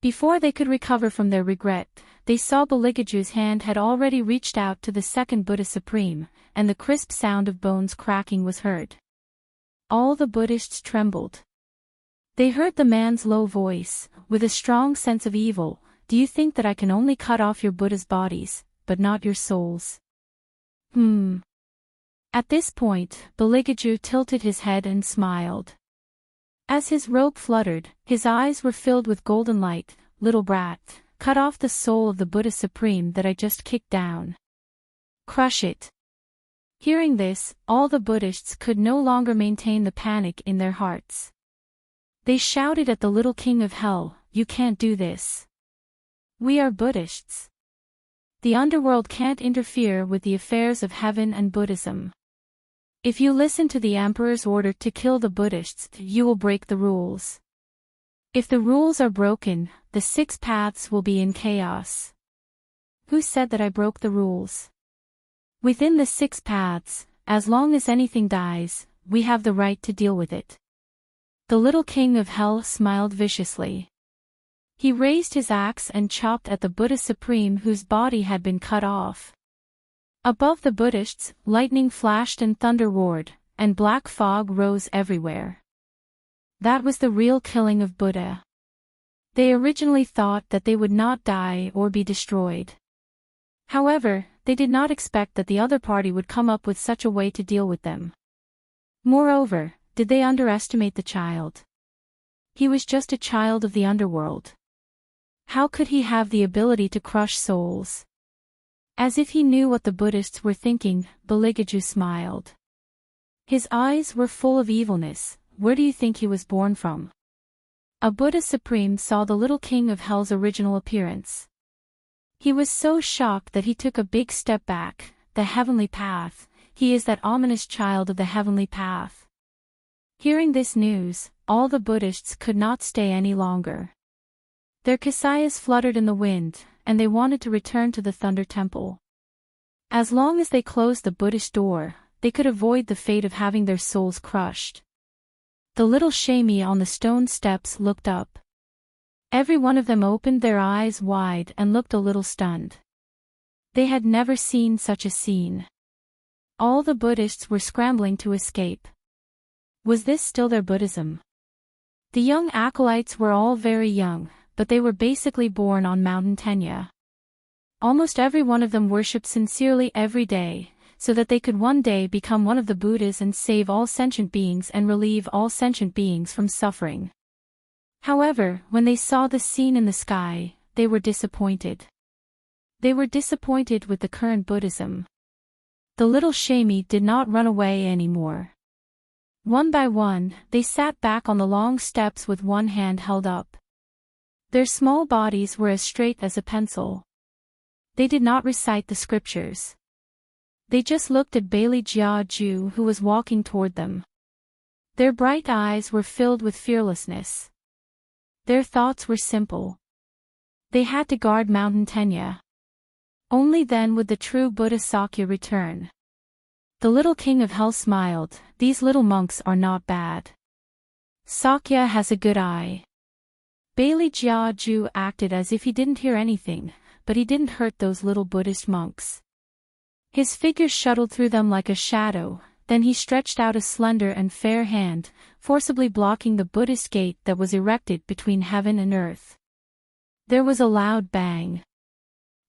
Before they could recover from their regret, they saw Baligaju's hand had already reached out to the second Buddha Supreme, and the crisp sound of bones cracking was heard. All the Buddhists trembled. They heard the man's low voice, with a strong sense of evil. Do you think that I can only cut off your Buddha's bodies, but not your souls? At this point, Baligaju tilted his head and smiled. As his robe fluttered, his eyes were filled with golden light. Little brat, cut off the soul of the Buddha Supreme that I just kicked down. Crush it. Hearing this, all the Buddhists could no longer maintain the panic in their hearts. They shouted at the little king of hell, "You can't do this. We are Buddhists. The underworld can't interfere with the affairs of heaven and Buddhism. If you listen to the emperor's order to kill the Buddhists, you will break the rules. If the rules are broken, the 6 paths will be in chaos." Who said that I broke the rules? Within the 6 paths, as long as anything dies, we have the right to deal with it. The little king of hell smiled viciously. He raised his axe and chopped at the Buddha Supreme whose body had been cut off. Above the Buddhists, lightning flashed and thunder roared, and black fog rose everywhere. That was the real killing of Buddha. They originally thought that they would not die or be destroyed. However, they did not expect that the other party would come up with such a way to deal with them. Moreover, did they underestimate the child? He was just a child of the underworld. How could he have the ability to crush souls? As if he knew what the Buddhists were thinking, Baligaju smiled. His eyes were full of evilness. Where do you think he was born from? A Buddha Supreme saw the little king of hell's original appearance. He was so shocked that he took a big step back. The heavenly path, he is that ominous child of the heavenly path. Hearing this news, all the Buddhists could not stay any longer. Their kasayas fluttered in the wind, and they wanted to return to the Thunder Temple. As long as they closed the Buddhist door, they could avoid the fate of having their souls crushed. The little shamey on the stone steps looked up. Every one of them opened their eyes wide and looked a little stunned. They had never seen such a scene. All the Buddhists were scrambling to escape. Was this still their Buddhism? The young acolytes were all very young, but they were basically born on Mountain Tenya. Almost every one of them worshipped sincerely every day, so that they could one day become one of the Buddhas and save all sentient beings and relieve all sentient beings from suffering. However, when they saw the scene in the sky, they were disappointed. They were disappointed with the current Buddhism. The little shamey did not run away anymore. One by one, they sat back on the long steps with one hand held up. Their small bodies were as straight as a pencil. They did not recite the scriptures. They just looked at Bailey Jiaju who was walking toward them. Their bright eyes were filled with fearlessness. Their thoughts were simple. They had to guard Mountain Tenya. Only then would the true Buddha Sakya return. The little king of hell smiled. These little monks are not bad. Sakya has a good eye. Bailey Jiaju acted as if he didn't hear anything, but he didn't hurt those little Buddhist monks. His figure shuttled through them like a shadow, then he stretched out a slender and fair hand, forcibly blocking the Buddhist gate that was erected between heaven and earth. There was a loud bang.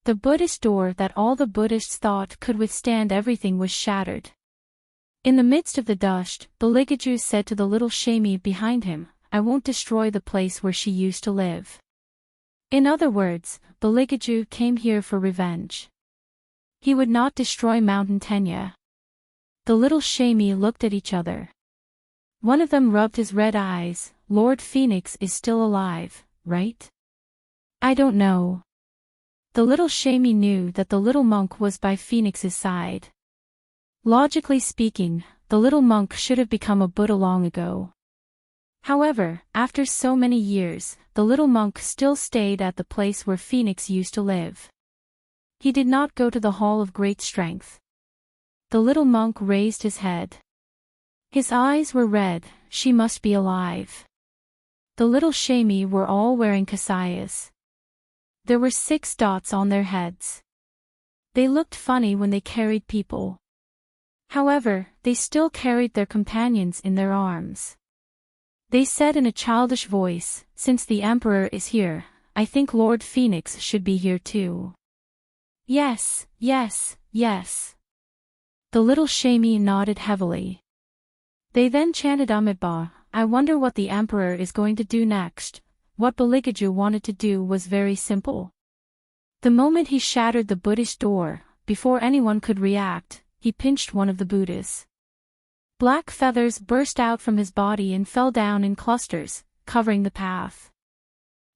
The Buddhist door that all the Buddhists thought could withstand everything was shattered. In the midst of the dust, Baligaju said to the little shamey behind him, "I won't destroy the place where she used to live." In other words, Baligaju came here for revenge. He would not destroy Mountain Tenya. The little Shamey looked at each other. One of them rubbed his red eyes. Lord Phoenix is still alive, right? I don't know. The little Shamey knew that the little monk was by Phoenix's side. Logically speaking, the little monk should have become a Buddha long ago. However, after so many years, the little monk still stayed at the place where Phoenix used to live. He did not go to the Hall of Great Strength. The little monk raised his head. His eyes were red. She must be alive. The little Shamey were all wearing kasayas. There were 6 dots on their heads. They looked funny when they carried people. However, they still carried their companions in their arms. They said in a childish voice, "Since the Emperor is here, I think Lord Phoenix should be here too." Yes, yes, yes. The little Shamey nodded heavily. They then chanted Amitabha. I wonder what the Emperor is going to do next. What Baligaju wanted to do was very simple. The moment he shattered the Buddhist door, before anyone could react, he pinched one of the Buddhas. Black feathers burst out from his body and fell down in clusters, covering the path.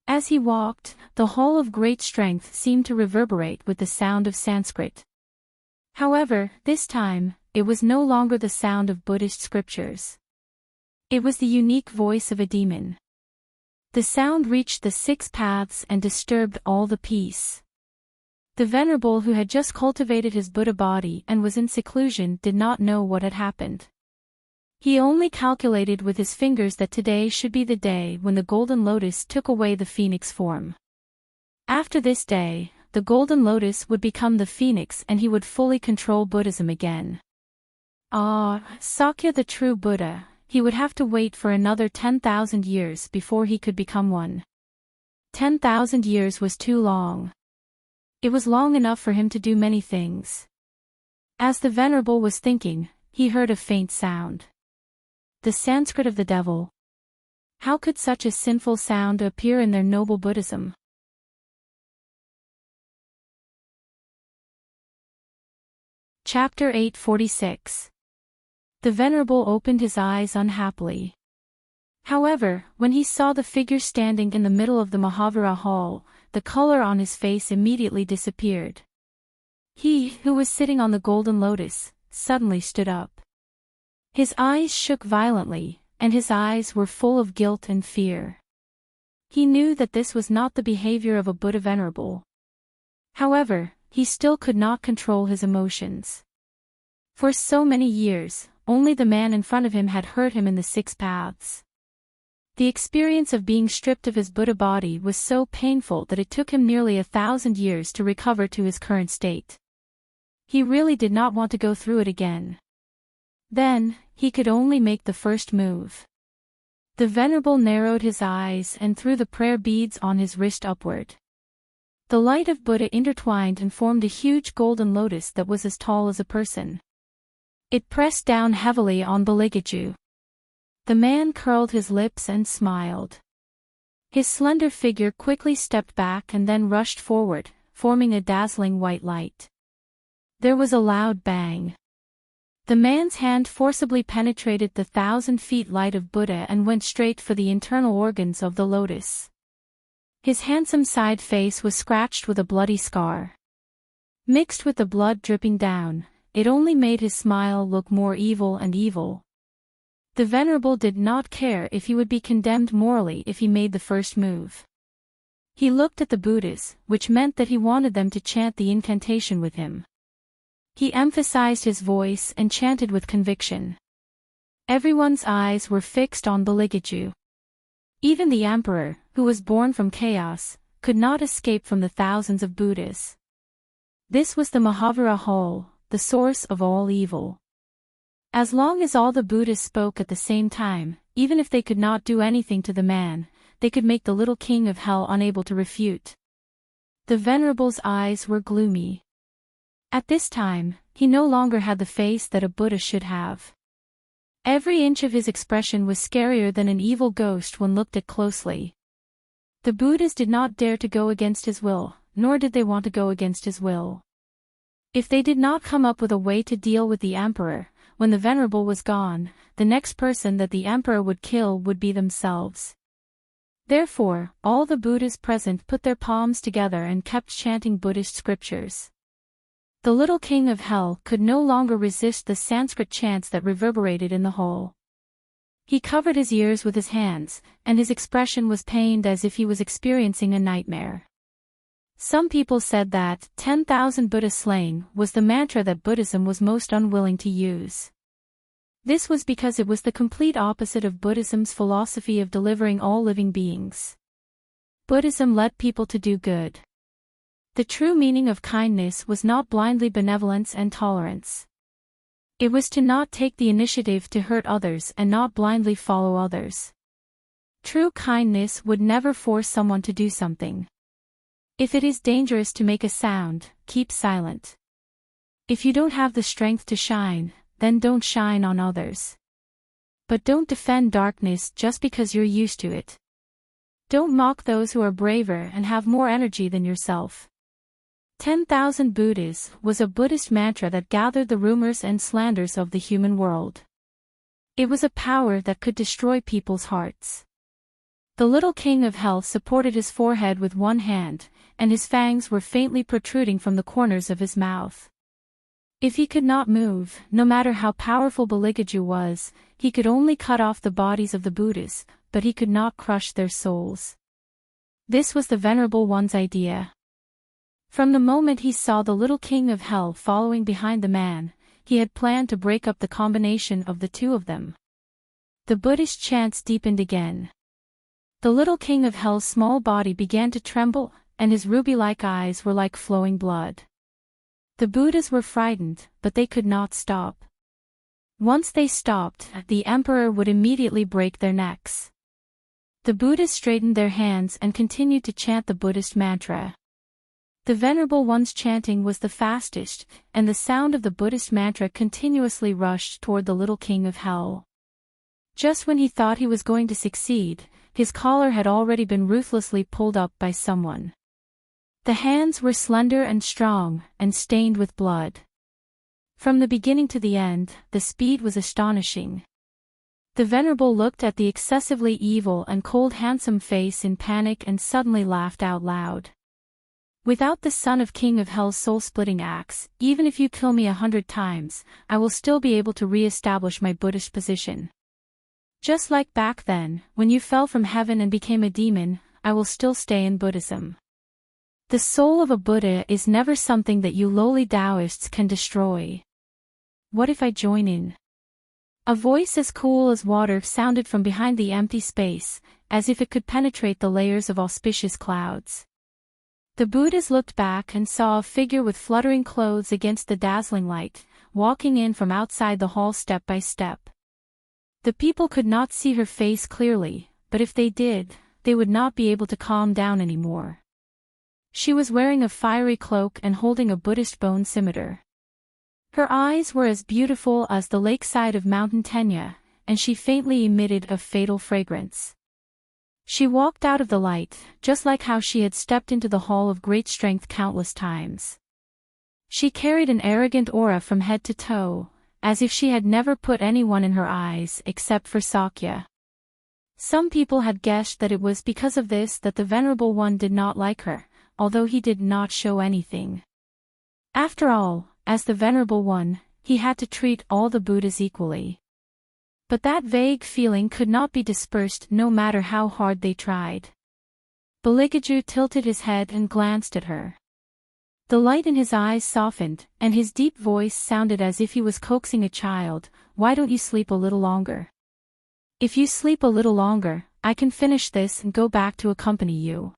As he walked, the Hall of Great Strength seemed to reverberate with the sound of Sanskrit. However, this time, it was no longer the sound of Buddhist scriptures. It was the unique voice of a demon. The sound reached the 6 paths and disturbed all the peace. The Venerable, who had just cultivated his Buddha body and was in seclusion, did not know what had happened. He only calculated with his fingers that today should be the day when the Golden Lotus took away the Phoenix form. After this day, the Golden Lotus would become the Phoenix and he would fully control Buddhism again. Sakya, the true Buddha, he would have to wait for another 10,000 years before he could become one. 10,000 years was too long. It was long enough for him to do many things. As the Venerable was thinking, he heard a faint sound. The Sanskrit of the devil. How could such a sinful sound appear in their noble Buddhism? Chapter 846. The Venerable opened his eyes unhappily. However, when he saw the figure standing in the middle of the Mahavira Hall, the color on his face immediately disappeared. He, who was sitting on the Golden Lotus, suddenly stood up. His eyes shook violently, and his eyes were full of guilt and fear. He knew that this was not the behavior of a Buddha Venerable. However, he still could not control his emotions. For so many years, only the man in front of him had hurt him in the 6 paths. The experience of being stripped of his Buddha body was so painful that it took him nearly 1,000 years to recover to his current state. He really did not want to go through it again. Then, he could only make the first move. The Venerable narrowed his eyes and threw the prayer beads on his wrist upward. The light of Buddha intertwined and formed a huge golden lotus that was as tall as a person. It pressed down heavily on Baligaju. The man curled his lips and smiled. His slender figure quickly stepped back and then rushed forward, forming a dazzling white light. There was a loud bang. The man's hand forcibly penetrated the 1,000 feet light of Buddha and went straight for the internal organs of the lotus. His handsome side face was scratched with a bloody scar. Mixed with the blood dripping down, it only made his smile look more evil and evil. The Venerable did not care if he would be condemned morally if he made the first move. He looked at the Buddhas, which meant that he wanted them to chant the incantation with him. He emphasized his voice and chanted with conviction. Everyone's eyes were fixed on Baligaju. Even the Emperor, who was born from chaos, could not escape from the thousands of Buddhas. This was the Mahavira Hall, the source of all evil. As long as all the Buddhas spoke at the same time, even if they could not do anything to the man, they could make the little king of hell unable to refute. The Venerable's eyes were gloomy. At this time, he no longer had the face that a Buddha should have. Every inch of his expression was scarier than an evil ghost when looked at closely. The Buddhas did not dare to go against his will, nor did they want to go against his will. If they did not come up with a way to deal with the emperor, when the venerable was gone, the next person that the emperor would kill would be themselves. Therefore, all the Buddhas present put their palms together and kept chanting Buddhist scriptures. The little king of hell could no longer resist the Sanskrit chants that reverberated in the hall. He covered his ears with his hands, and his expression was pained as if he was experiencing a nightmare. Some people said that 10,000 Buddha slain was the mantra that Buddhism was most unwilling to use. This was because it was the complete opposite of Buddhism's philosophy of delivering all living beings. Buddhism led people to do good. The true meaning of kindness was not blindly benevolence and tolerance. It was to not take the initiative to hurt others and not blindly follow others. True kindness would never force someone to do something. If it is dangerous to make a sound, keep silent. If you don't have the strength to shine, then don't shine on others. But don't defend darkness just because you're used to it. Don't mock those who are braver and have more energy than yourself. 10,000 Buddhas was a Buddhist mantra that gathered the rumors and slanders of the human world. It was a power that could destroy people's hearts. The little king of hell supported his forehead with one hand, and his fangs were faintly protruding from the corners of his mouth. If he could not move, no matter how powerful Baligaju was, he could only cut off the bodies of the Buddhas, but he could not crush their souls. This was the Venerable One's idea. From the moment he saw the little king of hell following behind the man, he had planned to break up the combination of the two of them. The Buddhist chants deepened again. The little king of hell's small body began to tremble, and his ruby-like eyes were like flowing blood. The Buddhas were frightened, but they could not stop. Once they stopped, the emperor would immediately break their necks. The Buddhas straightened their hands and continued to chant the Buddhist mantra. The Venerable One's chanting was the fastest, and the sound of the Buddhist mantra continuously rushed toward the little king of hell. Just when he thought he was going to succeed, his collar had already been ruthlessly pulled up by someone. The hands were slender and strong, and stained with blood. From the beginning to the end, the speed was astonishing. The Venerable looked at the excessively evil and cold handsome face in panic and suddenly laughed out loud. Without the son of King of Hell's soul-splitting axe, even if you kill me 100 times, I will still be able to re-establish my Buddhist position. Just like back then, when you fell from heaven and became a demon, I will still stay in Buddhism. The soul of a Buddha is never something that you lowly Taoists can destroy. What if I join in? A voice as cool as water sounded from behind the empty space, as if it could penetrate the layers of auspicious clouds. The Buddhas looked back and saw a figure with fluttering clothes against the dazzling light, walking in from outside the hall step by step. The people could not see her face clearly, but if they did, they would not be able to calm down anymore. She was wearing a fiery cloak and holding a Buddhist bone scimitar. Her eyes were as beautiful as the lakeside of Mountain Tenya, and she faintly emitted a fatal fragrance. She walked out of the light, just like how she had stepped into the hall of great strength countless times. She carried an arrogant aura from head to toe, as if she had never put anyone in her eyes except for Sakya. Some people had guessed that it was because of this that the Venerable One did not like her, although he did not show anything. After all, as the Venerable One, he had to treat all the Buddhas equally. But that vague feeling could not be dispersed no matter how hard they tried. Baligaju tilted his head and glanced at her. The light in his eyes softened, and his deep voice sounded as if he was coaxing a child. Why don't you sleep a little longer? If you sleep a little longer, I can finish this and go back to accompany you.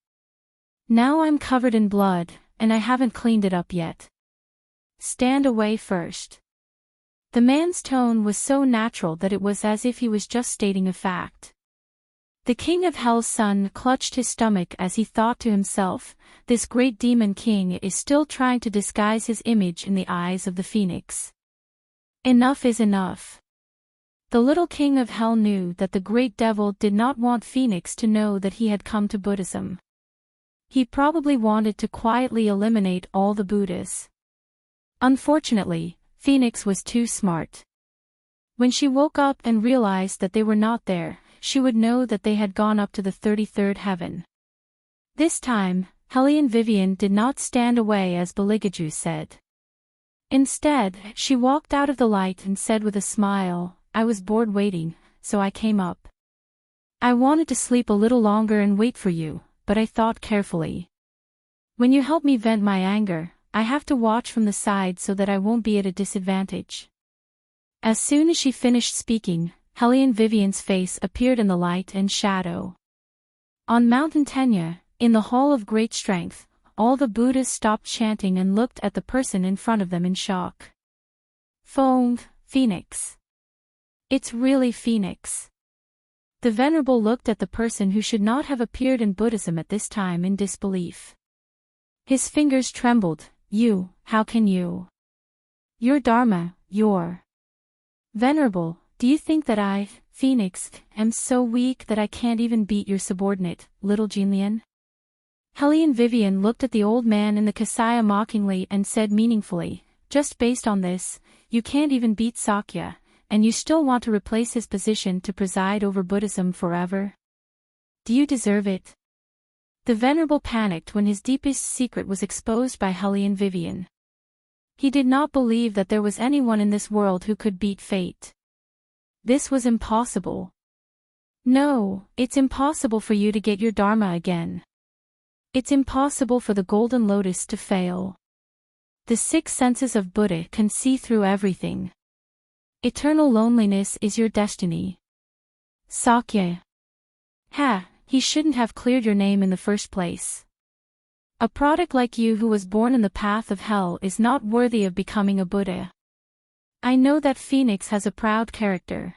Now I'm covered in blood, and I haven't cleaned it up yet. Stand away first. The man's tone was so natural that it was as if he was just stating a fact. The King of Hell's son clutched his stomach as he thought to himself, this great demon king is still trying to disguise his image in the eyes of the phoenix. Enough is enough. The little King of Hell knew that the great devil did not want Phoenix to know that he had come to Buddhism. He probably wanted to quietly eliminate all the Buddhas. Unfortunately, Phoenix was too smart. When she woke up and realized that they were not there, she would know that they had gone up to the 33rd heaven. This time, Hellion Vivian did not stand away as Beligaju said. Instead, she walked out of the light and said with a smile, "I was bored waiting, so I came up. I wanted to sleep a little longer and wait for you, but I thought carefully. When you help me vent my anger, I have to watch from the side so that I won't be at a disadvantage." As soon as she finished speaking, Hellion Vivian's face appeared in the light and shadow. On Mountain Tenya, in the Hall of Great Strength, all the Buddhas stopped chanting and looked at the person in front of them in shock. Phoenix. It's really Phoenix. The Venerable looked at the person who should not have appeared in Buddhism at this time in disbelief. His fingers trembled. How can you? Your Dharma, your. Venerable, do you think that I, Phoenix, am so weak that I can't even beat your subordinate, little Jinlian? Hellion Vivian looked at the old man in the Kasaya mockingly and said meaningfully, "Just based on this, you can't even beat Sakya, and you still want to replace his position to preside over Buddhism forever? Do you deserve it?" The Venerable panicked when his deepest secret was exposed by Hellion Vivian. He did not believe that there was anyone in this world who could beat fate. This was impossible. No, it's impossible for you to get your Dharma again. It's impossible for the Golden Lotus to fail. The 6 senses of Buddha can see through everything. Eternal loneliness is your destiny. Sakya. He shouldn't have cleared your name in the first place. A product like you who was born in the path of hell is not worthy of becoming a Buddha. I know that Phoenix has a proud character.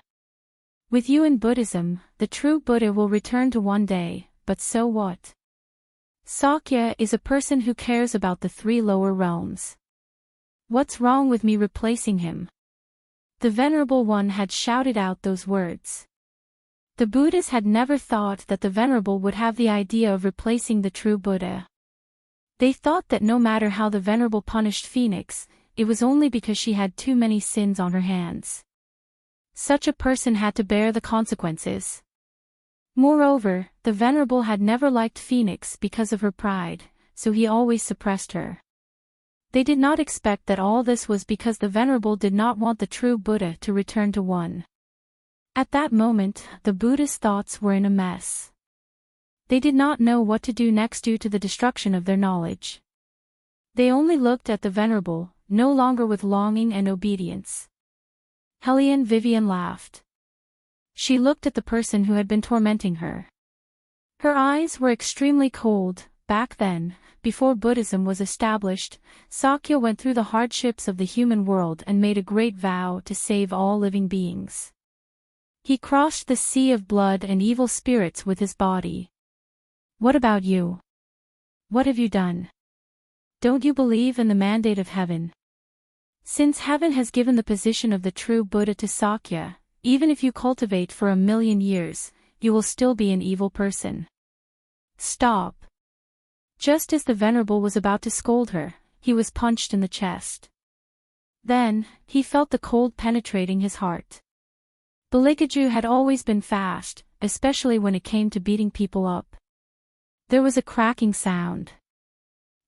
With you in Buddhism, the true Buddha will return to one day, but so what? Sakya is a person who cares about the 3 lower realms. What's wrong with me replacing him? The Venerable One had shouted out those words. The Buddhas had never thought that the Venerable would have the idea of replacing the true Buddha. They thought that no matter how the Venerable punished Phoenix, it was only because she had too many sins on her hands. Such a person had to bear the consequences. Moreover, the Venerable had never liked Phoenix because of her pride, so he always suppressed her. They did not expect that all this was because the Venerable did not want the true Buddha to return to one. At that moment, the Buddha's thoughts were in a mess. They did not know what to do next due to the destruction of their knowledge. They only looked at the Venerable, no longer with longing and obedience. Hellion Vivian laughed. She looked at the person who had been tormenting her. Her eyes were extremely cold. Back then, before Buddhism was established, Sakya went through the hardships of the human world and made a great vow to save all living beings. He crossed the sea of blood and evil spirits with his body. What about you? What have you done? Don't you believe in the mandate of heaven? Since heaven has given the position of the true Buddha to Sakya, even if you cultivate for 1,000,000 years, you will still be an evil person. Stop. Just as the Venerable was about to scold her, he was punched in the chest. Then, he felt the cold penetrating his heart. Beligaju had always been fast, especially when it came to beating people up. There was a cracking sound.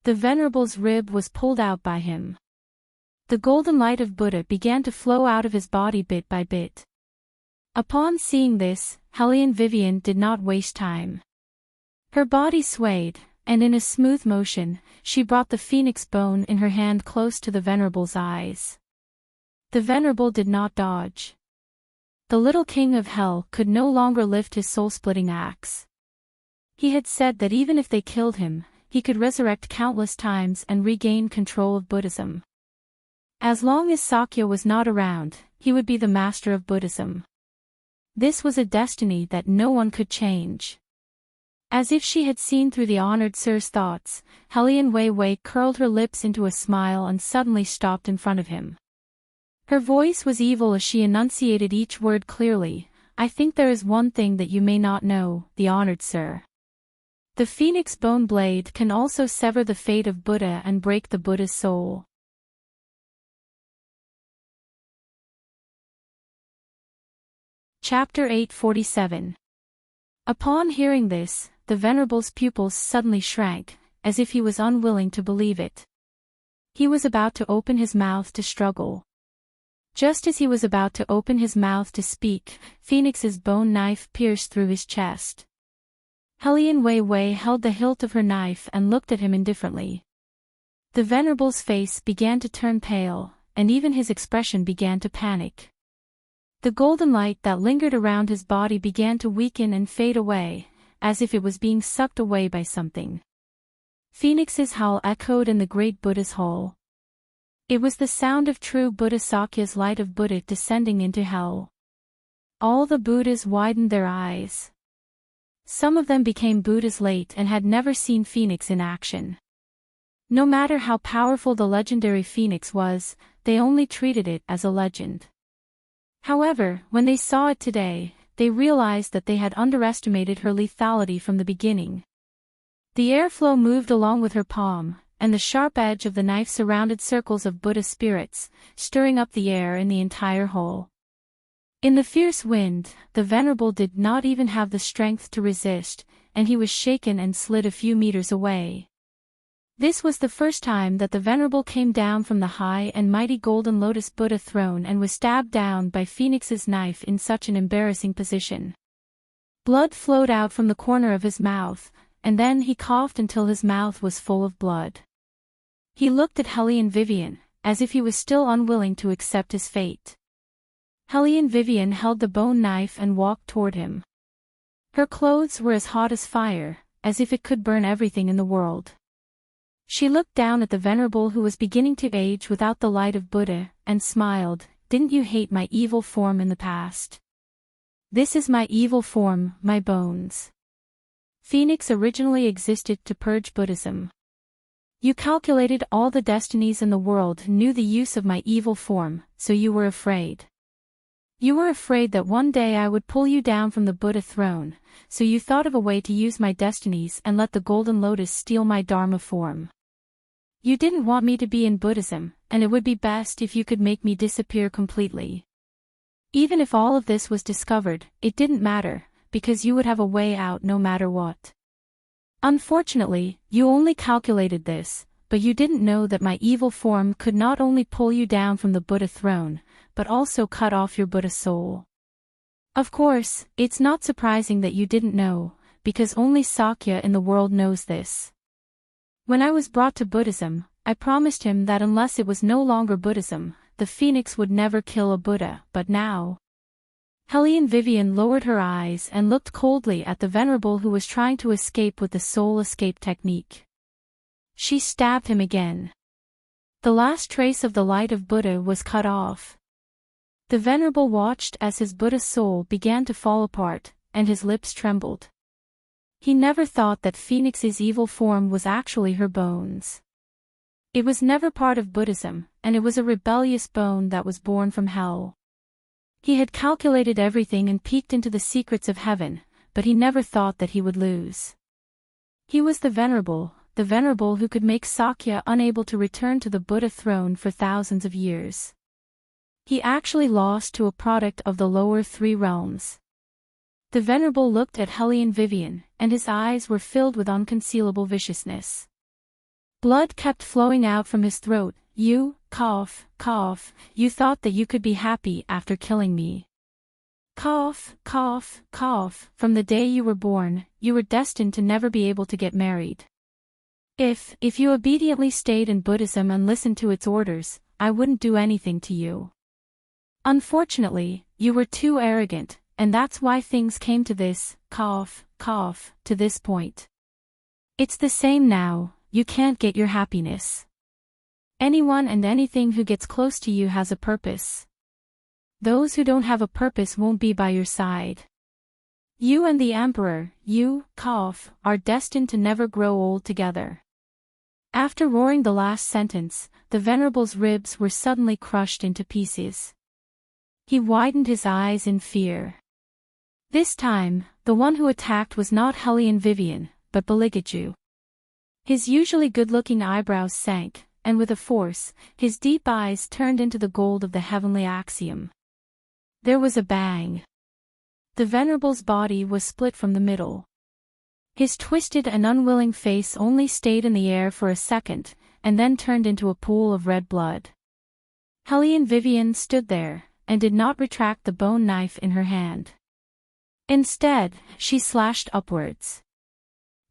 The Venerable's rib was pulled out by him. The golden light of Buddha began to flow out of his body bit by bit. Upon seeing this, Hellion Vivian did not waste time. Her body swayed, and in a smooth motion, she brought the phoenix bone in her hand close to the Venerable's eyes. The Venerable did not dodge. The little king of hell could no longer lift his soul-splitting axe. He had said that even if they killed him, he could resurrect countless times and regain control of Buddhism. As long as Sakya was not around, he would be the master of Buddhism. This was a destiny that no one could change. As if she had seen through the honored sir's thoughts, Hellion Wei Wei curled her lips into a smile and suddenly stopped in front of him. Her voice was evil as she enunciated each word clearly. I think there is one thing that you may not know, the honored sir. The phoenix bone blade can also sever the fate of Buddha and break the Buddha's soul. Chapter 847. Upon hearing this, the Venerable's pupils suddenly shrank, as if he was unwilling to believe it. He was about to open his mouth to struggle. Just as he was about to open his mouth to speak, Phoenix's bone knife pierced through his chest. Hellion Wei Wei held the hilt of her knife and looked at him indifferently. The Venerable's face began to turn pale, and even his expression began to panic. The golden light that lingered around his body began to weaken and fade away, as if it was being sucked away by something. Phoenix's howl echoed in the great Buddha's hall. It was the sound of true Buddha Sakya's light of Buddha descending into hell. All the Buddhas widened their eyes. Some of them became Buddhas late and had never seen Phoenix in action. No matter how powerful the legendary Phoenix was, they only treated it as a legend. However, when they saw it today, they realized that they had underestimated her lethality from the beginning. The airflow moved along with her palm, and the sharp edge of the knife surrounded circles of Buddha spirits, stirring up the air in the entire hall. In the fierce wind, the Venerable did not even have the strength to resist, and he was shaken and slid a few meters away. This was the first time that the Venerable came down from the high and mighty golden lotus Buddha throne and was stabbed down by Phoenix's knife in such an embarrassing position. Blood flowed out from the corner of his mouth, and then he coughed until his mouth was full of blood. He looked at Hellion Vivian, as if he was still unwilling to accept his fate. Hellion Vivian held the bone knife and walked toward him. Her clothes were as hot as fire, as if it could burn everything in the world. She looked down at the Venerable who was beginning to age without the light of Buddha, and smiled. "Didn't you hate my evil form in the past? This is my evil form, my bones. Phoenix originally existed to purge Buddhism. You calculated all the destinies in the world and knew the use of my evil form, so you were afraid. You were afraid that one day I would pull you down from the Buddha throne, so you thought of a way to use my destinies and let the Golden Lotus steal my Dharma form. You didn't want me to be in Buddhism, and it would be best if you could make me disappear completely. Even if all of this was discovered, it didn't matter, because you would have a way out no matter what. Unfortunately, you only calculated this, but you didn't know that my evil form could not only pull you down from the Buddha throne, but also cut off your Buddha soul. Of course, it's not surprising that you didn't know, because only Sakya in the world knows this. When I was brought to Buddhism, I promised him that unless it was no longer Buddhism, the Phoenix would never kill a Buddha, but now..." Hellion Vivian lowered her eyes and looked coldly at the Venerable who was trying to escape with the soul escape technique. She stabbed him again. The last trace of the light of Buddha was cut off. The Venerable watched as his Buddha soul began to fall apart, and his lips trembled. He never thought that Phoenix's evil form was actually her bones. It was never part of Buddhism, and it was a rebellious bone that was born from hell. He had calculated everything and peeked into the secrets of heaven, but he never thought that he would lose. He was the Venerable who could make Sakya unable to return to the Buddha throne for thousands of years. He actually lost to a product of the lower three realms. The Venerable looked at Hellion Vivian, and his eyes were filled with unconcealable viciousness. Blood kept flowing out from his throat. "You, cough, you thought that you could be happy after killing me. Cough, from the day you were born, you were destined to never be able to get married. If you obediently stayed in Buddhism and listened to its orders, I wouldn't do anything to you. Unfortunately, you were too arrogant, and that's why things came to this, to this point. It's the same now, you can't get your happiness. Anyone and anything who gets close to you has a purpose. Those who don't have a purpose won't be by your side. You and the Emperor, are destined to never grow old together." After roaring the last sentence, the Venerable's ribs were suddenly crushed into pieces. He widened his eyes in fear. This time, the one who attacked was not Hellion Vivian, but Baligaju. His usually good-looking eyebrows sank, and with a force, his deep eyes turned into the gold of the heavenly axiom. There was a bang. The venerable's body was split from the middle. His twisted and unwilling face only stayed in the air for a second, and then turned into a pool of red blood. Hellion Vivian stood there, and did not retract the bone knife in her hand. Instead, she slashed upwards.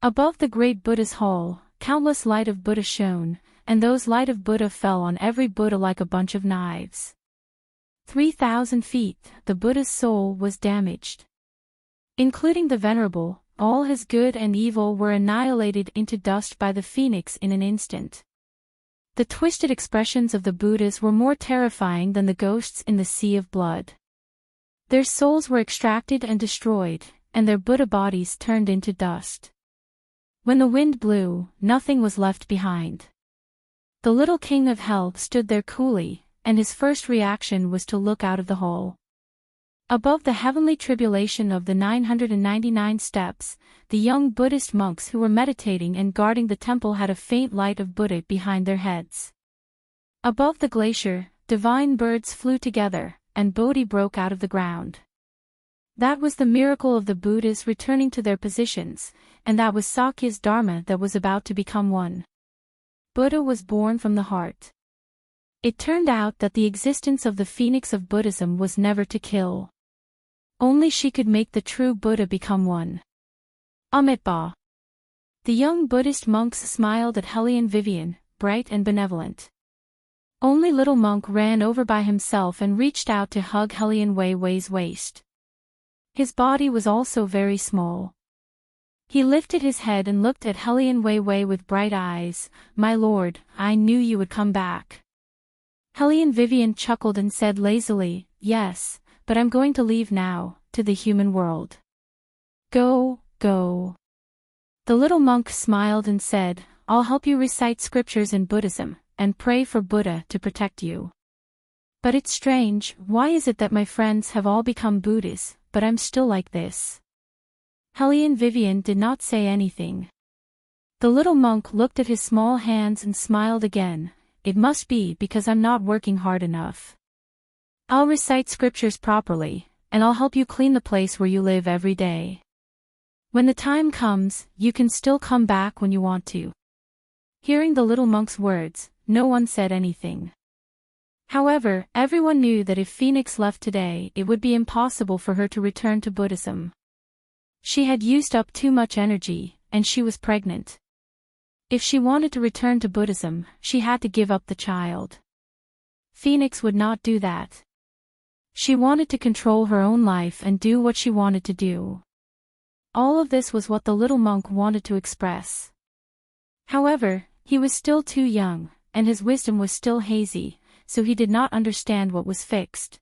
Above the great Buddha's hall, countless light of Buddha shone, and those light of Buddha fell on every Buddha like a bunch of knives. 3,000 feet, the Buddha's soul was damaged. Including the venerable, all his good and evil were annihilated into dust by the phoenix in an instant. The twisted expressions of the Buddhas were more terrifying than the ghosts in the sea of blood. Their souls were extracted and destroyed, and their Buddha bodies turned into dust. When the wind blew, nothing was left behind. The little king of hell stood there coolly, and his first reaction was to look out of the hole. Above the heavenly tribulation of the 999 steps, the young Buddhist monks who were meditating and guarding the temple had a faint light of Buddha behind their heads. Above the glacier, divine birds flew together, and Bodhi broke out of the ground. That was the miracle of the Buddhas returning to their positions, and that was Sakya's Dharma that was about to become one. Buddha was born from the heart. It turned out that the existence of the phoenix of Buddhism was never to kill. Only she could make the true Buddha become one. Amitabha. The young Buddhist monks smiled at Hellion Vivian, bright and benevolent. Only little monk ran over by himself and reached out to hug Hellion Wei Wei's waist. His body was also very small. He lifted his head and looked at Hellion Wei Wei with bright eyes. "My lord, I knew you would come back." Hellion Vivian chuckled and said lazily, "Yes, but I'm going to leave now, to the human world." "Go, go." The little monk smiled and said, "I'll help you recite scriptures in Buddhism, and pray for Buddha to protect you. But it's strange, why is it that my friends have all become Buddhists, but I'm still like this?" Hellion Vivian did not say anything. The little monk looked at his small hands and smiled again. "It must be because I'm not working hard enough. I'll recite scriptures properly, and I'll help you clean the place where you live every day. When the time comes, you can still come back when you want to." Hearing the little monk's words, no one said anything. However, everyone knew that if Phoenix left today, it would be impossible for her to return to Buddhism. She had used up too much energy, and she was pregnant. If she wanted to return to Buddhism, she had to give up the child. Phoenix would not do that. She wanted to control her own life and do what she wanted to do. All of this was what the little monk wanted to express. However, he was still too young, and his wisdom was still hazy, so he did not understand what was fixed.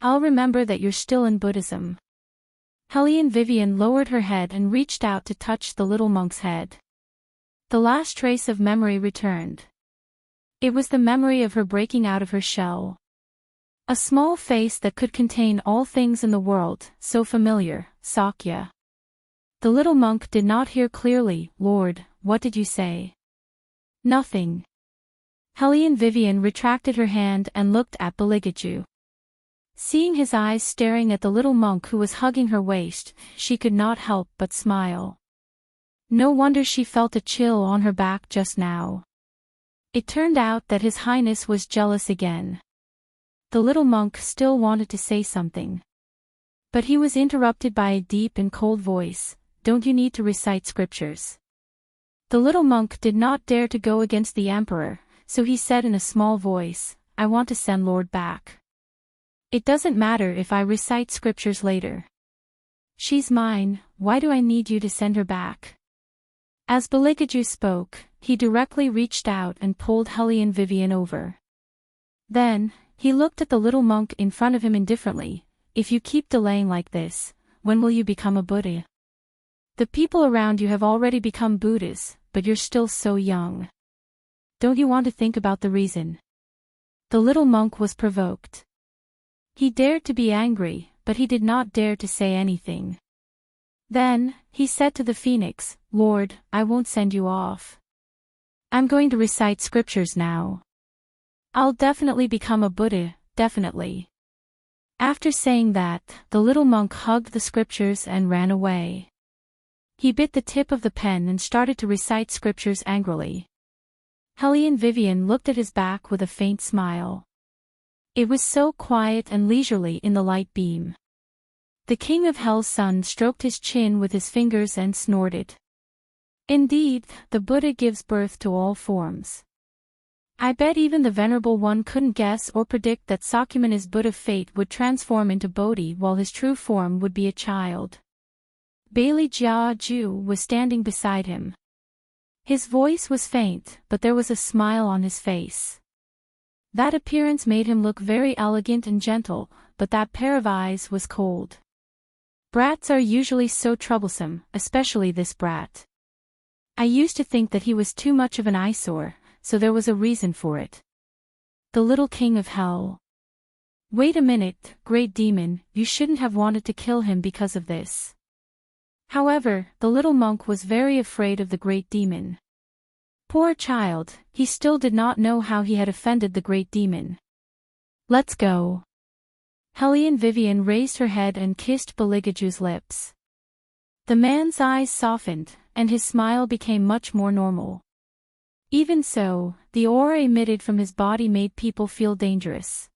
"I'll remember that you're still in Buddhism." Hellion Vivian lowered her head and reached out to touch the little monk's head. The last trace of memory returned. It was the memory of her breaking out of her shell. A small face that could contain all things in the world, so familiar, Sakya. The little monk did not hear clearly. "Lord, what did you say?" "Nothing." Hellion Vivian retracted her hand and looked at Baligaju. Seeing his eyes staring at the little monk who was hugging her waist, she could not help but smile. No wonder she felt a chill on her back just now. It turned out that His Highness was jealous again. The little monk still wanted to say something. But he was interrupted by a deep and cold voice. "Don't you need to recite scriptures?" The little monk did not dare to go against the emperor, so he said in a small voice, "I want to send Lord back. It doesn't matter if I recite scriptures later. She's mine, why do I need you to send her back?" As Baligaju spoke, he directly reached out and pulled Hellion Vivian over. Then, he looked at the little monk in front of him indifferently. "If you keep delaying like this, when will you become a Buddha? The people around you have already become Buddhas, but you're still so young. Don't you want to think about the reason?" The little monk was provoked. He dared to be angry, but he did not dare to say anything. Then, he said to the phoenix, "Lord, I won't send you off. I'm going to recite scriptures now. I'll definitely become a Buddha, definitely." After saying that, the little monk hugged the scriptures and ran away. He bit the tip of the pen and started to recite scriptures angrily. Hellion Vivian looked at his back with a faint smile. It was so quiet and leisurely in the light beam. The king of hell's son stroked his chin with his fingers and snorted. Indeed, the Buddha gives birth to all forms. I bet even the Venerable One couldn't guess or predict that Sakyamuni's Buddha fate would transform into Bodhi while his true form would be a child. Bailey Jia Ju was standing beside him. His voice was faint, but there was a smile on his face. That appearance made him look very elegant and gentle, but that pair of eyes was cold. Brats are usually so troublesome, especially this brat. I used to think that he was too much of an eyesore, so there was a reason for it. The little king of hell. Wait a minute, great demon, you shouldn't have wanted to kill him because of this. However, the little monk was very afraid of the great demon. Poor child, he still did not know how he had offended the great demon. Let's go. Hellion Vivian raised her head and kissed Baligaju's lips. The man's eyes softened, and his smile became much more normal. Even so, the aura emitted from his body made people feel dangerous.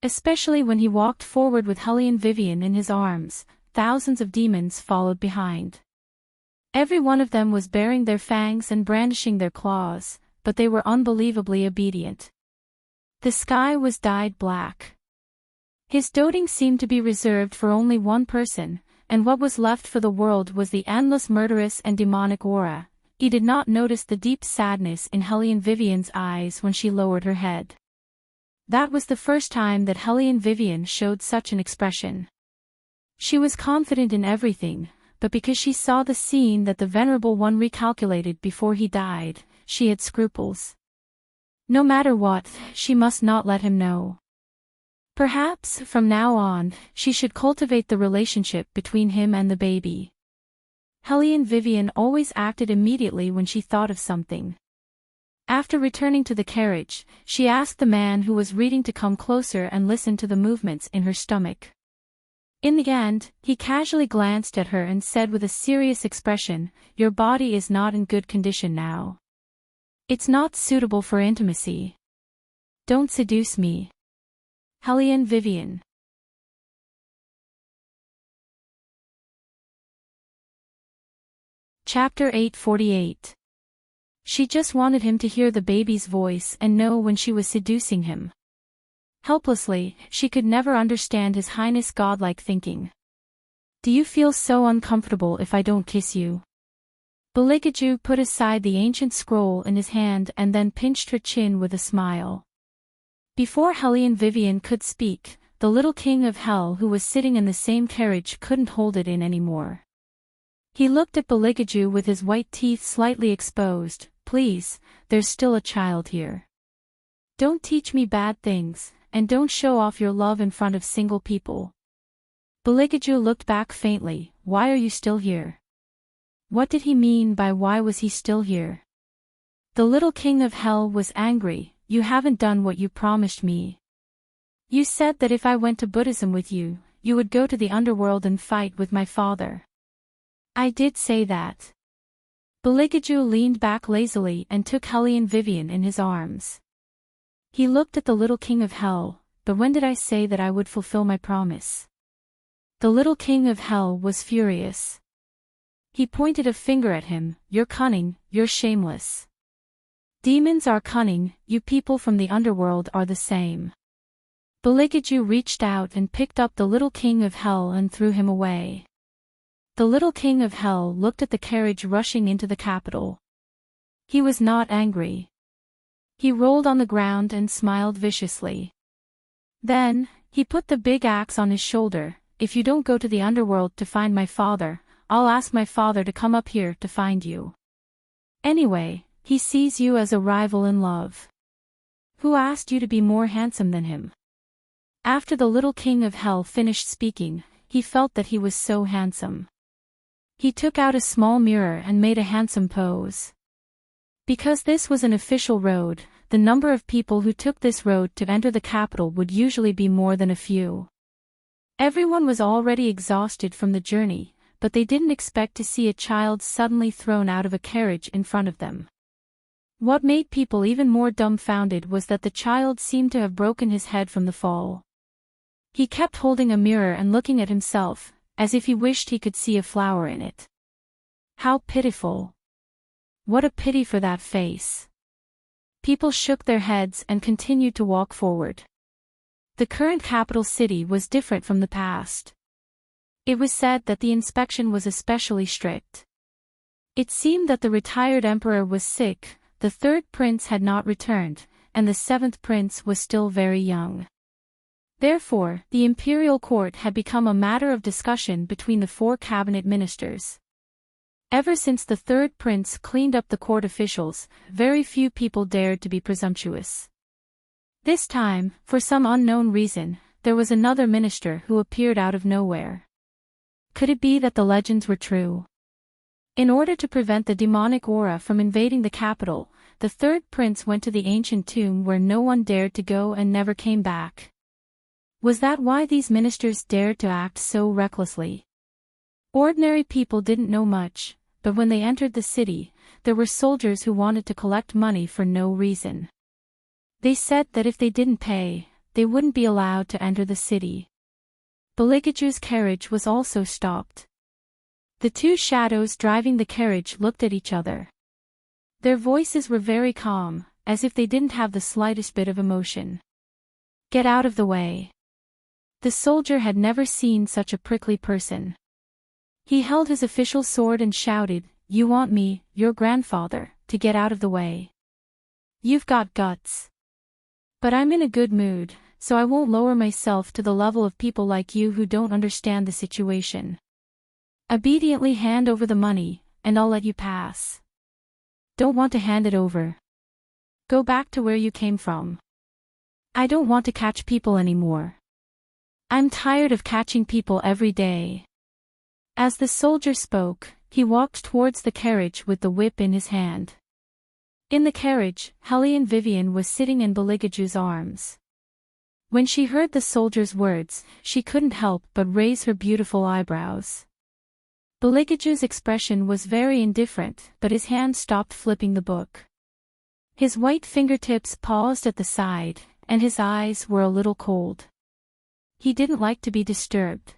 Especially when he walked forward with Hellion Vivian in his arms, thousands of demons followed behind. Every one of them was baring their fangs and brandishing their claws, but they were unbelievably obedient. The sky was dyed black. His doting seemed to be reserved for only one person, and what was left for the world was the endless murderous and demonic aura. He did not notice the deep sadness in Hellion Vivian's eyes when she lowered her head. That was the first time that Hellion Vivian showed such an expression. She was confident in everything, but because she saw the scene that the Venerable One recalculated before he died, she had scruples. No matter what, she must not let him know. Perhaps, from now on, she should cultivate the relationship between him and the baby. Hellion Vivian always acted immediately when she thought of something. After returning to the carriage, she asked the man who was reading to come closer and listen to the movements in her stomach. In the end, he casually glanced at her and said with a serious expression, "Your body is not in good condition now. It's not suitable for intimacy. Don't seduce me." Hellion Vivian. Chapter 848. She just wanted him to hear the baby's voice and know when she was seducing him. Helplessly, she could never understand His Highness' godlike thinking. "Do you feel so uncomfortable if I don't kiss you?" Baligaju put aside the ancient scroll in his hand and then pinched her chin with a smile. Before Hellion Vivian could speak, the little king of hell who was sitting in the same carriage couldn't hold it in anymore. He looked at Baligaju with his white teeth slightly exposed. "Please, there's still a child here. Don't teach me bad things, and don't show off your love in front of single people." Baligaju looked back faintly. "Why are you still here?" What did he mean by why was he still here? The little king of hell was angry. "You haven't done what you promised me. You said that if I went to Buddhism with you, you would go to the underworld and fight with my father." "I did say that." Baligaju leaned back lazily and took Hellion Vivian in his arms. He looked at the little king of hell. "But when did I say that I would fulfill my promise?" The little king of hell was furious. He pointed a finger at him. "You're cunning, you're shameless. Demons are cunning, you people from the underworld are the same." Baligaju reached out and picked up the little king of hell and threw him away. The little king of hell looked at the carriage rushing into the capital. He was not angry. He rolled on the ground and smiled viciously. Then, he put the big axe on his shoulder. "If you don't go to the underworld to find my father, I'll ask my father to come up here to find you. Anyway, he sees you as a rival in love. Who asked you to be more handsome than him?" After the little king of hell finished speaking, he felt that he was so handsome. He took out a small mirror and made a handsome pose. Because this was an official road, the number of people who took this road to enter the capital would usually be more than a few. Everyone was already exhausted from the journey, but they didn't expect to see a child suddenly thrown out of a carriage in front of them. What made people even more dumbfounded was that the child seemed to have broken his head from the fall. He kept holding a mirror and looking at himself, as if he wished he could see a flower in it. How pitiful. What a pity for that face. People shook their heads and continued to walk forward. The current capital city was different from the past. It was said that the inspection was especially strict. It seemed that the retired emperor was sick, the third prince had not returned, and the seventh prince was still very young. Therefore, the imperial court had become a matter of discussion between the four cabinet ministers. Ever since the third prince cleaned up the court officials, very few people dared to be presumptuous. This time, for some unknown reason, there was another minister who appeared out of nowhere. Could it be that the legends were true? In order to prevent the demonic aura from invading the capital, the third prince went to the ancient tomb where no one dared to go and never came back. Was that why these ministers dared to act so recklessly? Ordinary people didn't know much, but when they entered the city, there were soldiers who wanted to collect money for no reason. They said that if they didn't pay, they wouldn't be allowed to enter the city. Beligaju's carriage was also stopped. The two shadows driving the carriage looked at each other. Their voices were very calm, as if they didn't have the slightest bit of emotion. Get out of the way. The soldier had never seen such a prickly person. He held his official sword and shouted, "You want me, your grandfather, to get out of the way? You've got guts. But I'm in a good mood, so I won't lower myself to the level of people like you who don't understand the situation. Obediently hand over the money, and I'll let you pass. Don't want to hand it over. Go back to where you came from. I don't want to catch people anymore. I'm tired of catching people every day." As the soldier spoke, he walked towards the carriage with the whip in his hand. In the carriage, Hellion Vivian was sitting in Beligaju's arms. When she heard the soldier's words, she couldn't help but raise her beautiful eyebrows. Beligaju's expression was very indifferent, but his hand stopped flipping the book. His white fingertips paused at the side, and his eyes were a little cold. He didn't like to be disturbed.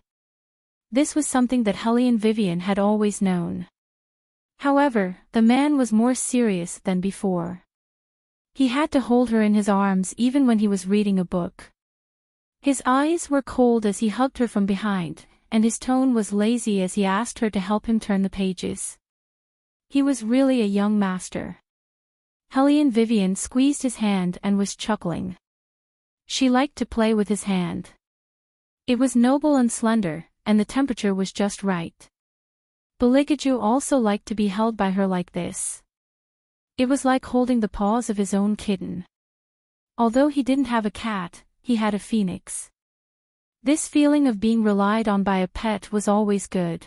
This was something that Hellion Vivian had always known. However, the man was more serious than before. He had to hold her in his arms even when he was reading a book. His eyes were cold as he hugged her from behind, and his tone was lazy as he asked her to help him turn the pages. He was really a young master. Hellion Vivian squeezed his hand and was chuckling. She liked to play with his hand. It was noble and slender, and the temperature was just right. Beligaju also liked to be held by her like this. It was like holding the paws of his own kitten. Although he didn't have a cat, he had a phoenix. This feeling of being relied on by a pet was always good.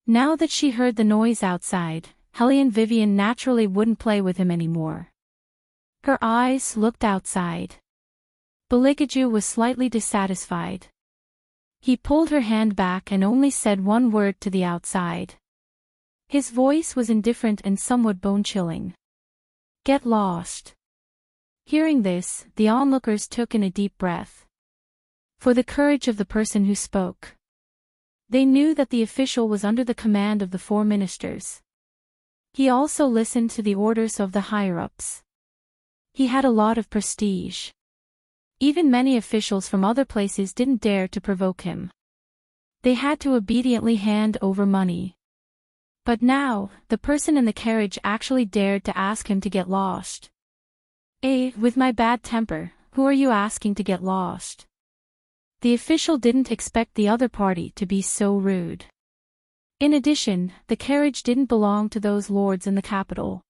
Now that she heard the noise outside, Hellion Vivian naturally wouldn't play with him anymore. Her eyes looked outside. Beligaju was slightly dissatisfied. He pulled her hand back and only said one word to the outside. His voice was indifferent and somewhat bone-chilling. "Get lost." Hearing this, the onlookers took in a deep breath. For the courage of the person who spoke. They knew that the official was under the command of the four ministers. He also listened to the orders of the higher-ups. He had a lot of prestige. Even many officials from other places didn't dare to provoke him. They had to obediently hand over money. But now, the person in the carriage actually dared to ask him to get lost. With my bad temper, who are you asking to get lost? The official didn't expect the other party to be so rude. In addition, the carriage didn't belong to those lords in the capital.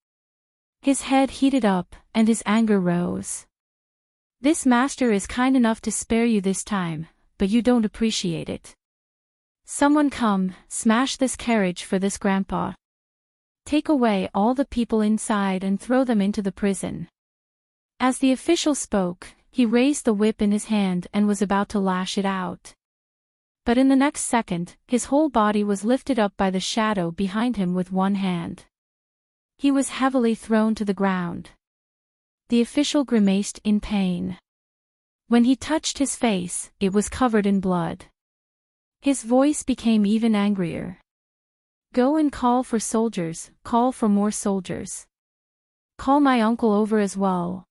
His head heated up, and his anger rose. This master is kind enough to spare you this time, but you don't appreciate it. Someone come, smash this carriage for this grandpa. Take away all the people inside and throw them into the prison. As the official spoke, he raised the whip in his hand and was about to lash it out. But in the next second, his whole body was lifted up by the shadow behind him with one hand. He was heavily thrown to the ground. The official grimaced in pain. When he touched his face, it was covered in blood. His voice became even angrier. "Go and call for soldiers, call for more soldiers. Call my uncle over as well.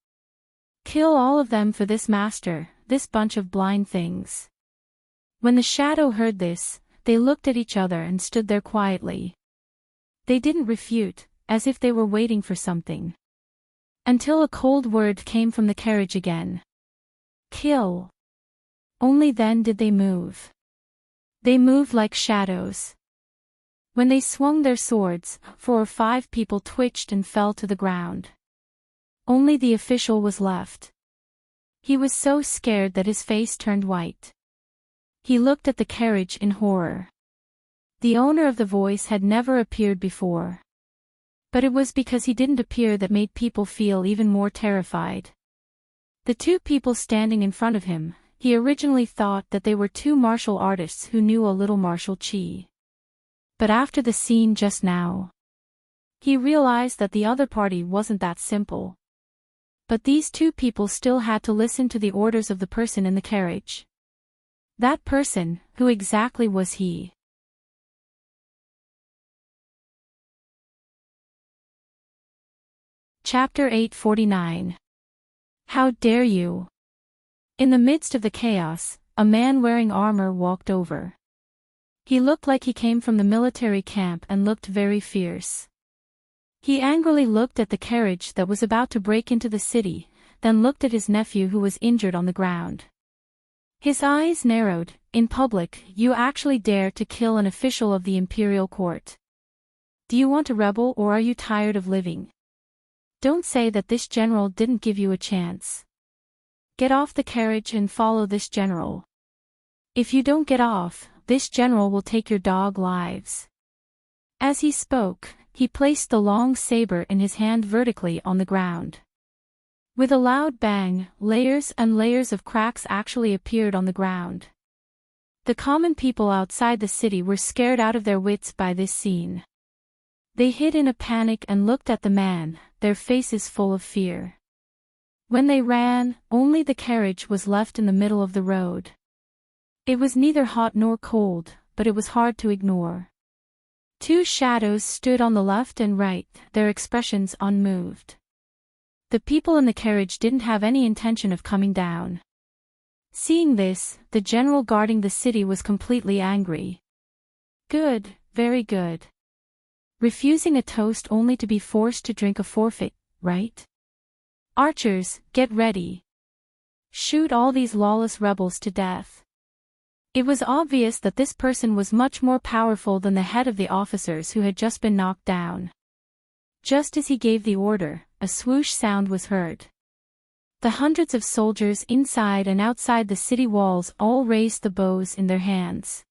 Kill all of them for this master, this bunch of blind things." When the shadow heard this, they looked at each other and stood there quietly. They didn't refute, as if they were waiting for something. Until a cold word came from the carriage again. "Kill." Only then did they move. They moved like shadows. When they swung their swords, 4 or 5 people twitched and fell to the ground. Only the official was left. He was so scared that his face turned white. He looked at the carriage in horror. The owner of the voice had never appeared before. But it was because he didn't appear that made people feel even more terrified. The 2 people standing in front of him, he originally thought that they were 2 martial artists who knew a little martial chi. But after the scene just now, he realized that the other party wasn't that simple. But these 2 people still had to listen to the orders of the person in the carriage. That person, who exactly was he? Chapter 849. How dare you? In the midst of the chaos, a man wearing armor walked over. He looked like he came from the military camp and looked very fierce. He angrily looked at the carriage that was about to break into the city, then looked at his nephew who was injured on the ground. His eyes narrowed. "In public, you actually dare to kill an official of the imperial court. Do you want to rebel or are you tired of living? Don't say that this general didn't give you a chance. Get off the carriage and follow this general. If you don't get off, this general will take your dog lives." As he spoke, he placed the long saber in his hand vertically on the ground. With a loud bang, layers and layers of cracks actually appeared on the ground. The common people outside the city were scared out of their wits by this scene. They hid in a panic and looked at the man, their faces full of fear. When they ran, only the carriage was left in the middle of the road. It was neither hot nor cold, but it was hard to ignore. 2 shadows stood on the left and right, their expressions unmoved. The people in the carriage didn't have any intention of coming down. Seeing this, the general guarding the city was completely angry. Good, very good. Refusing a toast only to be forced to drink a forfeit, right? Archers, get ready. Shoot all these lawless rebels to death. It was obvious that this person was much more powerful than the head of the officers who had just been knocked down. Just as he gave the order, a swoosh sound was heard. The hundreds of soldiers inside and outside the city walls all raised the bows in their hands.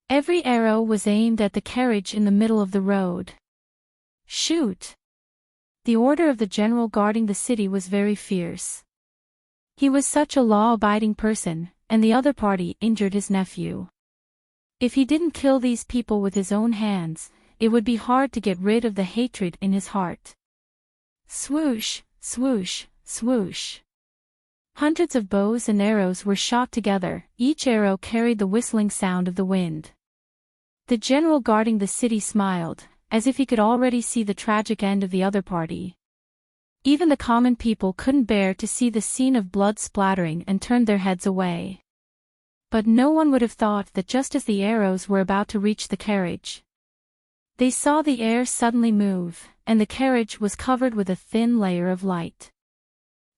Every arrow was aimed at the carriage in the middle of the road. Shoot! The order of the general guarding the city was very fierce. He was such a law-abiding person, and the other party injured his nephew. If he didn't kill these people with his own hands, it would be hard to get rid of the hatred in his heart. Swoosh, swoosh, swoosh. Hundreds of bows and arrows were shot together, each arrow carried the whistling sound of the wind. The general guarding the city smiled, as if he could already see the tragic end of the other party. Even the common people couldn't bear to see the scene of blood splattering and turned their heads away. But no one would have thought that just as the arrows were about to reach the carriage, they saw the air suddenly move, and the carriage was covered with a thin layer of light.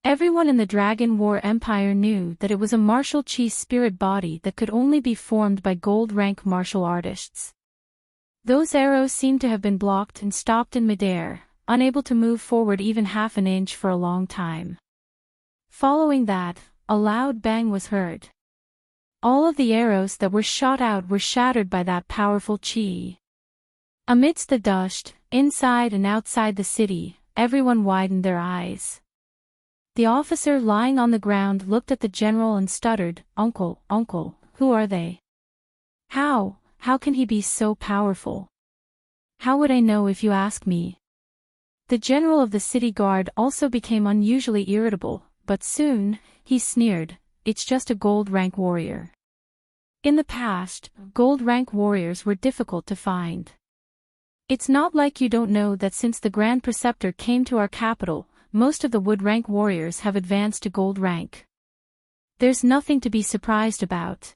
Everyone in the Dragon War Empire knew that it was a martial chi spirit body that could only be formed by gold-rank martial artists. Those arrows seemed to have been blocked and stopped in midair, unable to move forward even half an inch for a long time. Following that, a loud bang was heard. All of the arrows that were shot out were shattered by that powerful chi. Amidst the dust, inside and outside the city, everyone widened their eyes. The officer lying on the ground looked at the general and stuttered, "Uncle, uncle, who are they? How can he be so powerful? How would I know if you ask me? The general of the city guard also became unusually irritable, but soon, he sneered, it's just a gold rank warrior. In the past, gold rank warriors were difficult to find. It's not like you don't know that since the Grand Preceptor came to our capital, most of the wood rank warriors have advanced to gold rank. There's nothing to be surprised about.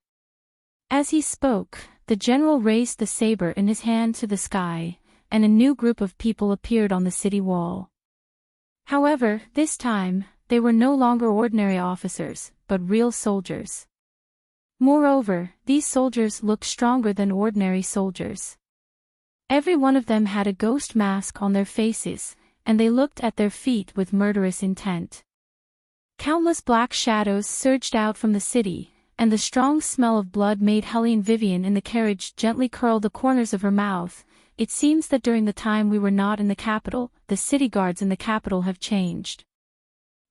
As he spoke, the general raised the saber in his hand to the sky, and a new group of people appeared on the city wall. However, this time, they were no longer ordinary officers, but real soldiers. Moreover, these soldiers looked stronger than ordinary soldiers. Every one of them had a ghost mask on their faces, and they looked at their feet with murderous intent. Countless black shadows surged out from the city, and the strong smell of blood made Helene Vivian in the carriage gently curl the corners of her mouth. It seems that during the time we were not in the capital, the city guards in the capital have changed.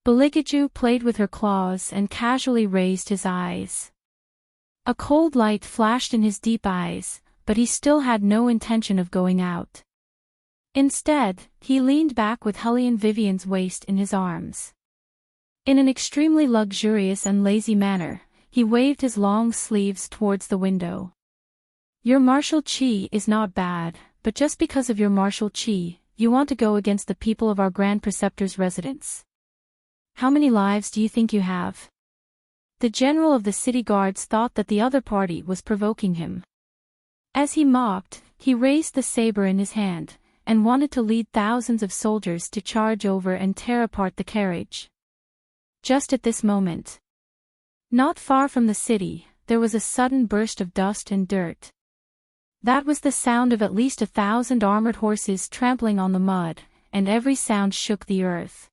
Beligaju played with her claws and casually raised his eyes. A cold light flashed in his deep eyes, but he still had no intention of going out. Instead, he leaned back with Helene Vivian's waist in his arms. In an extremely luxurious and lazy manner, he waved his long sleeves towards the window. Your martial chi is not bad, but just because of your martial chi, you want to go against the people of our Grand Preceptor's residence. How many lives do you think you have? The general of the city guards thought that the other party was provoking him. As he mocked, he raised the saber in his hand, and wanted to lead thousands of soldiers to charge over and tear apart the carriage. Just at this moment, not far from the city, there was a sudden burst of dust and dirt. That was the sound of at least 1,000 armored horses trampling on the mud, and every sound shook the earth.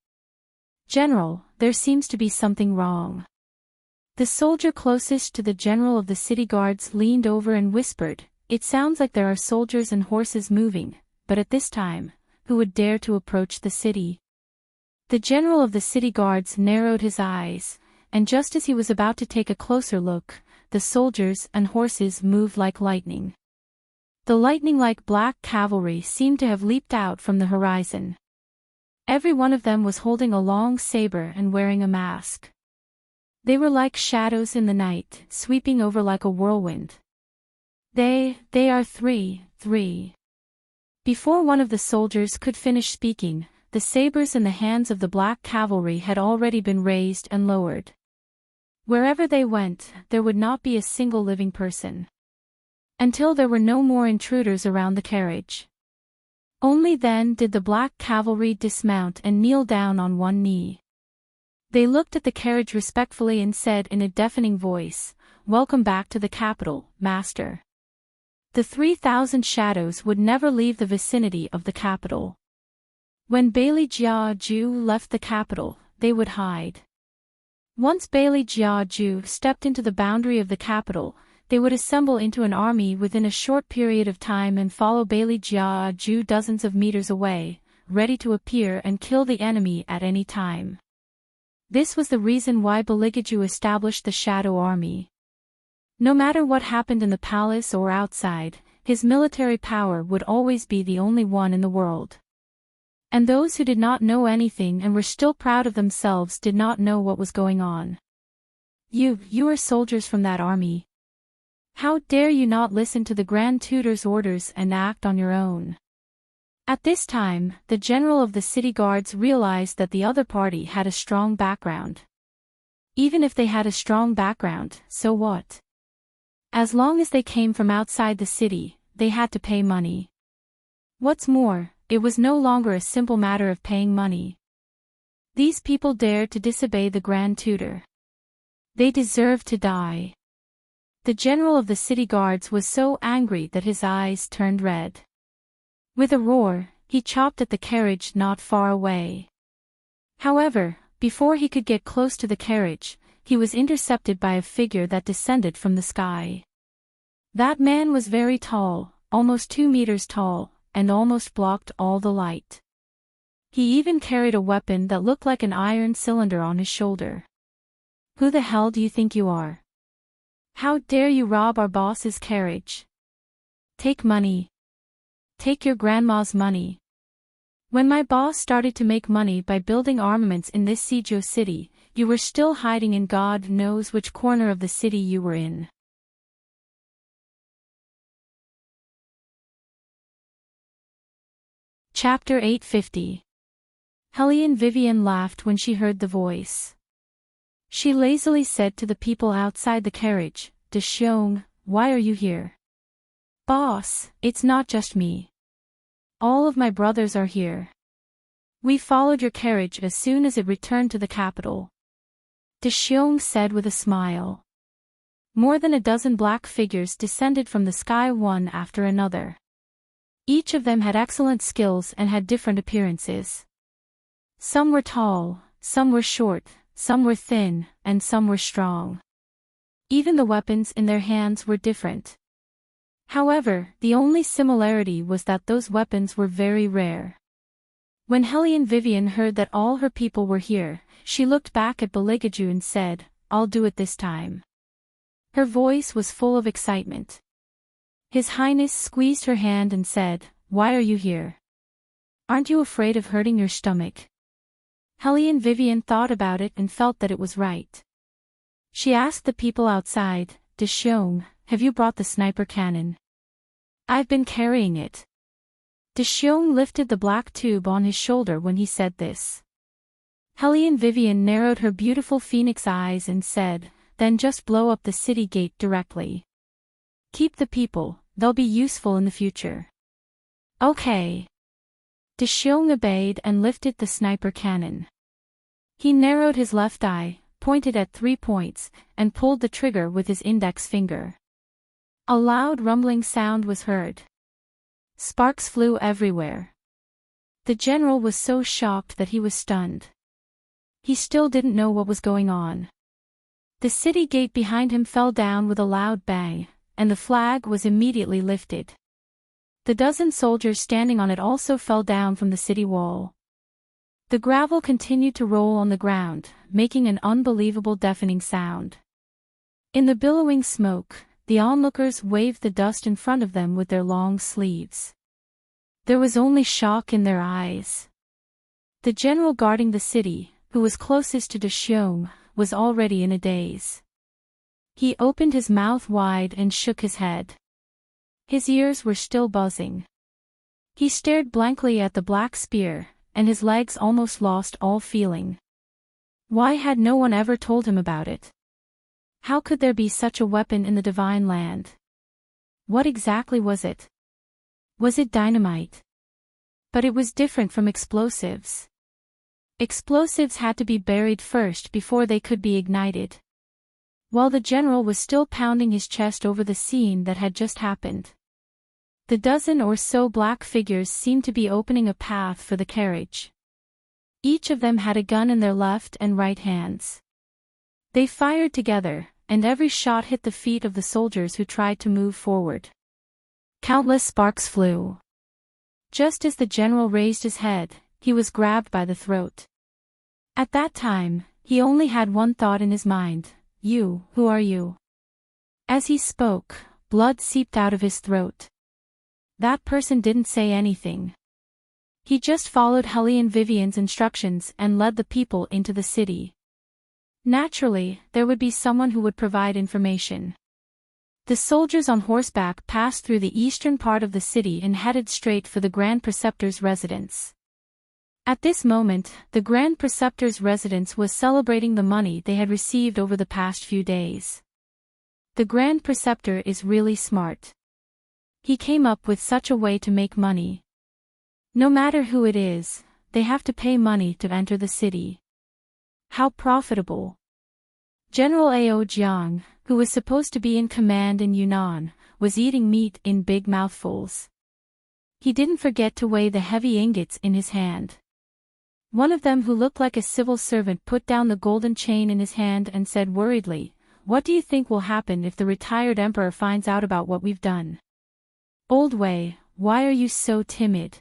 General, there seems to be something wrong. The soldier closest to the general of the city guards leaned over and whispered, it sounds like there are soldiers and horses moving, but at this time, who would dare to approach the city? The general of the city guards narrowed his eyes, and just as he was about to take a closer look, the soldiers and horses moved like lightning. The lightning-like black cavalry seemed to have leaped out from the horizon. Every one of them was holding a long saber and wearing a mask. They were like shadows in the night, sweeping over like a whirlwind. They are three. Before one of the soldiers could finish speaking, the sabers in the hands of the black cavalry had already been raised and lowered. Wherever they went, there would not be a single living person. Until there were no more intruders around the carriage. Only then did the black cavalry dismount and kneel down on one knee. They looked at the carriage respectfully and said in a deafening voice, "Welcome back to the capital, master." The 3,000 shadows would never leave the vicinity of the capital. When Bailey Jiaju left the capital, they would hide. Once Bailey Jiaju stepped into the boundary of the capital, they would assemble into an army within a short period of time and follow Bailey Jiaju dozens of meters away, ready to appear and kill the enemy at any time. This was the reason why Beligaju established the Shadow Army. No matter what happened in the palace or outside, his military power would always be the only one in the world. And those who did not know anything and were still proud of themselves did not know what was going on. You are soldiers from that army. How dare you not listen to the Grand Tutor's orders and act on your own? At this time, the general of the city guards realized that the other party had a strong background. Even if they had a strong background, so what? As long as they came from outside the city, they had to pay money. What's more, it was no longer a simple matter of paying money. These people dared to disobey the Grand Tutor. They deserved to die. The general of the city guards was so angry that his eyes turned red. With a roar, he chopped at the carriage not far away. However, before he could get close to the carriage, he was intercepted by a figure that descended from the sky. That man was very tall, almost 2 meters tall, and almost blocked all the light. He even carried a weapon that looked like an iron cylinder on his shoulder. Who the hell do you think you are? How dare you rob our boss's carriage? Take money. Take your grandma's money. When my boss started to make money by building armaments in this Seijo city, you were still hiding in God knows which corner of the city you were in. Chapter 850. Hellion Vivian laughed when she heard the voice. She lazily said to the people outside the carriage, "Deshiong, why are you here?" "Boss, it's not just me. All of my brothers are here. We followed your carriage as soon as it returned to the capital," Deshiong said with a smile. More than a dozen black figures descended from the sky one after another. Each of them had excellent skills and had different appearances. Some were tall, some were short, some were thin, and some were strong. Even the weapons in their hands were different. However, the only similarity was that those weapons were very rare. When Hellion Vivian heard that all her people were here, she looked back at Beligaju and said, "I'll do it this time." Her voice was full of excitement. His Highness squeezed her hand and said, "Why are you here? Aren't you afraid of hurting your stomach?" Hellion Vivian thought about it and felt that it was right. She asked the people outside, "Deshiong, have you brought the sniper cannon?" "I've been carrying it." Deshiong lifted the black tube on his shoulder when he said this. Hellion Vivian narrowed her beautiful phoenix eyes and said, "Then just blow up the city gate directly. Keep the people, they'll be useful in the future." "Okay." Deshiong obeyed and lifted the sniper cannon. He narrowed his left eye, pointed at 3 points, and pulled the trigger with his index finger. A loud rumbling sound was heard. Sparks flew everywhere. The general was so shocked that he was stunned. He still didn't know what was going on. The city gate behind him fell down with a loud bang, and the flag was immediately lifted. The dozen soldiers standing on it also fell down from the city wall. The gravel continued to roll on the ground, making an unbelievable deafening sound. In the billowing smoke, the onlookers waved the dust in front of them with their long sleeves. There was only shock in their eyes. The general guarding the city, who was closest to Deshiong, was already in a daze. He opened his mouth wide and shook his head. His ears were still buzzing. He stared blankly at the black spear, and his legs almost lost all feeling. Why had no one ever told him about it? How could there be such a weapon in the Divine Land? What exactly was it? Was it dynamite? But it was different from explosives. Explosives had to be buried first before they could be ignited. While the general was still pounding his chest over the scene that had just happened, the dozen or so black figures seemed to be opening a path for the carriage. Each of them had a gun in their left and right hands. They fired together, and every shot hit the feet of the soldiers who tried to move forward. Countless sparks flew. Just as the general raised his head, he was grabbed by the throat. At that time, he only had one thought in his mind: "You, who are you?" As he spoke, blood seeped out of his throat. That person didn't say anything. He just followed Hellion Vivian's instructions and led the people into the city. Naturally, there would be someone who would provide information. The soldiers on horseback passed through the eastern part of the city and headed straight for the Grand Preceptor's residence. At this moment, the Grand Preceptor's residence was celebrating the money they had received over the past few days. The Grand Preceptor is really smart. He came up with such a way to make money. No matter who it is, they have to pay money to enter the city. How profitable. General Ao Jiang, who was supposed to be in command in Yunnan, was eating meat in big mouthfuls. He didn't forget to weigh the heavy ingots in his hand. One of them, who looked like a civil servant, put down the golden chain in his hand and said worriedly, "What do you think will happen if the retired emperor finds out about what we've done?" "Old Wei, why are you so timid?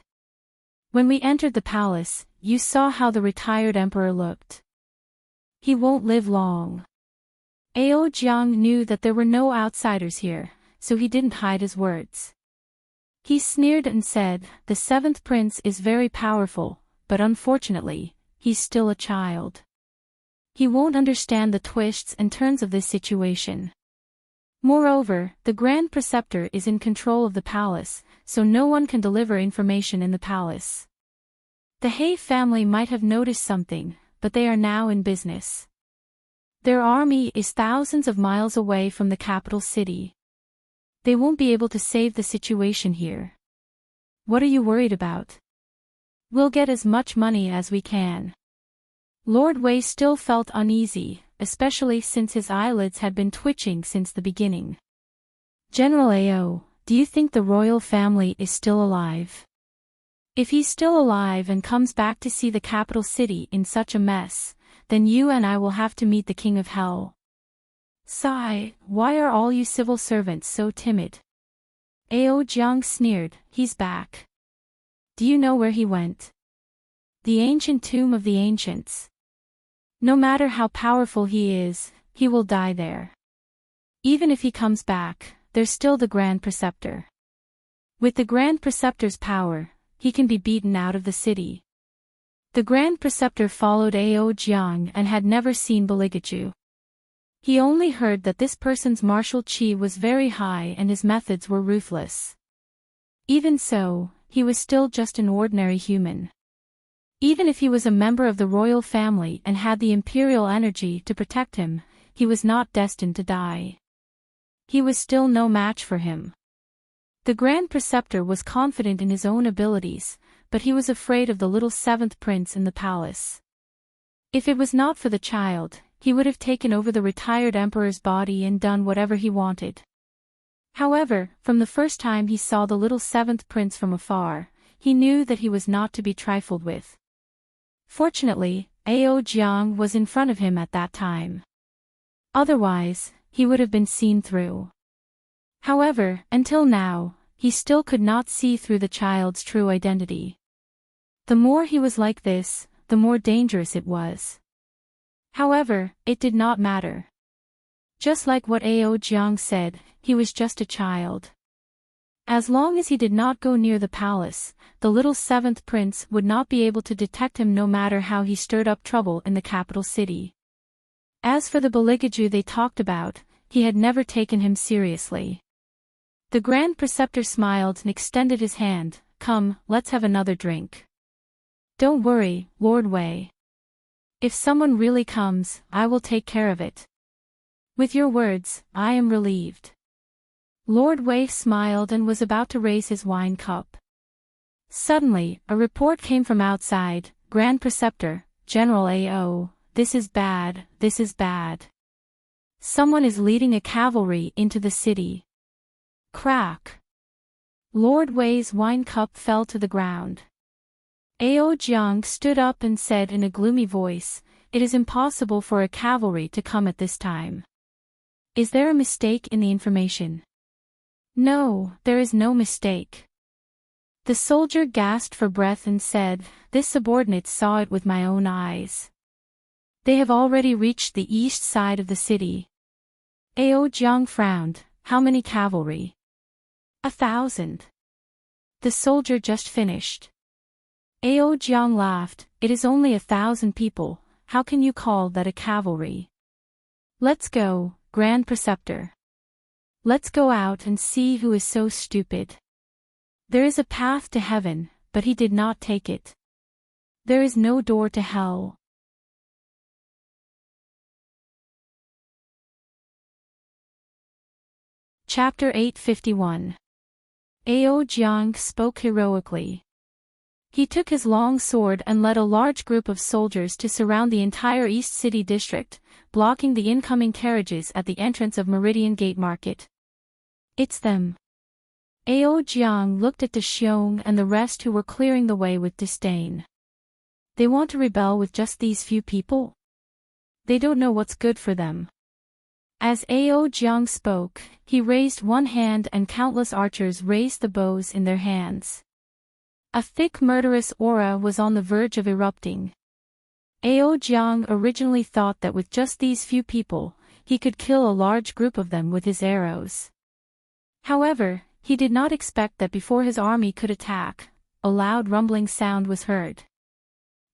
When we entered the palace, you saw how the retired emperor looked. He won't live long." Ao Jiang knew that there were no outsiders here, so he didn't hide his words. He sneered and said, "The seventh prince is very powerful, but unfortunately, he's still a child. He won't understand the twists and turns of this situation. Moreover, the Grand Preceptor is in control of the palace, so no one can deliver information in the palace. The He family might have noticed something, but they are now in business. Their army is thousands of miles away from the capital city. They won't be able to save the situation here. What are you worried about? We'll get as much money as we can." Lord Wei still felt uneasy, especially since his eyelids had been twitching since the beginning. "General Ao, do you think the royal family is still alive? If he's still alive and comes back to see the capital city in such a mess, then you and I will have to meet the King of Hell." "Sigh, why are all you civil servants so timid?" Ao Jiang sneered, "He's back. Do you know where he went? The ancient tomb of the ancients. No matter how powerful he is, he will die there. Even if he comes back, there's still the Grand Preceptor. With the Grand Preceptor's power, he can be beaten out of the city." The Grand Preceptor followed Ao Jiang and had never seen Baligaju. He only heard that this person's martial chi was very high and his methods were ruthless. Even so, he was still just an ordinary human. Even if he was a member of the royal family and had the imperial energy to protect him, he was not destined to die. He was still no match for him. The Grand Preceptor was confident in his own abilities, but he was afraid of the little seventh prince in the palace. If it was not for the child, he would have taken over the retired emperor's body and done whatever he wanted. However, from the first time he saw the little seventh prince from afar, he knew that he was not to be trifled with. Fortunately, Ao Jiang was in front of him at that time. Otherwise, he would have been seen through. However, until now, he still could not see through the child's true identity. The more he was like this, the more dangerous it was. However, it did not matter. Just like what Ao Jiang said, he was just a child. As long as he did not go near the palace, the little seventh prince would not be able to detect him no matter how he stirred up trouble in the capital city. As for the Baligaju they talked about, he had never taken him seriously. The Grand Preceptor smiled and extended his hand. "Come, let's have another drink." "Don't worry, Lord Wei. If someone really comes, I will take care of it." "With your words, I am relieved." Lord Wei smiled and was about to raise his wine cup. Suddenly, a report came from outside. "Grand Preceptor, General Ao, this is bad, this is bad. Someone is leading a cavalry into the city." Crack! Lord Wei's wine cup fell to the ground. Ao Jiang stood up and said in a gloomy voice, "It is impossible for a cavalry to come at this time. Is there a mistake in the information?" "No, there is no mistake." The soldier gasped for breath and said, "This subordinate saw it with my own eyes. They have already reached the east side of the city." Ao Jiang frowned. "How many cavalry?" 1,000. The soldier just finished. Ao Jiang laughed. "It is only 1,000 people, how can you call that a cavalry? Let's go, Grand Preceptor. Let's go out and see who is so stupid. There is a path to heaven, but he did not take it. There is no door to hell." Chapter 851. Ao Jiang spoke heroically. He took his long sword and led a large group of soldiers to surround the entire East City district, blocking the incoming carriages at the entrance of Meridian Gate Market. "It's them." Ao Jiang looked at De Xiong and the rest who were clearing the way with disdain. "They want to rebel with just these few people? They don't know what's good for them." As Ao Jiang spoke, he raised one hand and countless archers raised the bows in their hands. A thick murderous aura was on the verge of erupting. Ao Jiang originally thought that with just these few people, he could kill a large group of them with his arrows. However, he did not expect that before his army could attack, a loud rumbling sound was heard.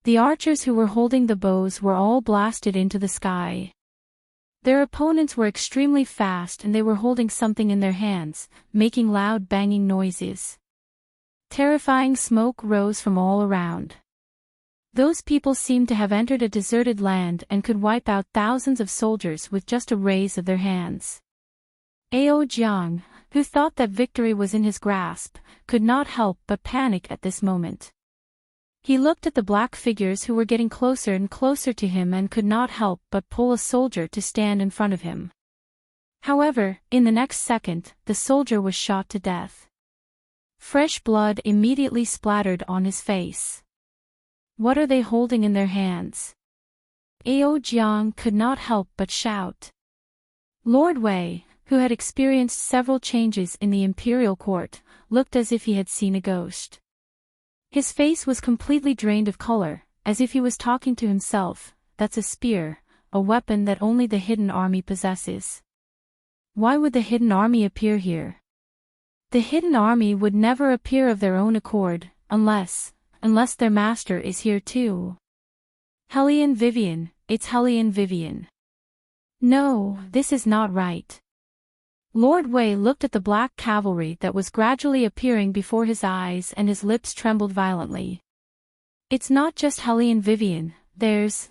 The archers who were holding the bows were all blasted into the sky. Their opponents were extremely fast and they were holding something in their hands, making loud banging noises. Terrifying smoke rose from all around. Those people seemed to have entered a deserted land and could wipe out thousands of soldiers with just a raise of their hands. Ao Jiang, who thought that victory was in his grasp, could not help but panic at this moment. He looked at the black figures who were getting closer and closer to him and could not help but pull a soldier to stand in front of him. However, in the next second, the soldier was shot to death. Fresh blood immediately splattered on his face. What are they holding in their hands? Ao Jiang could not help but shout. Lord Wei, who had experienced several changes in the imperial court, looked as if he had seen a ghost. His face was completely drained of color, as if he was talking to himself. That's a spear, a weapon that only the hidden army possesses. Why would the hidden army appear here? The hidden army would never appear of their own accord, unless their master is here too. Hellion Vivian, it's Hellion Vivian. No, this is not right. Lord Wei looked at the black cavalry that was gradually appearing before his eyes and his lips trembled violently. It's not just Hellion Vivian, there's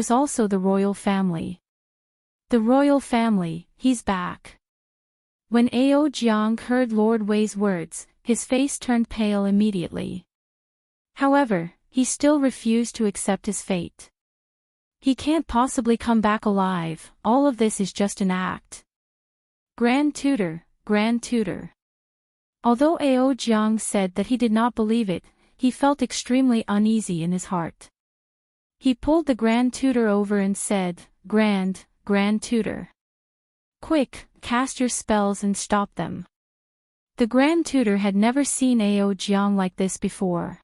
also the royal family. The royal family, he's back. When Ao Jiang heard Lord Wei's words, his face turned pale immediately. However, he still refused to accept his fate. He can't possibly come back alive, all of this is just an act. Grand Tutor, Grand Tutor. Although Ao Jiang said that he did not believe it, he felt extremely uneasy in his heart. He pulled the Grand Tutor over and said, Grand Tutor. Quick, cast your spells and stop them. The Grand Tutor had never seen Ao Jiang like this before.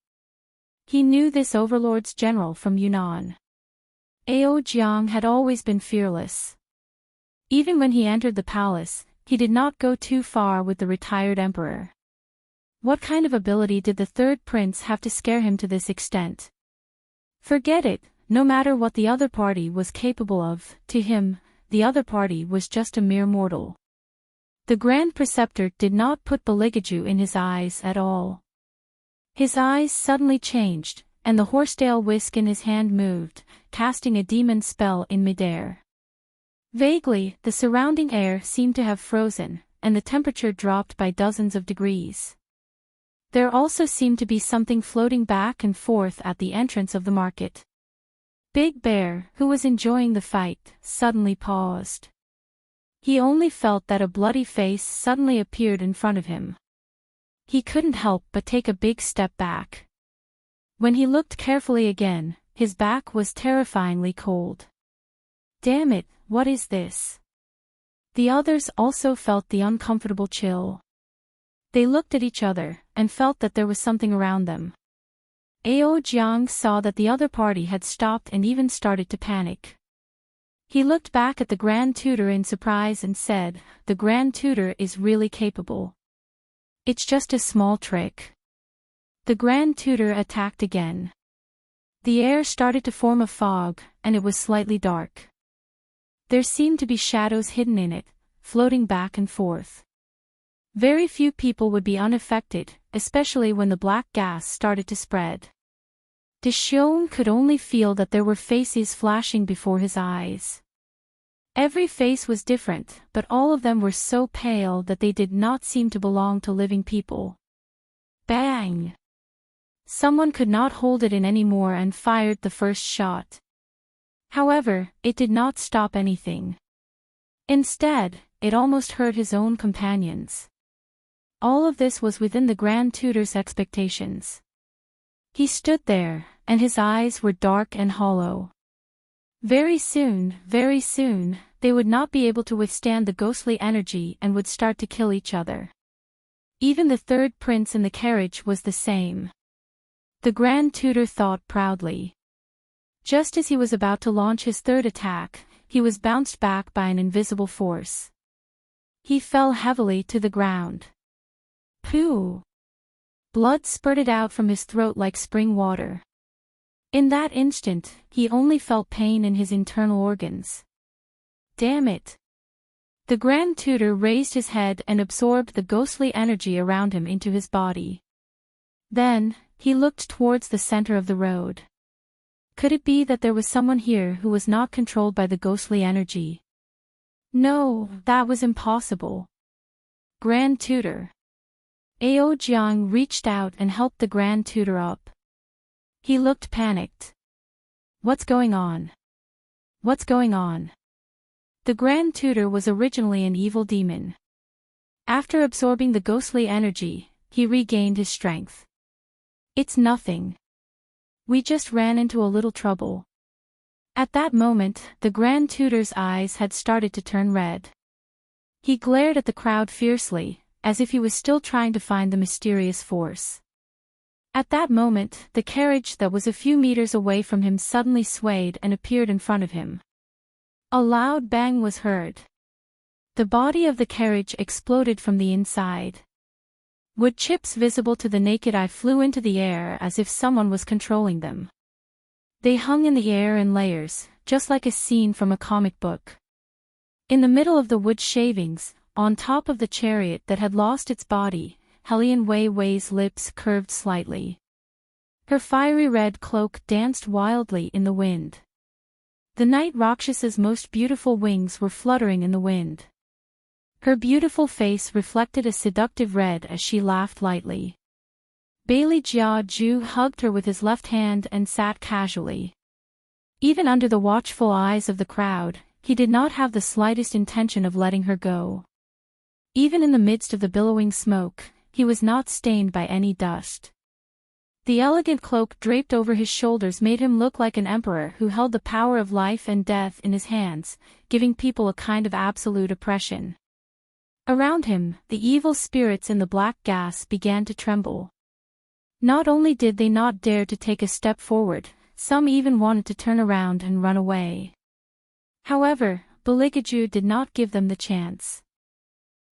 He knew this overlord's general from Yunnan. Ao Jiang had always been fearless. Even when he entered the palace, he did not go too far with the retired emperor. What kind of ability did the third prince have to scare him to this extent? Forget it, no matter what the other party was capable of, to him, the other party was just a mere mortal. The Grand Preceptor did not put Beligaju in his eyes at all. His eyes suddenly changed, and the horsetail whisk in his hand moved, casting a demon spell in midair. Vaguely, the surrounding air seemed to have frozen, and the temperature dropped by dozens of degrees. There also seemed to be something floating back and forth at the entrance of the market. Big Bear, who was enjoying the fight, suddenly paused. He only felt that a bloody face suddenly appeared in front of him. He couldn't help but take a big step back. When he looked carefully again, his back was terrifyingly cold. Damn it, what is this? The others also felt the uncomfortable chill. They looked at each other, and felt that there was something around them. Ao Jiang saw that the other party had stopped and even started to panic. He looked back at the Grand Tutor in surprise and said, The Grand Tutor is really capable. It's just a small trick. The Grand Tutor attacked again. The air started to form a fog, and it was slightly dark. There seemed to be shadows hidden in it, floating back and forth. Very few people would be unaffected, especially when the black gas started to spread. Deshion could only feel that there were faces flashing before his eyes. Every face was different, but all of them were so pale that they did not seem to belong to living people. Bang! Someone could not hold it in anymore and fired the first shot. However, it did not stop anything. Instead, it almost hurt his own companions. All of this was within the Grand Tutor's expectations. He stood there, and his eyes were dark and hollow. Very soon, they would not be able to withstand the ghostly energy and would start to kill each other. Even the third prince in the carriage was the same. The Grand Tutor thought proudly. Just as he was about to launch his third attack, he was bounced back by an invisible force. He fell heavily to the ground. Pooh! Blood spurted out from his throat like spring water. In that instant, he only felt pain in his internal organs. Damn it! The Grand Tutor raised his head and absorbed the ghostly energy around him into his body. Then, he looked towards the center of the road. Could it be that there was someone here who was not controlled by the ghostly energy? No, that was impossible. Grand Tutor. Ao Jiang reached out and helped the Grand Tutor up. He looked panicked. What's going on? What's going on? The Grand Tutor was originally an evil demon. After absorbing the ghostly energy, he regained his strength. It's nothing. We just ran into a little trouble. At that moment, the Grand Tutor's eyes had started to turn red. He glared at the crowd fiercely, as if he was still trying to find the mysterious force. At that moment, the carriage that was a few meters away from him suddenly swayed and appeared in front of him. A loud bang was heard. The body of the carriage exploded from the inside. Wood chips visible to the naked eye flew into the air as if someone was controlling them. They hung in the air in layers, just like a scene from a comic book. In the middle of the wood shavings, on top of the chariot that had lost its body, Helian Wei Wei's lips curved slightly. Her fiery red cloak danced wildly in the wind. The night Rakshasa's most beautiful wings were fluttering in the wind. Her beautiful face reflected a seductive red as she laughed lightly. Bailey Jia Ju hugged her with his left hand and sat casually. Even under the watchful eyes of the crowd, he did not have the slightest intention of letting her go. Even in the midst of the billowing smoke, he was not stained by any dust. The elegant cloak draped over his shoulders made him look like an emperor who held the power of life and death in his hands, giving people a kind of absolute oppression. Around him, the evil spirits in the black gas began to tremble. Not only did they not dare to take a step forward, some even wanted to turn around and run away. However, Beligaju did not give them the chance.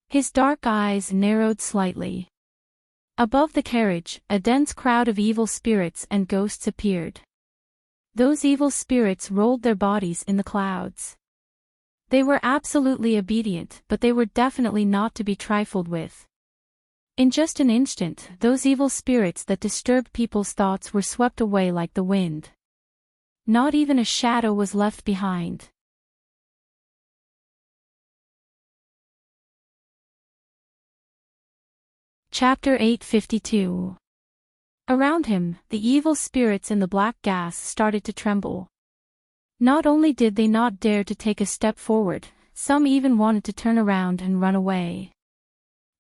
His dark eyes narrowed slightly. Above the carriage, a dense crowd of evil spirits and ghosts appeared. Those evil spirits rolled their bodies in the clouds. They were absolutely obedient, but they were definitely not to be trifled with. In just an instant, those evil spirits that disturbed people's thoughts were swept away like the wind. Not even a shadow was left behind. Chapter 852. Around him, the evil spirits in the black gas started to tremble. Not only did they not dare to take a step forward, some even wanted to turn around and run away.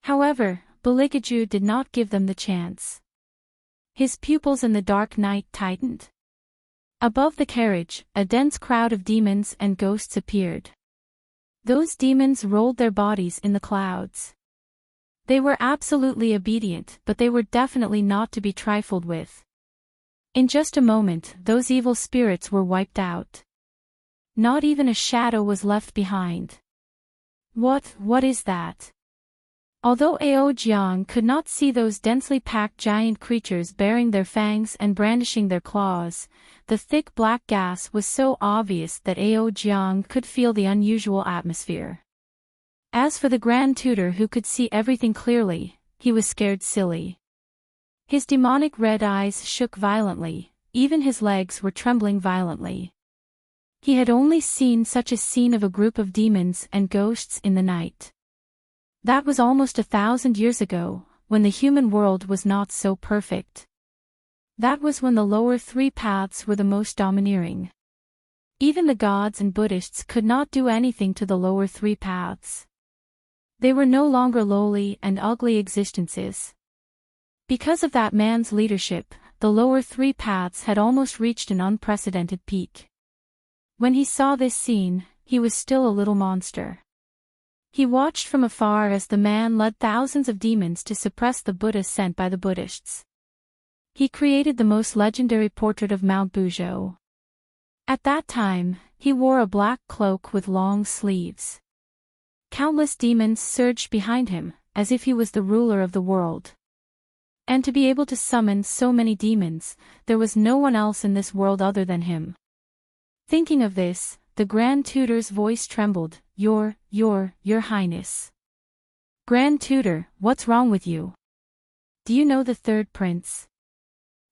However, Beligaju did not give them the chance. His pupils in the dark night tightened. Above the carriage, a dense crowd of demons and ghosts appeared. Those demons rolled their bodies in the clouds. They were absolutely obedient, but they were definitely not to be trifled with. In just a moment, those evil spirits were wiped out. Not even a shadow was left behind. What is that? Although Ao Jiang could not see those densely packed giant creatures baring their fangs and brandishing their claws, the thick black gas was so obvious that Ao Jiang could feel the unusual atmosphere. As for the Grand Tutor who could see everything clearly, he was scared silly. His demonic red eyes shook violently, even his legs were trembling violently. He had only seen such a scene of a group of demons and ghosts in the night. That was almost 1,000 years ago, when the human world was not so perfect. That was when the lower three paths were the most domineering. Even the gods and Buddhists could not do anything to the lower three paths. They were no longer lowly and ugly existences. Because of that man's leadership, the lower three paths had almost reached an unprecedented peak. When he saw this scene, he was still a little monster. He watched from afar as the man led thousands of demons to suppress the Buddha sent by the Buddhists. He created the most legendary portrait of Mount Buzhou. At that time, he wore a black cloak with long sleeves. Countless demons surged behind him, as if he was the ruler of the world. And to be able to summon so many demons, there was no one else in this world other than him. Thinking of this, the Grand Tutor's voice trembled. Your Highness. Grand Tutor, what's wrong with you? Do you know the third prince?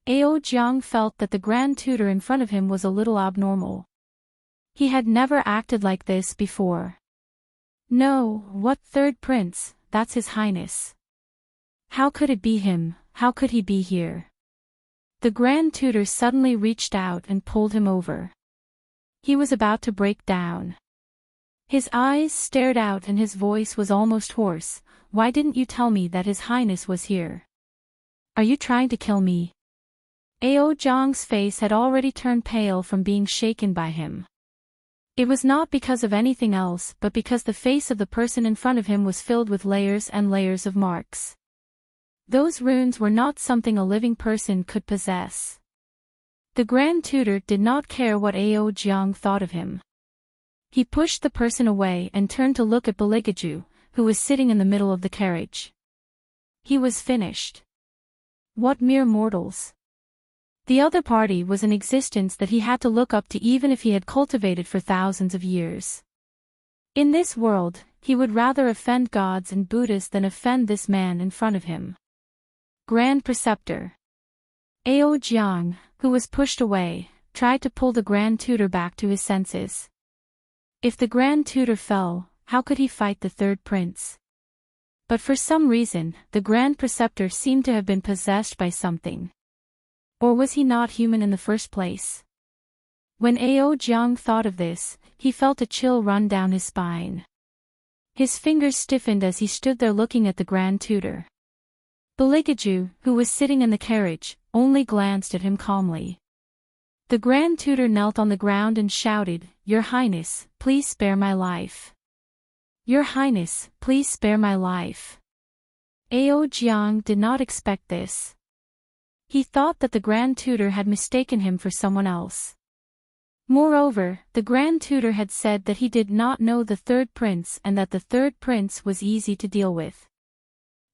Ao Jiang felt that the Grand Tutor in front of him was a little abnormal. He had never acted like this before. No, what third prince? That's His Highness. How could it be him? How could he be here? The Grand Tutor suddenly reached out and pulled him over. He was about to break down. His eyes stared out and his voice was almost hoarse. Why didn't you tell me that His Highness was here? Are you trying to kill me? Ao Jiang's face had already turned pale from being shaken by him. It was not because of anything else but because the face of the person in front of him was filled with layers and layers of marks. Those runes were not something a living person could possess. The Grand Tutor did not care what Ao Jiang thought of him. He pushed the person away and turned to look at Beligaju, who was sitting in the middle of the carriage. He was finished. What mere mortals! The other party was an existence that he had to look up to even if he had cultivated for thousands of years. In this world, he would rather offend gods and Buddhas than offend this man in front of him. Grand Preceptor. Ao Jiang, who was pushed away, tried to pull the Grand Tutor back to his senses. If the Grand Tutor fell, how could he fight the third prince? But for some reason, the Grand Preceptor seemed to have been possessed by something. Or was he not human in the first place? When Ao Jiang thought of this, he felt a chill run down his spine. His fingers stiffened as he stood there looking at the Grand Tutor. Beligaju, who was sitting in the carriage, only glanced at him calmly. The Grand Tutor knelt on the ground and shouted, Your Highness, please spare my life. Your Highness, please spare my life. Ao Jiang did not expect this. He thought that the Grand Tutor had mistaken him for someone else. Moreover, the Grand Tutor had said that he did not know the third prince and that the third prince was easy to deal with.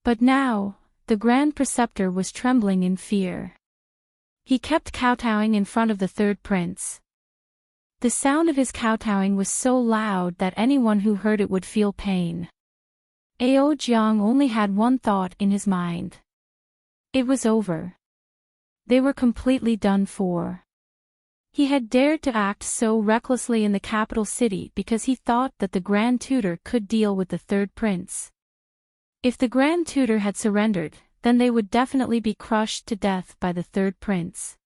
But now, the Grand Preceptor was trembling in fear. He kept kowtowing in front of the third prince. The sound of his kowtowing was so loud that anyone who heard it would feel pain. Ao Jiang only had one thought in his mind. It was over. They were completely done for. He had dared to act so recklessly in the capital city because he thought that the Grand Tutor could deal with the third prince. If the Grand Tutor had surrendered, then they would definitely be crushed to death by the third prince.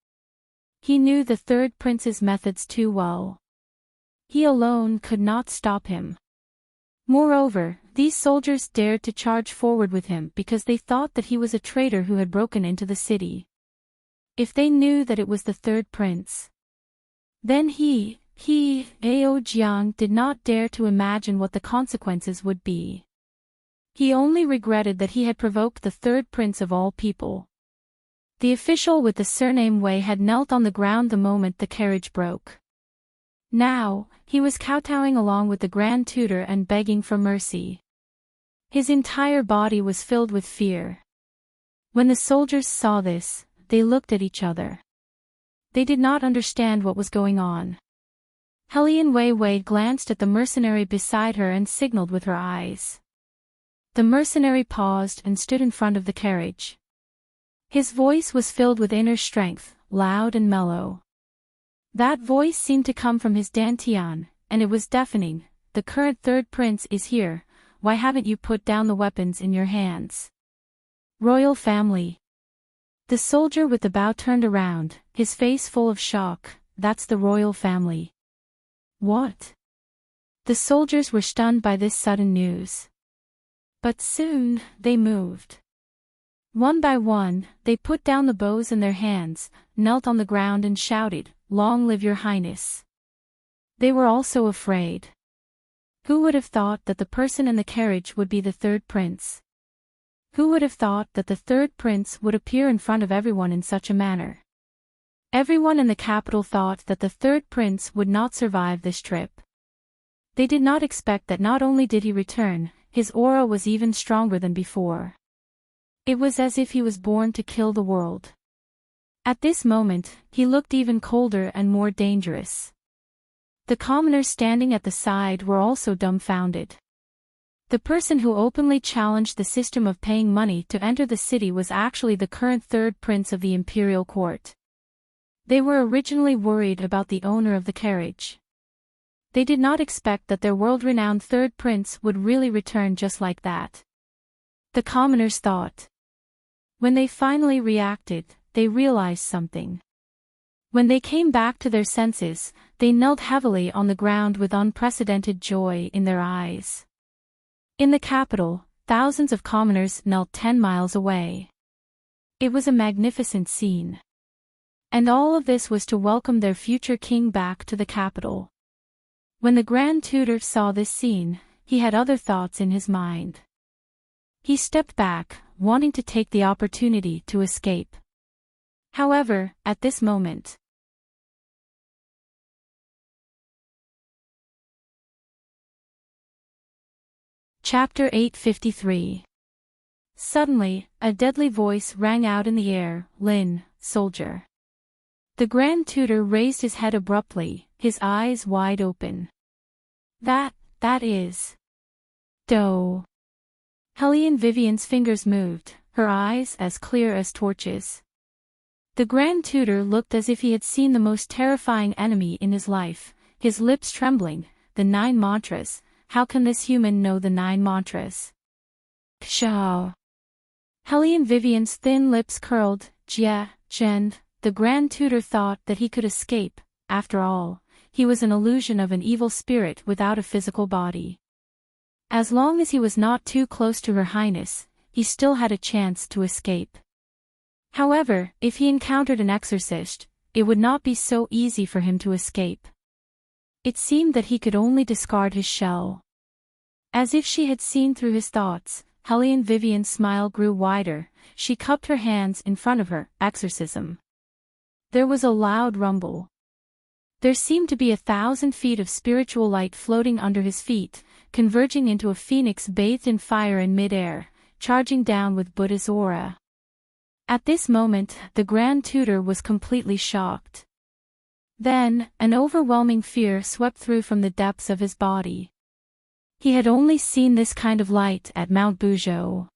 He knew the third prince's methods too well. He alone could not stop him. Moreover, these soldiers dared to charge forward with him because they thought that he was a traitor who had broken into the city. If they knew that it was the third prince, then Ao Jiang did not dare to imagine what the consequences would be. He only regretted that he had provoked the third prince of all people. The official with the surname Wei had knelt on the ground the moment the carriage broke. Now, he was kowtowing along with the Grand Tutor and begging for mercy. His entire body was filled with fear. When the soldiers saw this, they looked at each other. They did not understand what was going on. Hellion Wei glanced at the mercenary beside her and signaled with her eyes. The mercenary paused and stood in front of the carriage. His voice was filled with inner strength, loud and mellow. That voice seemed to come from his dantian, and it was deafening. The current third prince is here. Why haven't you put down the weapons in your hands? Royal family. The soldier with the bow turned around, his face full of shock. That's the royal family. What? The soldiers were stunned by this sudden news. But soon, they moved. One by one, they put down the bows in their hands, knelt on the ground and shouted, Long live your highness. They were also afraid. Who would have thought that the person in the carriage would be the third prince? Who would have thought that the third prince would appear in front of everyone in such a manner? Everyone in the capital thought that the third prince would not survive this trip. They did not expect that not only did he return, his aura was even stronger than before. It was as if he was born to kill the world. At this moment, he looked even colder and more dangerous. The commoners standing at the side were also dumbfounded. The person who openly challenged the system of paying money to enter the city was actually the current third prince of the imperial court. They were originally worried about the owner of the carriage. They did not expect that their world-renowned third prince would really return just like that. The commoners thought. When they finally reacted, they realized something. When they came back to their senses, they knelt heavily on the ground with unprecedented joy in their eyes. In the capital, thousands of commoners knelt 10 miles away. It was a magnificent scene. And all of this was to welcome their future king back to the capital. When the Grand Tutor saw this scene, he had other thoughts in his mind. He stepped back, wanting to take the opportunity to escape. However, at this moment, Chapter 853. Suddenly, a deadly voice rang out in the air, "Lin, soldier." The Grand Tutor raised his head abruptly, his eyes wide open. That is... Do. Helene Vivian's fingers moved, her eyes as clear as torches. The Grand Tutor looked as if he had seen the most terrifying enemy in his life, his lips trembling. The 9 mantras. How can this human know the 9 mantras? Kshaw. Helene Vivian's thin lips curled. Jia, Jen. The Grand Tutor thought that he could escape. After all, he was an illusion of an evil spirit without a physical body. As long as he was not too close to Her Highness, he still had a chance to escape. However, if he encountered an exorcist, it would not be so easy for him to escape. It seemed that he could only discard his shell. As if she had seen through his thoughts, Helene Vivian's smile grew wider. She cupped her hands in front of her. Exorcism. There was a loud rumble. There seemed to be 1,000 feet of spiritual light floating under his feet, converging into a phoenix bathed in fire in mid-air, charging down with Buddha's aura. At this moment, the Grand Tutor was completely shocked. Then, an overwhelming fear swept through from the depths of his body. He had only seen this kind of light at Mount Buzhou.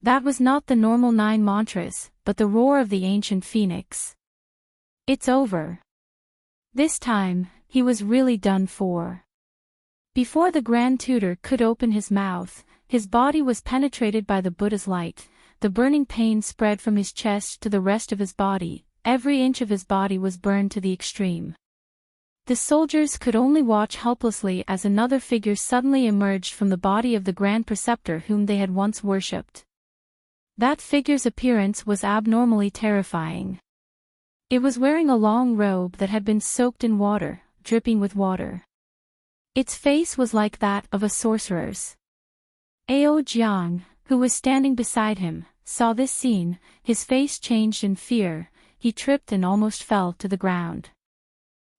That was not the normal 9 mantras, but the roar of the ancient phoenix. It's over. This time, he was really done for. Before the Grand Tutor could open his mouth, his body was penetrated by the Buddha's light. The burning pain spread from his chest to the rest of his body. Every inch of his body was burned to the extreme. The soldiers could only watch helplessly as another figure suddenly emerged from the body of the Grand Preceptor whom they had once worshipped. That figure's appearance was abnormally terrifying. It was wearing a long robe that had been soaked in water, dripping with water. Its face was like that of a sorcerer's. Ao Jiang, who was standing beside him, saw this scene. His face changed in fear. He tripped and almost fell to the ground.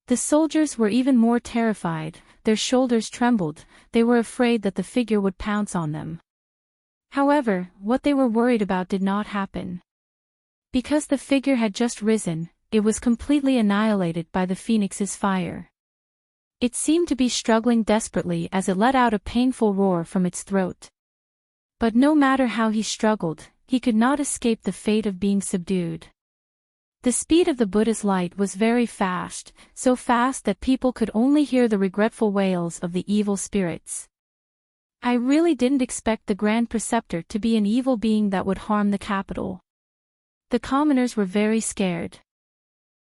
The soldiers were even more terrified, their shoulders trembled, they were afraid that the figure would pounce on them. However, what they were worried about did not happen. Because the figure had just risen, it was completely annihilated by the phoenix's fire. It seemed to be struggling desperately as it let out a painful roar from its throat. But no matter how he struggled, he could not escape the fate of being subdued. The speed of the Buddha's light was very fast, so fast that people could only hear the regretful wails of the evil spirits. I really didn't expect the Grand Preceptor to be an evil being that would harm the capital. The commoners were very scared.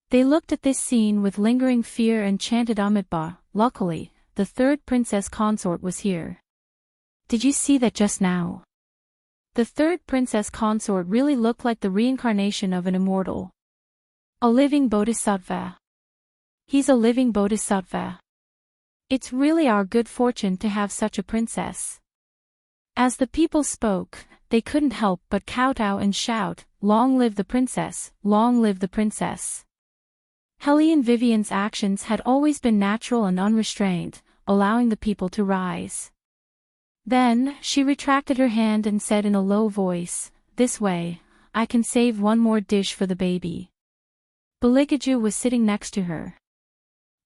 They looked at this scene with lingering fear and chanted Amitabha. Luckily, the third princess consort was here. Did you see that just now? The third princess consort really looked like the reincarnation of an immortal. A living bodhisattva. He's a living bodhisattva. It's really our good fortune to have such a princess. As the people spoke, they couldn't help but kowtow and shout, "Long live the princess! Long live the princess!" Helene Vivian's actions had always been natural and unrestrained, allowing the people to rise. Then, she retracted her hand and said in a low voice, "This way, I can save one more dish for the baby." Beligaju was sitting next to her.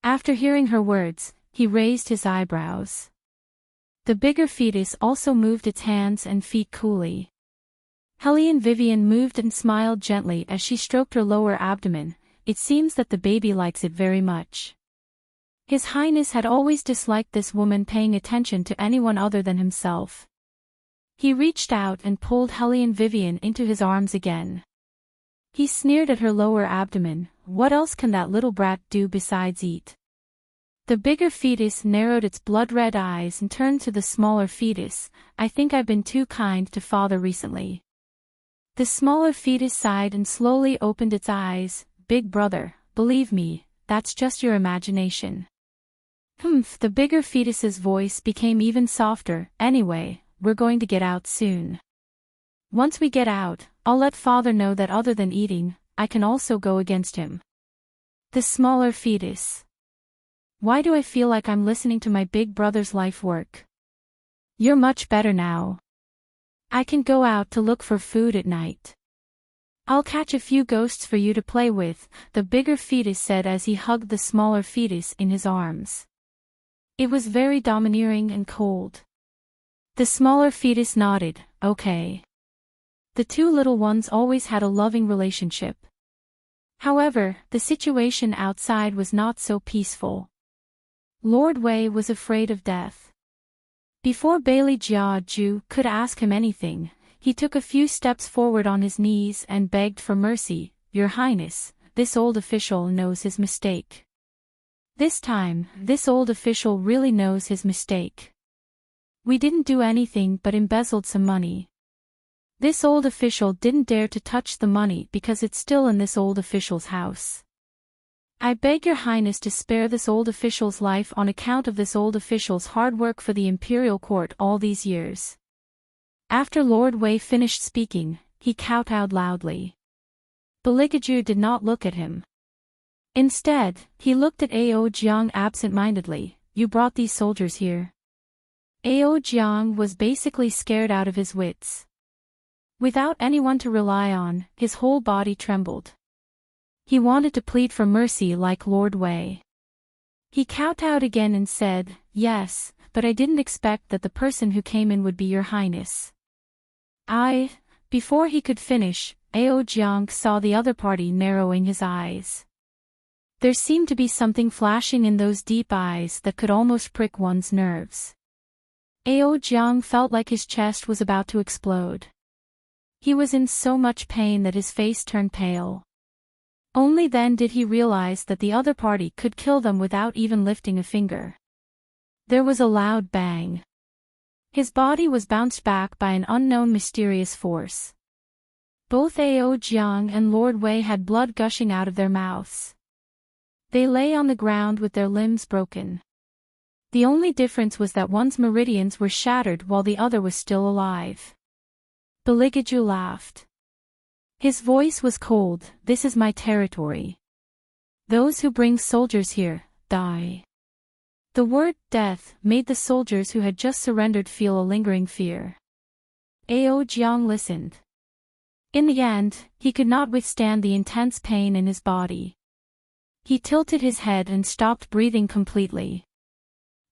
After hearing her words, he raised his eyebrows. The bigger fetus also moved its hands and feet coolly. Helene Vivian moved and smiled gently as she stroked her lower abdomen. It seems that the baby likes it very much. His Highness had always disliked this woman paying attention to anyone other than himself. He reached out and pulled Helene Vivian into his arms again. He sneered at her lower abdomen. What else can that little brat do besides eat? The bigger fetus narrowed its blood-red eyes and turned to the smaller fetus. "I think I've been too kind to father recently." The smaller fetus sighed and slowly opened its eyes. "Big brother, believe me, that's just your imagination." Humph, the bigger fetus's voice became even softer. "Anyway, we're going to get out soon. Once we get out, I'll let father know that other than eating, I can also go against him." The smaller fetus. "Why do I feel like I'm listening to my big brother's life work? You're much better now. I can go out to look for food at night. I'll catch a few ghosts for you to play with," the bigger fetus said as he hugged the smaller fetus in his arms. It was very domineering and cold. The smaller fetus nodded. "Okay." The two little ones always had a loving relationship. However, the situation outside was not so peaceful. Lord Wei was afraid of death. Before Bailey Jia Ju could ask him anything, he took a few steps forward on his knees and begged for mercy. "Your Highness, this old official knows his mistake. This time, this old official really knows his mistake. We didn't do anything but embezzled some money. This old official didn't dare to touch the money because it's still in this old official's house. I beg your Highness to spare this old official's life on account of this old official's hard work for the imperial court all these years." After Lord Wei finished speaking, he kowtowed loudly. Beligaju did not look at him. Instead, he looked at Ao Jiang absent-mindedly. "You brought these soldiers here?" Ao Jiang was basically scared out of his wits. Without anyone to rely on, his whole body trembled. He wanted to plead for mercy like Lord Wei. He kowtowed again and said, "Yes, but I didn't expect that the person who came in would be your Highness." Before he could finish, Ao Jiang saw the other party narrowing his eyes. There seemed to be something flashing in those deep eyes that could almost prick one's nerves. Ao Jiang felt like his chest was about to explode. He was in so much pain that his face turned pale. Only then did he realize that the other party could kill them without even lifting a finger. There was a loud bang. His body was bounced back by an unknown mysterious force. Both Ao Jiang and Lord Wei had blood gushing out of their mouths. They lay on the ground with their limbs broken. The only difference was that one's meridians were shattered while the other was still alive. Beligaju laughed. His voice was cold. "This is my territory. Those who bring soldiers here, die." The word death made the soldiers who had just surrendered feel a lingering fear. Ao Jiang listened. In the end, he could not withstand the intense pain in his body. He tilted his head and stopped breathing completely.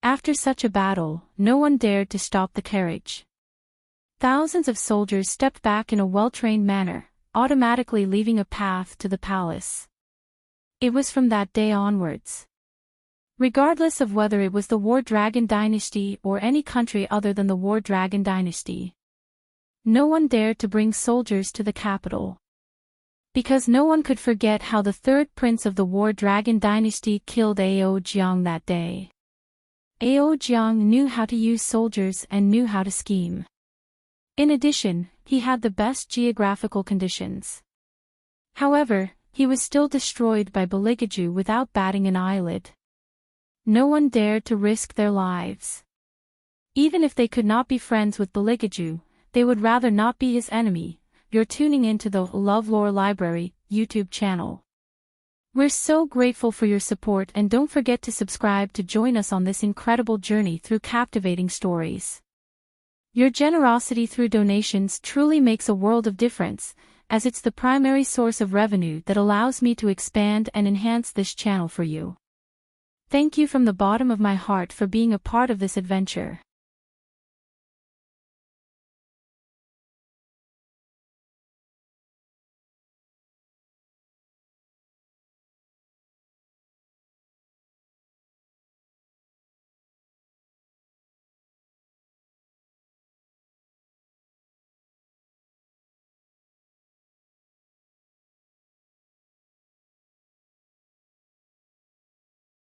After such a battle, no one dared to stop the carriage. Thousands of soldiers stepped back in a well-trained manner, automatically leaving a path to the palace. It was from that day onwards. Regardless of whether it was the War Dragon Dynasty or any country other than the War Dragon Dynasty, no one dared to bring soldiers to the capital. Because no one could forget how the third prince of the War Dragon Dynasty killed Ao Jiang that day. Ao Jiang knew how to use soldiers and knew how to scheme. In addition, he had the best geographical conditions. However, he was still destroyed by Beligaju without batting an eyelid. No one dared to risk their lives. Even if they could not be friends with Beligaju, they would rather not be his enemy. You're tuning into the LoveLore Library YouTube channel. We're so grateful for your support, and don't forget to subscribe to join us on this incredible journey through captivating stories. Your generosity through donations truly makes a world of difference, as it's the primary source of revenue that allows me to expand and enhance this channel for you. Thank you from the bottom of my heart for being a part of this adventure.